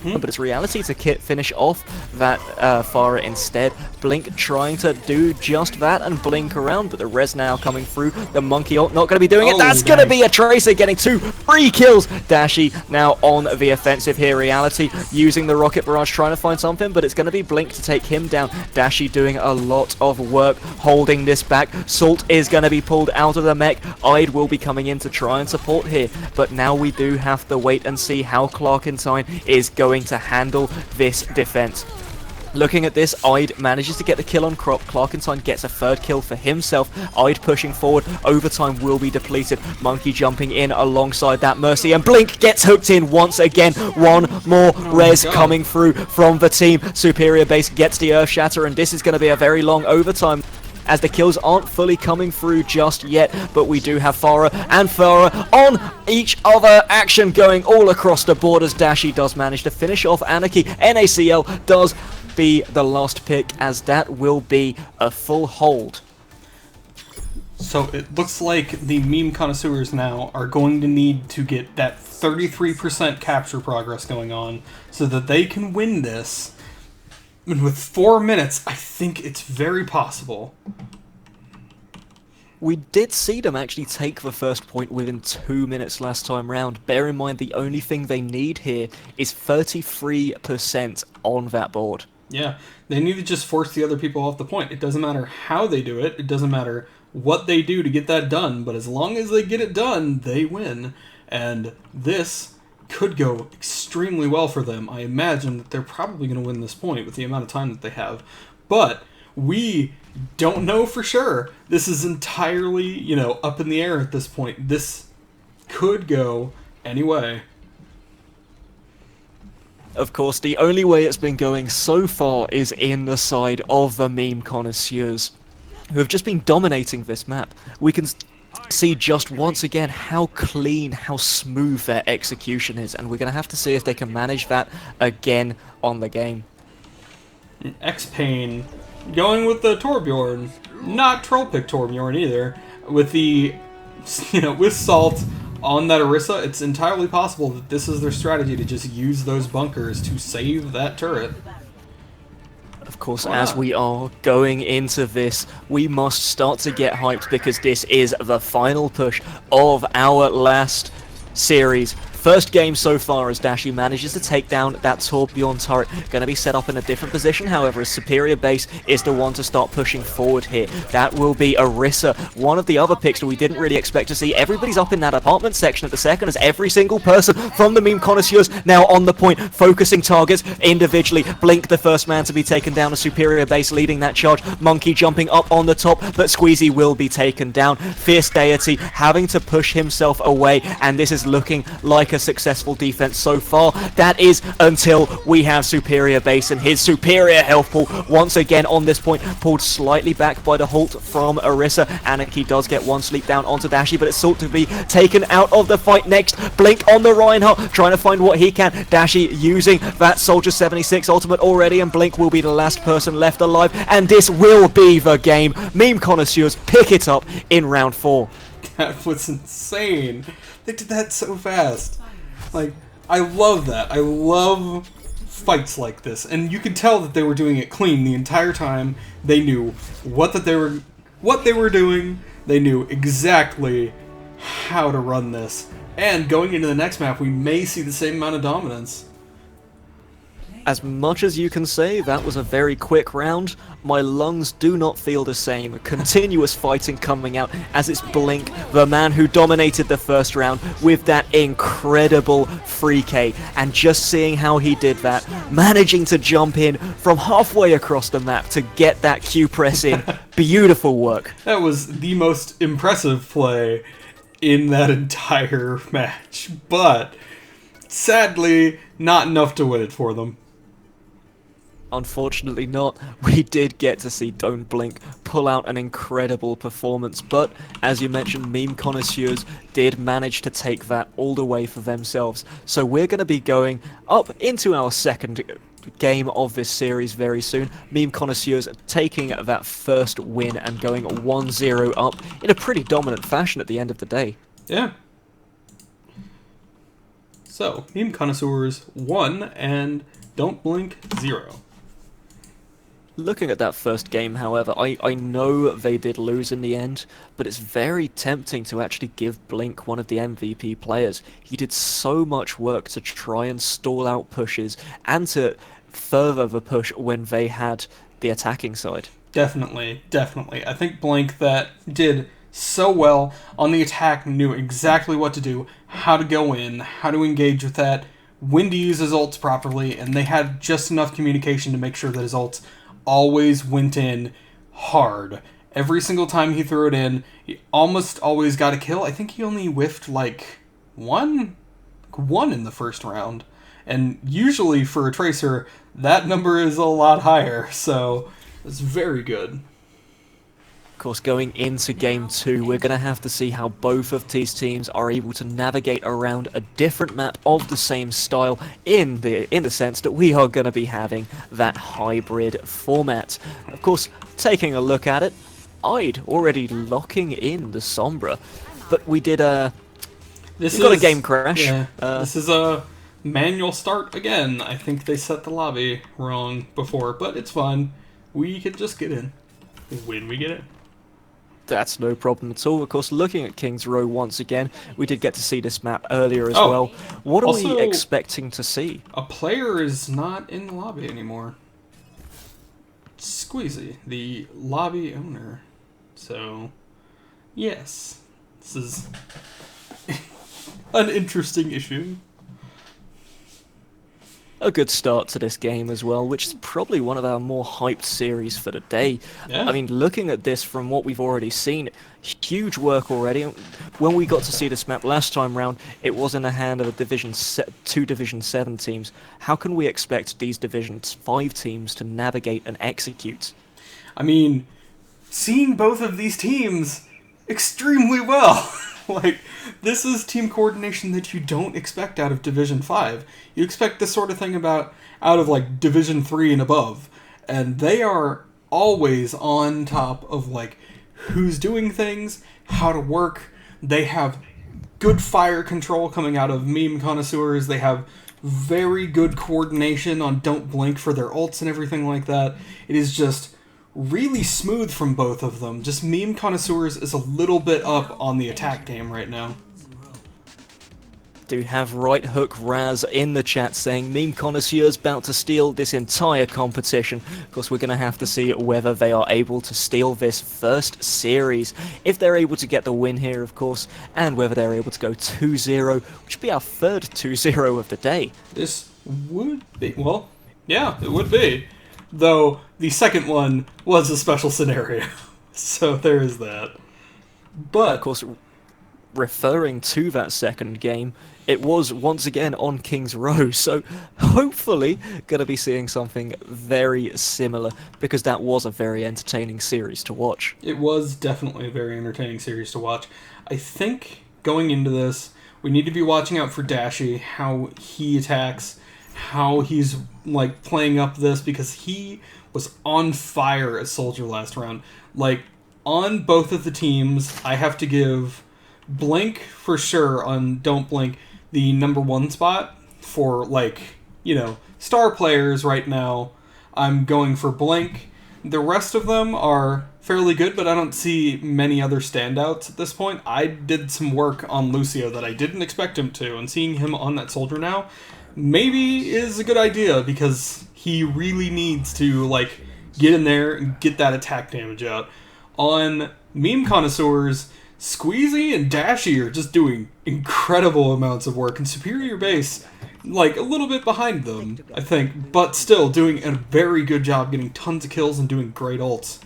but it's Reality to finish off that Farah instead. Blink trying to do just that and blink around, but the res now coming through. The Monkey ult not going to be doing it. That's going to be a Tracer getting 3 kills. Dashi now on the offensive here. Reality using the Rocket Barrage trying to find something, but it's going to be Blink to take him down. Dashi doing a lot of work holding this back. Salt is going to be pulled out of the mech. Ide will be coming in to try and support here, but now we do have to wait and see how Clarkentine is going to handle this defense. Looking at this, Ide manages to get the kill on Crop. Clarkentine gets a 3rd kill for himself. Ide pushing forward. Overtime will be depleted. Monkey jumping in alongside that Mercy. And Blink gets hooked in once again. One more res coming through from the team. Superior Base gets the Earth Shatter, and this is going to be a very long overtime, as the kills aren't fully coming through just yet, but we do have Farah and Farah on each other. Action going all across the board as Dashi does manage to finish off Anarchy. NACL does be the last pick, as that will be a full hold. So it looks like the meme connoisseurs now are going to need to get that 33% capture progress going on so that they can win this. And with 4 minutes, I think it's very possible. We did see them actually take the first point within 2 minutes last time round. Bear in mind, the only thing they need here is 33% on that board. Yeah, they need to just force the other people off the point. It doesn't matter how they do it. It doesn't matter what they do to get that done. But as long as they get it done, they win. And this could go extremely well for them. I imagine that they're probably going to win this point with the amount of time that they have. But we don't know for sure. This is entirely, up in the air at this point. This could go any way. Of course, the only way it's been going so far is in the side of the meme connoisseurs, who have just been dominating this map. We can see just once again how clean, how smooth their execution is, and we're going to have to see if they can manage that again on the game. X-Pain going with the Torbjorn, not troll pick Torbjorn either. With the, with Salt on that Orisa, it's entirely possible that this is their strategy to just use those bunkers to save that turret. Of course, as we are going into this, we must start to get hyped because this is the final push of our last series. First game so far as Dashi manages to take down that Torbjorn turret. Going to be set up in a different position, however, his superior base is the one to start pushing forward here. That will be Orisa, one of the other picks that we didn't really expect to see. Everybody's up in that apartment section at the second, as every single person from the meme connoisseurs now on the point, focusing targets individually. Blink, the first man to be taken down, a superior base leading that charge. Monkey jumping up on the top, but Squeezy will be taken down. Fierce Deity having to push himself away, and this is looking like a successful defense so far. That is until we have superior base and his superior health pool once again on this point, pulled slightly back by the halt from Orisa. Anarchy does get one sleep down onto Dashi, but it's sought to be taken out of the fight next. Blink on the Reinhardt, trying to find what he can. Dashi using that Soldier 76 ultimate already, and Blink will be the last person left alive, and this will be the game. Meme connoisseurs pick it up in round 4. That was insane. They did that so fast. Like, I love that. I love fights like this. And you could tell that they were doing it clean the entire time. They knew what they were doing. They knew exactly how to run this. And going into the next map, we may see the same amount of dominance. As much as you can say that was a very quick round, my lungs do not feel the same. Continuous fighting coming out as it's Blink, the man who dominated the first round with that incredible free K, and just seeing how he did that, managing to jump in from halfway across the map to get that Q press in. Beautiful work. That was the most impressive play in that entire match, but sadly, not enough to win it for them. Unfortunately not. We did get to see Don't Blink pull out an incredible performance, but as you mentioned, meme connoisseurs did manage to take that all the way for themselves. So we're going to be going up into our second game of this series very soon. Meme connoisseurs taking that first win and going 1-0 up in a pretty dominant fashion at the end of the day. Yeah. So, meme connoisseurs 1 and Don't Blink 0. Looking at that first game, however, I know they did lose in the end, but it's very tempting to actually give Blink one of the MVP players. He did so much work to try and stall out pushes and to further the push when they had the attacking side. Definitely, definitely. I think Blink that did so well on the attack, knew exactly what to do, how to go in, how to engage with that, when to use his ults properly, and they had just enough communication to make sure that his ults always went in hard. Every single time he threw it in, he almost always got a kill. I think he only whiffed like one in the first round. And usually for a Tracer, that number is a lot higher, so it's very good. Of course, going into Game 2, we're going to have to see how both of these teams are able to navigate around a different map of the same style in the sense that we are going to be having that hybrid format. Of course, taking a look at it, I'd already locking in the Sombra, but we did got a game crash. Yeah, this is a manual start again. I think they set the lobby wrong before, but it's fine. We could just get in when we get in. That's no problem at all. Of course, looking at King's Row once again, we did get to see this map earlier as well. What are we expecting to see? A player is not in the lobby anymore. Squeezy, the lobby owner. So, yes, this is an interesting issue. A good start to this game as well, which is probably one of our more hyped series for the day. Yeah. I mean, looking at this from what we've already seen, huge work already. When we got to see this map last time round, it was in the hand of two Division 7 teams. How can we expect these Division 5 teams to navigate and execute? I mean, seeing both of these teams extremely well. Like, this is team coordination that you don't expect out of Division 5. You expect this sort of thing out of, like, Division 3 and above. And they are always on top of, like, who's doing things, how to work. They have good fire control coming out of meme connoisseurs. They have very good coordination on Don't Blink for their ults and everything like that. It is just really smooth from both of them. Just meme connoisseurs is a little bit up on the attack game right now. Do have Right Hook Raz in the chat saying meme connoisseurs about to steal this entire competition. Of course, we're going to have to see whether they are able to steal this first series. If they're able to get the win here, of course, and whether they're able to go 2-0, which would be our third 2-0 of the day. This would be, well, yeah, it would be. Though the second one was a special scenario. So there is that. But of course, referring to that second game, it was once again on King's Row, so hopefully going to be seeing something very similar, because that was a very entertaining series to watch. It was definitely a very entertaining series to watch. I think going into this, we need to be watching out for Dashi, how he attacks, how he's like playing up this, because he was on fire as Soldier last round. Like, on both of the teams, I have to give Blink for sure on Don't Blink the #1 spot for, like, you know, star players right now. I'm going for Blink. The rest of them are fairly good, but I don't see many other standouts at this point. I did some work on Lucio that I didn't expect him to, and seeing him on that Soldier now maybe is a good idea, because he really needs to, like, get in there and get that attack damage out. On meme connoisseurs, Squeezy and Dashi are just doing incredible amounts of work, and Superior Base, like, a little bit behind them, I think, but still doing a very good job getting tons of kills and doing great ults.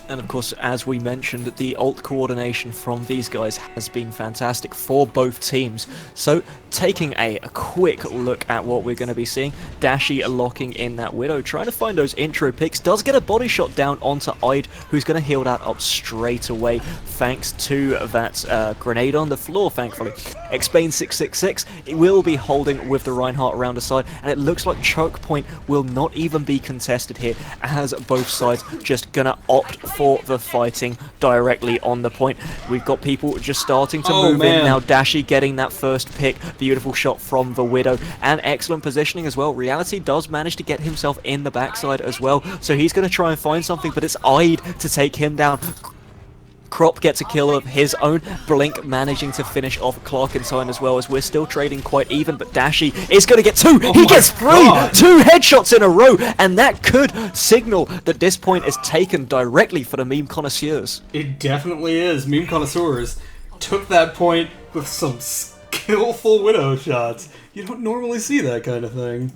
And of course, as we mentioned, the ult coordination from these guys has been fantastic for both teams. So, taking a quick look at what we're going to be seeing, Dashi locking in that Widow, trying to find those intro picks, does get a body shot down onto Ide, who's going to heal that up straight away, thanks to that grenade on the floor, thankfully. Xbane666 will be holding with the Reinhardt around the side, and it looks like choke point will not even be contested here, as both sides just going to opt for the fighting directly on the point. We've got people just starting to move in now. Dashi getting that first pick. Beautiful shot from the Widow, and excellent positioning as well. Reality does manage to get himself in the backside as well, so he's going to try and find something, but it's Ide to take him down. Crop gets a kill of his own. Blink managing to finish off Clarkenstein as well, as we're still trading quite even, but Dashi is going to get 2! He gets 3! 2 headshots in a row, and that could signal that this point is taken directly for the meme connoisseurs. It definitely is. Meme connoisseurs took that point with some skillful Widow shots. You don't normally see that kind of thing.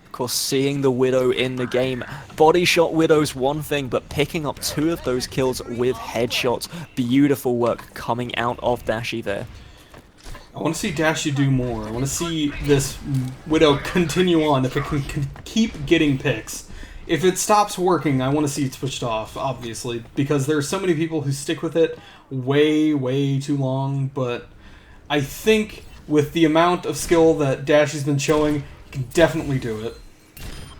Of course, seeing the Widow in the game, body shot Widow's one thing, but picking up 2 of those kills with headshots, beautiful work coming out of Dashi there. I want to see Dashi do more. I want to see this Widow continue on. If it can keep getting picks, if it stops working, I want to see it switched off, obviously, because there are so many people who stick with it way too long, but I think with the amount of skill that Dashy's been showing, he can definitely do it.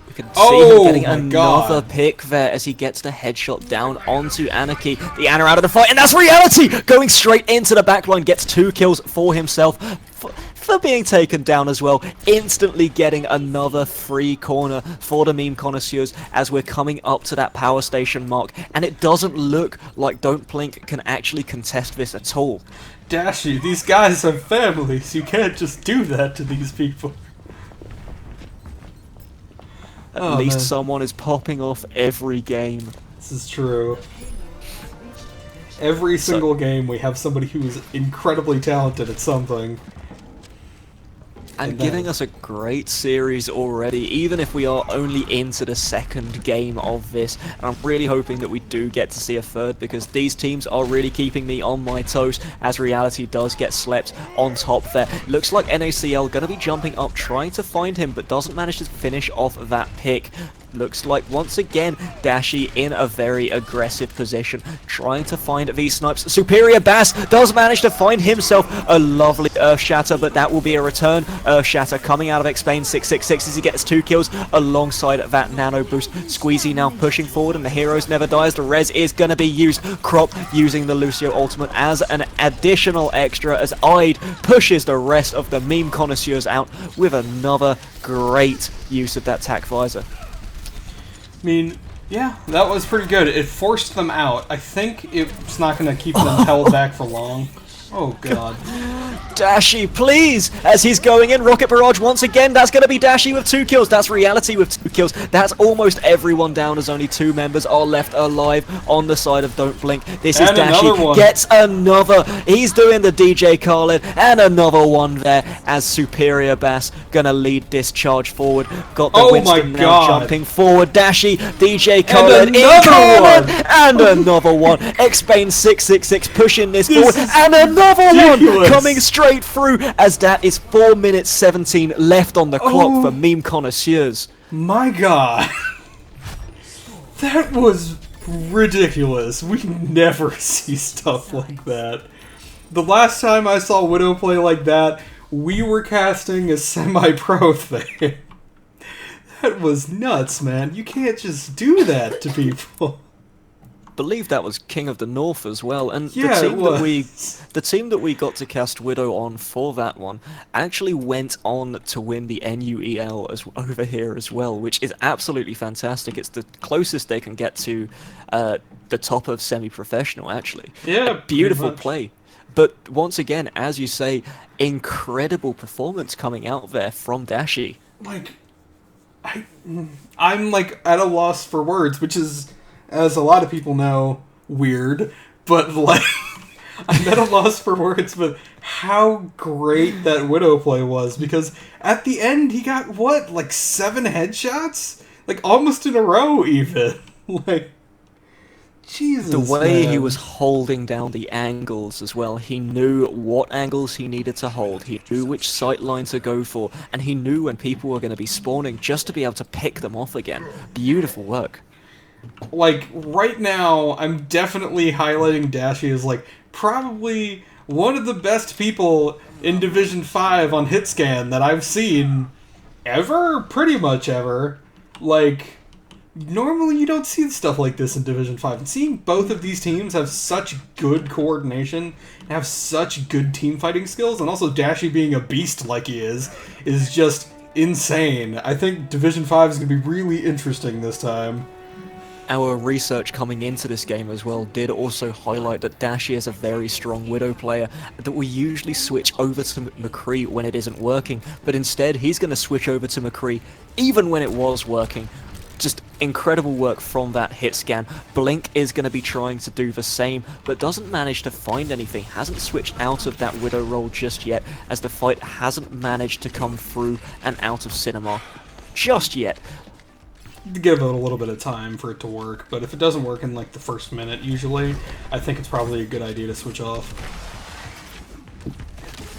We can see him getting another God. pick there as he gets the headshot down onto Anarchy. The Ana out of the fight, and that's Reality! Going straight into the backline, gets 2 kills for himself. For being taken down as well, instantly getting another free corner for the meme connoisseurs as we're coming up to that power station mark, and it doesn't look like Don't Blink can actually contest this at all. Dashy, these guys have families. You can't just do that to these people. At least someone is popping off every game. This is true. Every single game we have somebody who is incredibly talented at something. And giving us a great series already, even if we are only into the second game of this. And I'm really hoping that we do get to see a third, because these teams are really keeping me on my toes as Reality does get slept on top there. Looks like NACL going to be jumping up, trying to find him, but doesn't manage to finish off that pick. Looks like, once again, Dashy in a very aggressive position, trying to find these snipes. Superior Bass does manage to find himself a lovely Earth Shatter, but that will be a return. Earth Shatter coming out of X-Bane 666 as he gets 2 kills alongside that Nano Boost. Squeezy now pushing forward, and the Heroes Never Dies. The res is going to be used. Crop using the Lucio ultimate as an additional extra as Ide pushes the rest of the meme connoisseurs out with another great use of that tac visor. I mean, yeah, that was pretty good. It forced them out. I think it's not going to keep them held back for long. Oh, God. Dashy, please! As he's going in, Rocket Barrage once again. That's going to be Dashy with 2 kills. That's Reality with 2 kills. That's almost everyone down as only 2 members are left alive on the side of Don't Blink. This is And Dashy. another one. Gets another. He's doing the DJ Khaled. And another one there as Superior Bass going to lead this charge forward. Got the Oh Winston my now God. jumping forward. Dashy, DJ Khaled And another incoming! one. And another one. X-Bane 666 pushing this forward. is And another one ridiculous. coming straight through, as that is 4 minutes 17 left on the clock for meme connoisseurs. My God. That was ridiculous. We never see stuff like that. The last time I saw Widow play like that, we were casting a semi-pro thing. That was nuts, man. You can't just do that to people. Believe that was King of the North as well, and Yeah, the team that we got to cast Widow on for that one actually went on to win the NUEL over here as well, which is absolutely fantastic. It's the closest they can get to the top of semi-professional, actually. Yeah, Beautiful pretty much. play. But once again, as you say, incredible performance coming out there from Dashy. Like, I'm like at a loss for words, which is, as a lot of people know, weird, but like, I'm at a loss for words, but how great that Widow play was, because at the end he got, what, like 7 headshots? Like, almost in a row, even. Like, Jesus, The way he man. was holding down the angles as well, he knew what angles he needed to hold, he knew which sight line to go for, and he knew when people were going to be spawning just to be able to pick them off again. Beautiful work. Like, right now, I'm definitely highlighting Dashy as, like, probably one of the best people in Division 5 on Hitscan that I've seen ever, pretty much ever. Like, normally you don't see stuff like this in Division 5. And seeing both of these teams have such good coordination, and have such good team fighting skills, and also Dashy being a beast like he is just insane. I think Division 5 is going to be really interesting this time. Our research coming into this game as well did also highlight that Dashy is a very strong Widow player that will usually switch over to McCree when it isn't working, but instead he's going to switch over to McCree even when it was working. Just incredible work from that hit scan. Blink is going to be trying to do the same, but doesn't manage to find anything, hasn't switched out of that Widow role just yet, as the fight hasn't managed to come through and out of cinema just yet. Give it a little bit of time for it to work, but if it doesn't work in like the first minute usually, I think it's probably a good idea to switch off.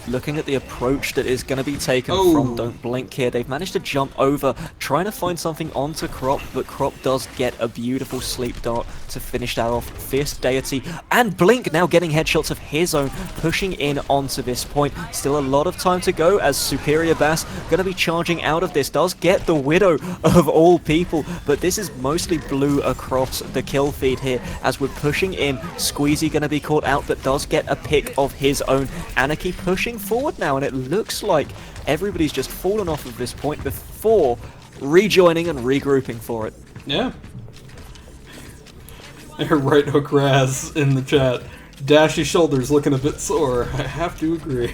looking at the approach that is going to be taken Oh. from Don't Blink here. They've managed to jump over, trying to find something onto Crop, but Crop does get a beautiful sleep dart to finish that off. Fierce Deity and Blink now getting headshots of his own, pushing in onto this point. Still a lot of time to go as Superior Bass going to be charging out of this. Does get the Widow of all people, but this is mostly blue across the kill feed here as we're pushing in. Squeezy going to be caught out, but does get a pick of his own. Anarchy pushing forward now, and it looks like everybody's just fallen off of this point before rejoining and regrouping for it. Yeah. Right hook Raz in the chat. Dashy shoulders looking a bit sore. I have to agree.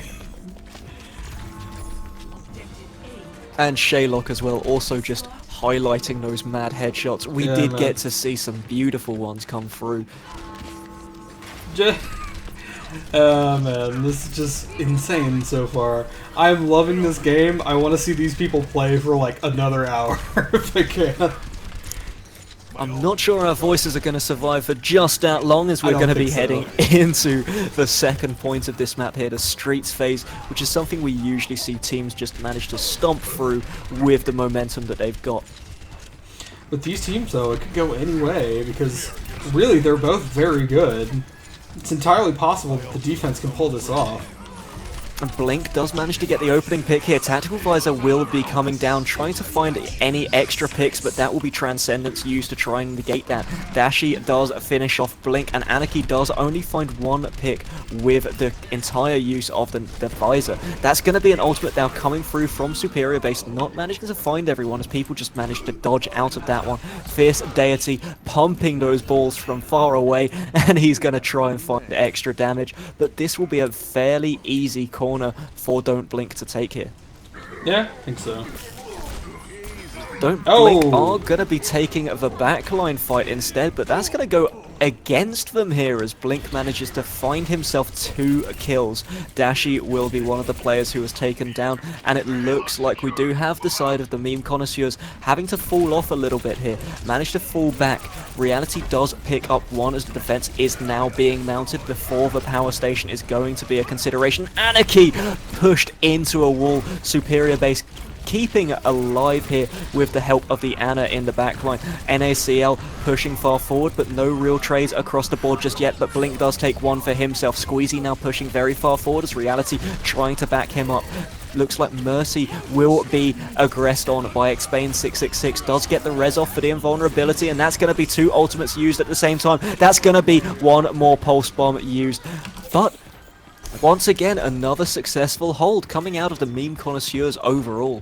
And Shaylock as well, also just highlighting those mad headshots. We did man. get to see some beautiful ones come through. Oh man, this is just insane so far. I'm loving this game. I want to see these people play for like another hour if I can. I'm not sure our voices are going to survive for just that long, as I we're don't going to be think so. heading into the second point of this map here, the Streets phase, which is something we usually see teams just manage to stomp through with the momentum that they've got. With these teams though, it could go any way because really they're both very good. It's entirely possible that the defense can pull this off. And Blink does manage to get the opening pick here. Tactical Visor will be coming down, trying to find any extra picks, but that will be Transcendence used to try and negate that. Dashi does finish off Blink, and Anarchy does only find one pick with the entire use of the Visor. That's going to be an ultimate now coming through from Superior Base, not managing to find everyone as people just managed to dodge out of that one. Fierce Deity pumping those balls from far away, and he's going to try and find extra damage, but this will be a fairly easy corner for Don't Blink to take here. Yeah, I think so. Don't Blink Oh. are going to be taking the backline fight instead, but that's going to go against them here as Blink manages to find himself 2 kills. Dashi will be one of the players who was taken down, and it looks like we do have the side of the meme connoisseurs having to fall off a little bit here. Managed to fall back. Reality does pick up one as the defense is now being mounted before the power station is going to be a consideration. Anarchy pushed into a wall. Superior Base keeping it alive here with the help of the Ana in the backline. NACL pushing far forward, but no real trades across the board just yet, but Blink does take one for himself. Squeezy now pushing very far forward as Reality trying to back him up. Looks like Mercy will be aggressed on by Xbane 666. Does get the res off for the invulnerability, and that's going to be 2 ultimates used at the same time. That's going to be 1 more pulse bomb used. But once again, another successful hold coming out of the meme connoisseurs overall.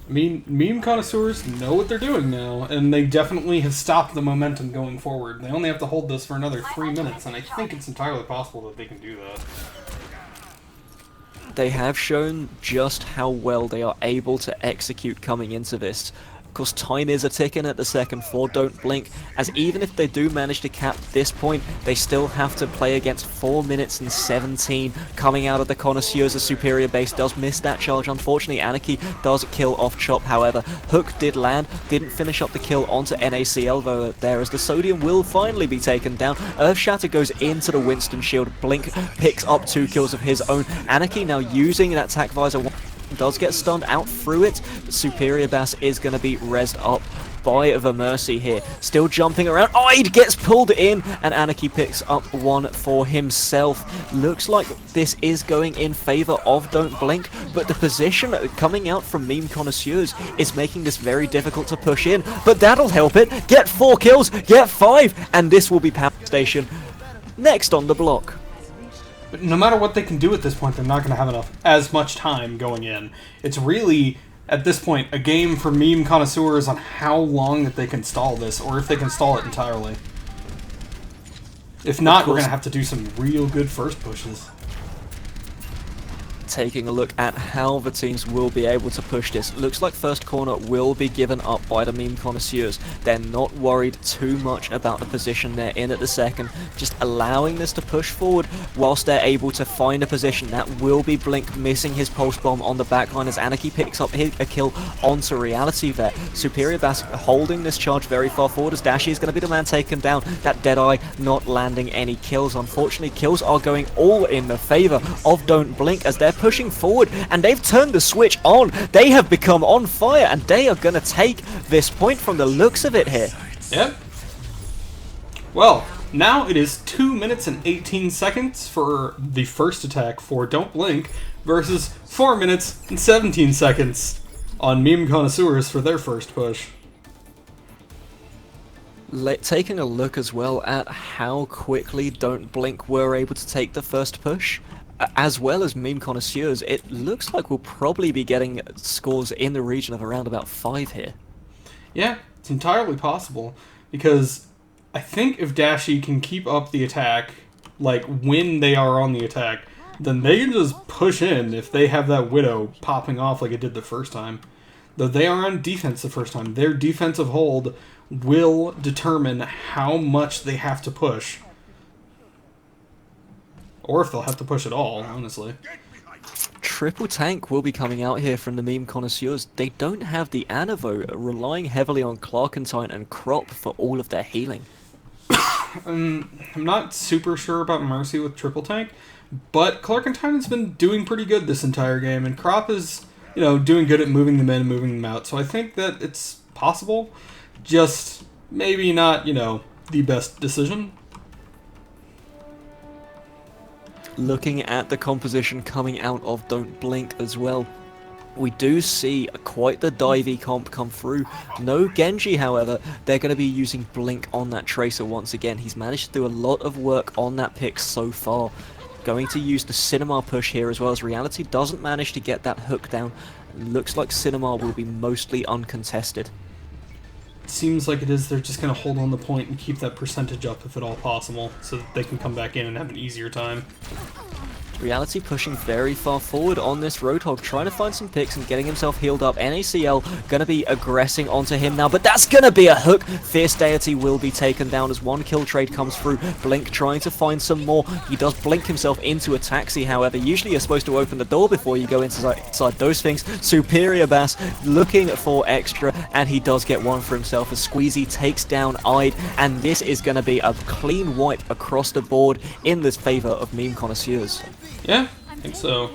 I mean, meme connoisseurs know what they're doing now, and they definitely have stopped the momentum going forward. They only have to hold this for another 3 minutes, and I think it's entirely possible that they can do that. They have shown just how well they are able to execute coming into this. Of course, time is a ticking at the second floor. Don't Blink, as even if they do manage to cap this point, they still have to play against 4 minutes and 17 coming out of the connoisseurs. A Superior Base does miss that charge. Unfortunately, Anarchy does kill off Chop, however. Hook did land, didn't finish up the kill onto NACL though there, as the Sodium will finally be taken down. Earthshatter goes into the Winston shield. Blink picks up 2 kills of his own. Anarchy now using that attack visor does get stunned out through it, but Superior Bass is going to be rezzed up by the Mercy here. Still jumping around. Ide gets pulled in, and Anarchy picks up 1 for himself. Looks like this is going in favor of Don't Blink, but the position coming out from Meme Connoisseurs is making this very difficult to push in, but that'll help it. Get 4 kills, get 5, and this will be Power Station next on the block. But no matter what they can do at this point, they're not going to have as much time going in. It's really, at this point, a game for meme connoisseurs on how long that they can stall this, or if they can stall it entirely. If not, we're going to have to do some real good first pushes. Taking a look at how the teams will be able to push this. Looks like first corner will be given up by the meme connoisseurs. They're not worried too much about the position they're in at the second, just allowing this to push forward whilst they're able to find a position. That will be Blink missing his pulse bomb on the backline as Anarchy picks up a kill onto Reality there. Superior Bass holding this charge very far forward as Dashi is going to be the man taken down. That Deadeye not landing any kills. Unfortunately, kills are going all in the favor of Don't Blink as they're pushing forward, and they've turned the switch on. They have become on fire, and they are going to take this point from the looks of it here. Yep. Well, now it is 2 minutes and 18 seconds for the first attack for Don't Blink versus 4 minutes and 17 seconds on Meme Connoisseurs for their first push. Taking a look as well at how quickly Don't Blink were able to take the first push, as well as Meme Connoisseurs, it looks like we'll probably be getting scores in the region of around about 5 here. Yeah, it's entirely possible, because I think if Dashi can keep up the attack, like when they are on the attack, then they can just push in if they have that Widow popping off like it did the first time. Though they are on defense the first time, their defensive hold will determine how much they have to push. Or if they'll have to push at all, honestly. Triple tank will be coming out here from the Meme Connoisseurs. They don't have the Ana though, relying heavily on Clarkentine and Crop for all of their healing. I'm not super sure about Mercy with triple tank, but Clarkentine has been doing pretty good this entire game, and Crop is, doing good at moving them in and moving them out, so I think that it's possible. Just maybe not, the best decision. Looking at the composition coming out of Don't Blink as well, we do see quite the divey comp come through. No Genji, however. They're going to be using Blink on that Tracer once again. He's managed to do a lot of work on that pick so far. Going to use the Cinema push here as well, as Reality doesn't manage to get that hook down. Looks like Cinema will be mostly uncontested. Seems like it is. They're just going to hold on the point and keep that percentage up if at all possible, so that they can come back in and have an easier time. Reality pushing very far forward on this Roadhog, trying to find some picks and getting himself healed up. NACL gonna be aggressing onto him now, but that's gonna be a hook. Fierce Deity will be taken down as one kill trade comes through. Blink trying to find some more. He does blink himself into a taxi, however. Usually you're supposed to open the door before you go inside those things. Superior Bass looking for extra, and he does get one for himself as Squeezy takes down Ide, and this is gonna be a clean wipe across the board in this favor of Meme Connoisseurs. Yeah, I think so.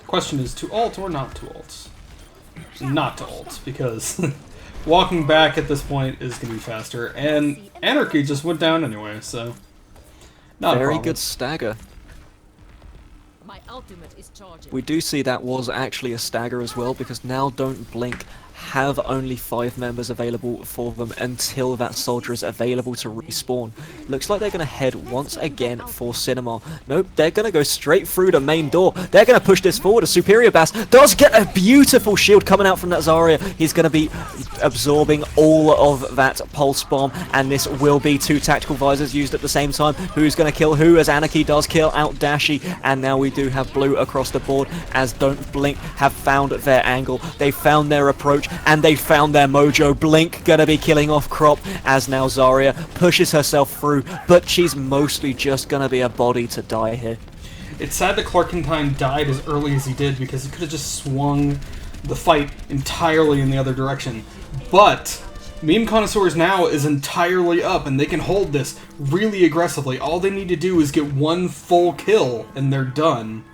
Question is, to ult or not to ult? Not to ult, because walking back at this point is going to be faster, and Anarchy just went down anyway, so not a Very problem. good stagger. My ultimate is charging. We do see that was actually a stagger as well, because now Don't Blink have only 5 members available for them until that soldier is available to respawn. Looks like they're going to head once again for Cinema. Nope, they're going to go straight through the main door. They're going to push this forward. A Superior Bass does get a beautiful shield coming out from that Zarya. He's going to be absorbing all of that pulse bomb, and this will be 2 tactical visors used at the same time. Who's going to kill who, as Anarchy does kill out Dashi, and now we do have blue across the board as Don't Blink have found their angle. They found their approach, and they found their mojo. Blink gonna be killing off Crop as now Zarya pushes herself through, but she's mostly just gonna be a body to die here. It's sad that Clarkentine died as early as he did, because he could have just swung the fight entirely in the other direction. But Meme Connoisseurs now is entirely up, and they can hold this really aggressively. All they need to do is get 1 full kill, and they're done.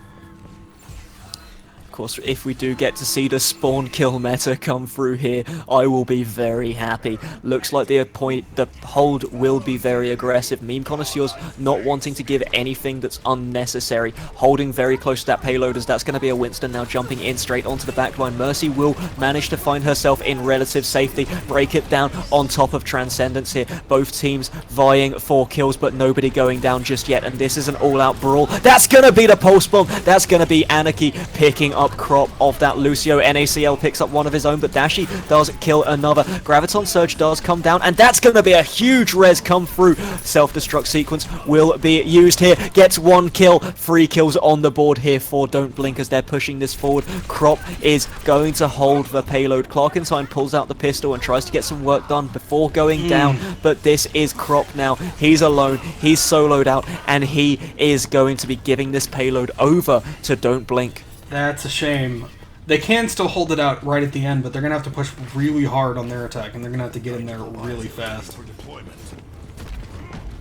Of course, if we do get to see the spawn kill meta come through here, I will be very happy. Looks like the hold will be very aggressive. Meme Connoisseurs not wanting to give anything that's unnecessary. Holding very close to that payload, as that's going to be a Winston now jumping in straight onto the backline. Mercy will manage to find herself in relative safety. Break it down on top of Transcendence here. Both teams vying for kills, but nobody going down just yet. And this is an all-out brawl. That's going to be the pulse bomb. That's going to be Anarchy picking up up Crop of that Lucio. NACL picks up one of his own, but Dashi does kill another. Graviton Surge does come down, and that's going to be a huge res come through. Self-destruct sequence will be used here. Gets 1 kill, 3 kills on the board here for Don't Blink as they're pushing this forward. Crop is going to hold the payload. Clarkentine pulls out the pistol and tries to get some work done before going down, but this is Crop now. He's alone, he's soloed out, and he is going to be giving this payload over to Don't Blink. That's a shame. They can still hold it out right at the end, but they're going to have to push really hard on their attack, and they're going to have to get in there really fast.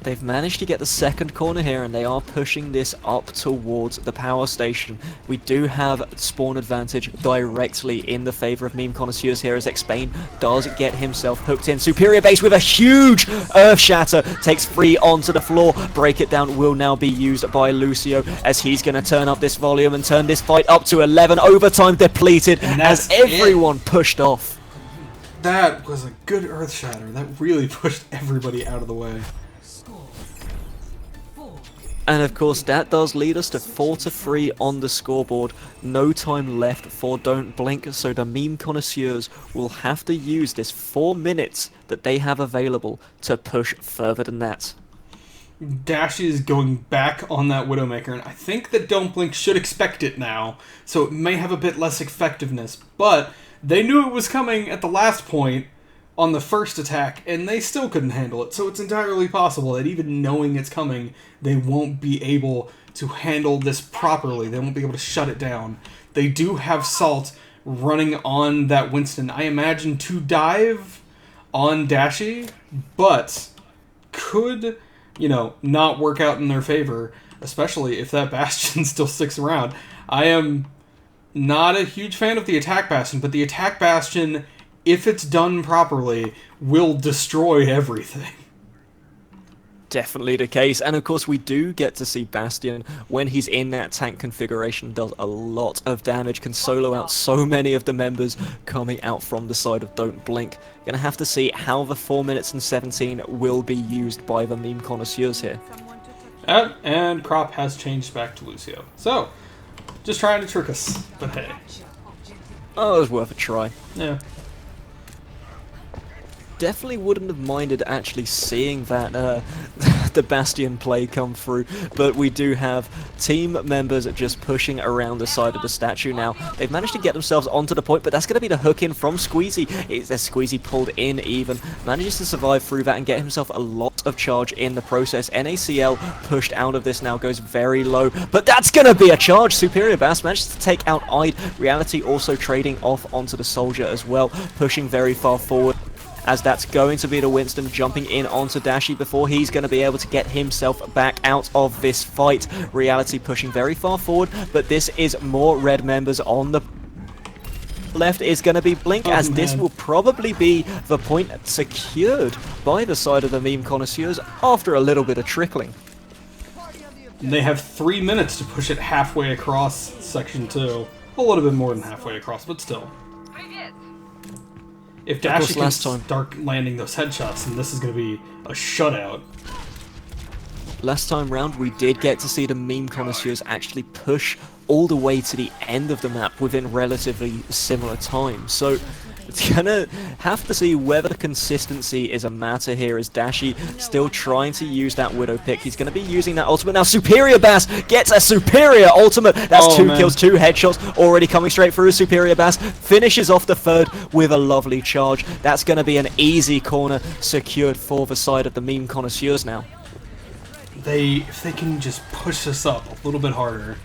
They've managed to get the second corner here, and they are pushing this up towards the power station. We do have spawn advantage directly in the favor of Meme Connoisseurs here, as X-Bane does get himself hooked in. Superior base with a huge Earth Shatter takes 3 onto the floor. Break it down will now be used by Lucio, as he's going to turn up this volume and turn this fight up to 11. Overtime depleted as everyone pushed off. That was a good Earth Shatter. That really pushed everybody out of the way. And of course that does lead us to 4-3 on the scoreboard. No time left for Don't Blink, so the Meme Connoisseurs will have to use this 4 minutes that they have available to push further than that. Dash is going back on that Widowmaker, and I think that Don't Blink should expect it now, so it may have a bit less effectiveness, but they knew it was coming at the last point on the first attack, and they still couldn't handle it, so it's entirely possible that even knowing it's coming, they won't be able to handle this properly. They won't be able to shut it down. They do have Salt running on that Winston, I imagine, to dive on Dashi, but could, you know, not work out in their favor, especially if that Bastion still sticks around. I am not a huge fan of the Attack Bastion, but the Attack Bastion, if it's done properly, will destroy everything. Definitely the case, and of course we do get to see Bastion, when he's in that tank configuration, does a lot of damage, can solo out so many of the members coming out from the side of Don't Blink. Gonna have to see how the 4 minutes and 17 will be used by the Meme Connoisseurs here. And Crop has changed back to Lucio. So, just trying to trick us, but hey. Oh, it was worth a try. Yeah. Definitely wouldn't have minded actually seeing that the Bastion play come through, but we do have team members just pushing around the side of the statue now. They've managed to get themselves onto the point, but that's going to be the hook in from Squeezy. It's Squeezy pulled in even, manages to survive through that and get himself a lot of charge in the process. NACL pushed out of this now, goes very low, but that's going to be a charge. Superior Bass manages to take out Ide. Reality also trading off onto the Soldier as well, pushing very far forward, as that's going to be the Winston jumping in onto Dashi before he's going to be able to get himself back out of this fight. Reality pushing very far forward, but this is more red members on the left is going to be Blink, as this will probably be the point secured by the side of the Meme Connoisseurs after a little bit of trickling. And they have 3 minutes to push it halfway across Section 2. A little bit more than halfway across, but still. If Dashi can start landing those headshots, then this is going to be a shutout. Last time round, we did get to see the Meme Connoisseurs actually push all the way to the end of the map within relatively similar time. So it's gonna have to see whether the consistency is a matter here, as Dashi still trying to use that Widow pick. He's gonna be using that ultimate now. Superior Bass gets a superior ultimate. That's 2 kills, 2 headshots already coming straight through. Superior Bass finishes off the third with a lovely charge. That's gonna be an easy corner secured for the side of the Meme Connoisseurs now. If they can just push this up a little bit harder.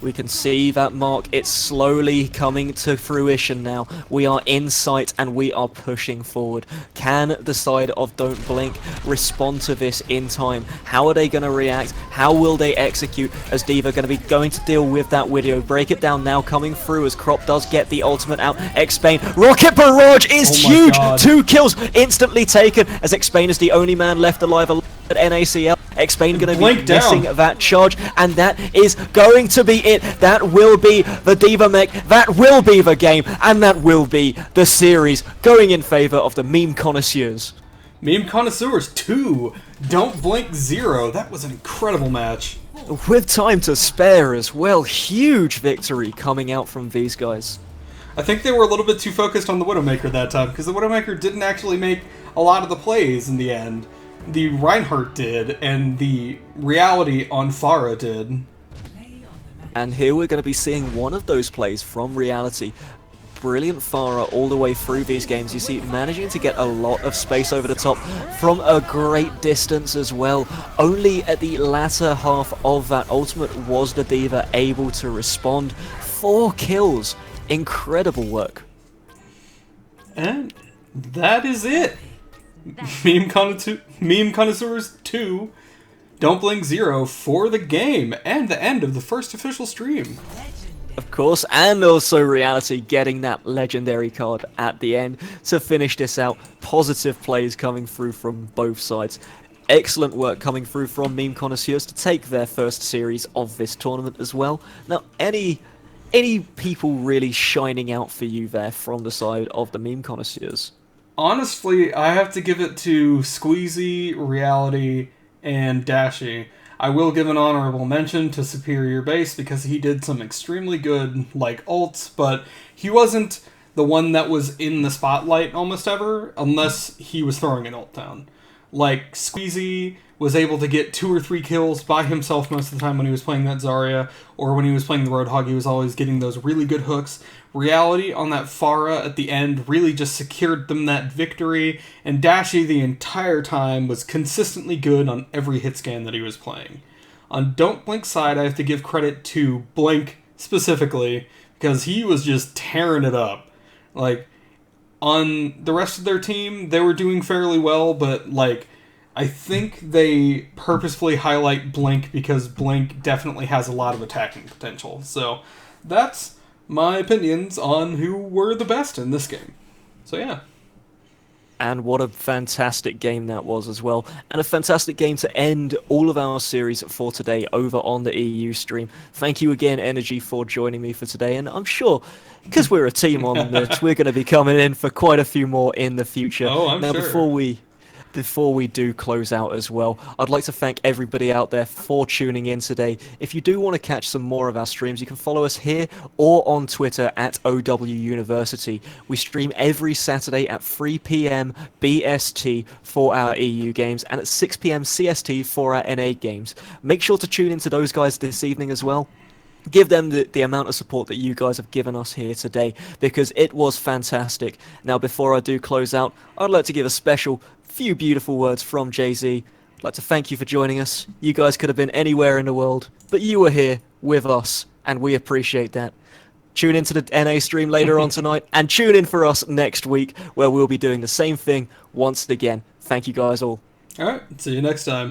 We can see that mark, it's slowly coming to fruition now. We are in sight and we are pushing forward. Can the side of Don't Blink respond to this in time? How are they going to react? How will they execute, as Diva going to be going to deal with that video? Break it down now, coming through as Crop does get the ultimate out. X-Bane, Rocket Barrage is huge! God. 2 kills instantly taken, as X-Bane is the only man left alive at NACL. X-Bane going to be missing that charge, and that is going to be it. That will be the Diva mech, that will be the game, and that will be the series going in favor of the Meme Connoisseurs. Meme Connoisseurs 2, Don't Blink 0. That was an incredible match. With time to spare as well, huge victory coming out from these guys. I think they were a little bit too focused on the Widowmaker that time, because the Widowmaker didn't actually make a lot of the plays in the end. The Reinhardt did, and the Reality on Pharah did. And here we're going to be seeing one of those plays from Reality. Brilliant Pharah all the way through these games. You see, managing to get a lot of space over the top from a great distance as well. Only at the latter half of that ultimate was the D.Va able to respond. 4 kills. Incredible work. And that is it. Meme Connoisseurs 2, Don't Blink 0 for the game, and the end of the first official stream. Of course, and also Reality getting that legendary card at the end to finish this out. Positive plays coming through from both sides. Excellent work coming through from Meme Connoisseurs to take their first series of this tournament as well. Now, any people really shining out for you there from the side of the Meme Connoisseurs? Honestly, I have to give it to Squeezy, Reality, and Dashy. I will give an honorable mention to Superior Base because he did some extremely good, ults, but he wasn't the one that was in the spotlight almost ever, unless he was throwing an ult down. Squeezy was able to get 2 or 3 kills by himself most of the time when he was playing that Zarya, or when he was playing the Roadhog, he was always getting those really good hooks. Reality on that Pharah at the end really just secured them that victory, and Dashy the entire time was consistently good on every hit scan that he was playing. On Don't Blink side, I have to give credit to Blink specifically, because he was just tearing it up. On the rest of their team, they were doing fairly well, but I think they purposefully highlight Blink because Blink definitely has a lot of attacking potential. So that's my opinions on who were the best in this game. So yeah. And what a fantastic game that was as well. And a fantastic game to end all of our series for today over on the EU stream. Thank you again, Energy, for joining me for today. And I'm sure, because we're a team on this, we're going to be coming in for quite a few more in the future. Oh, I'm sure. Before we do close out as well, I'd like to thank everybody out there for tuning in today. If you do want to catch some more of our streams, you can follow us here or on Twitter at OW University. We stream every Saturday at 3 p.m. BST for our EU games and at 6 p.m. CST for our NA games. Make sure to tune into those guys this evening as well. Give them the amount of support that you guys have given us here today, because it was fantastic. Now, before I do close out, I'd like to give a special few beautiful words from Jay-Z. I'd like to thank you for joining us. You guys could have been anywhere in the world, but you were here with us, and we appreciate that. Tune into the NA stream later on tonight, and tune in for us next week, where we'll be doing the same thing once again. Thank you guys all. Alright, see you next time.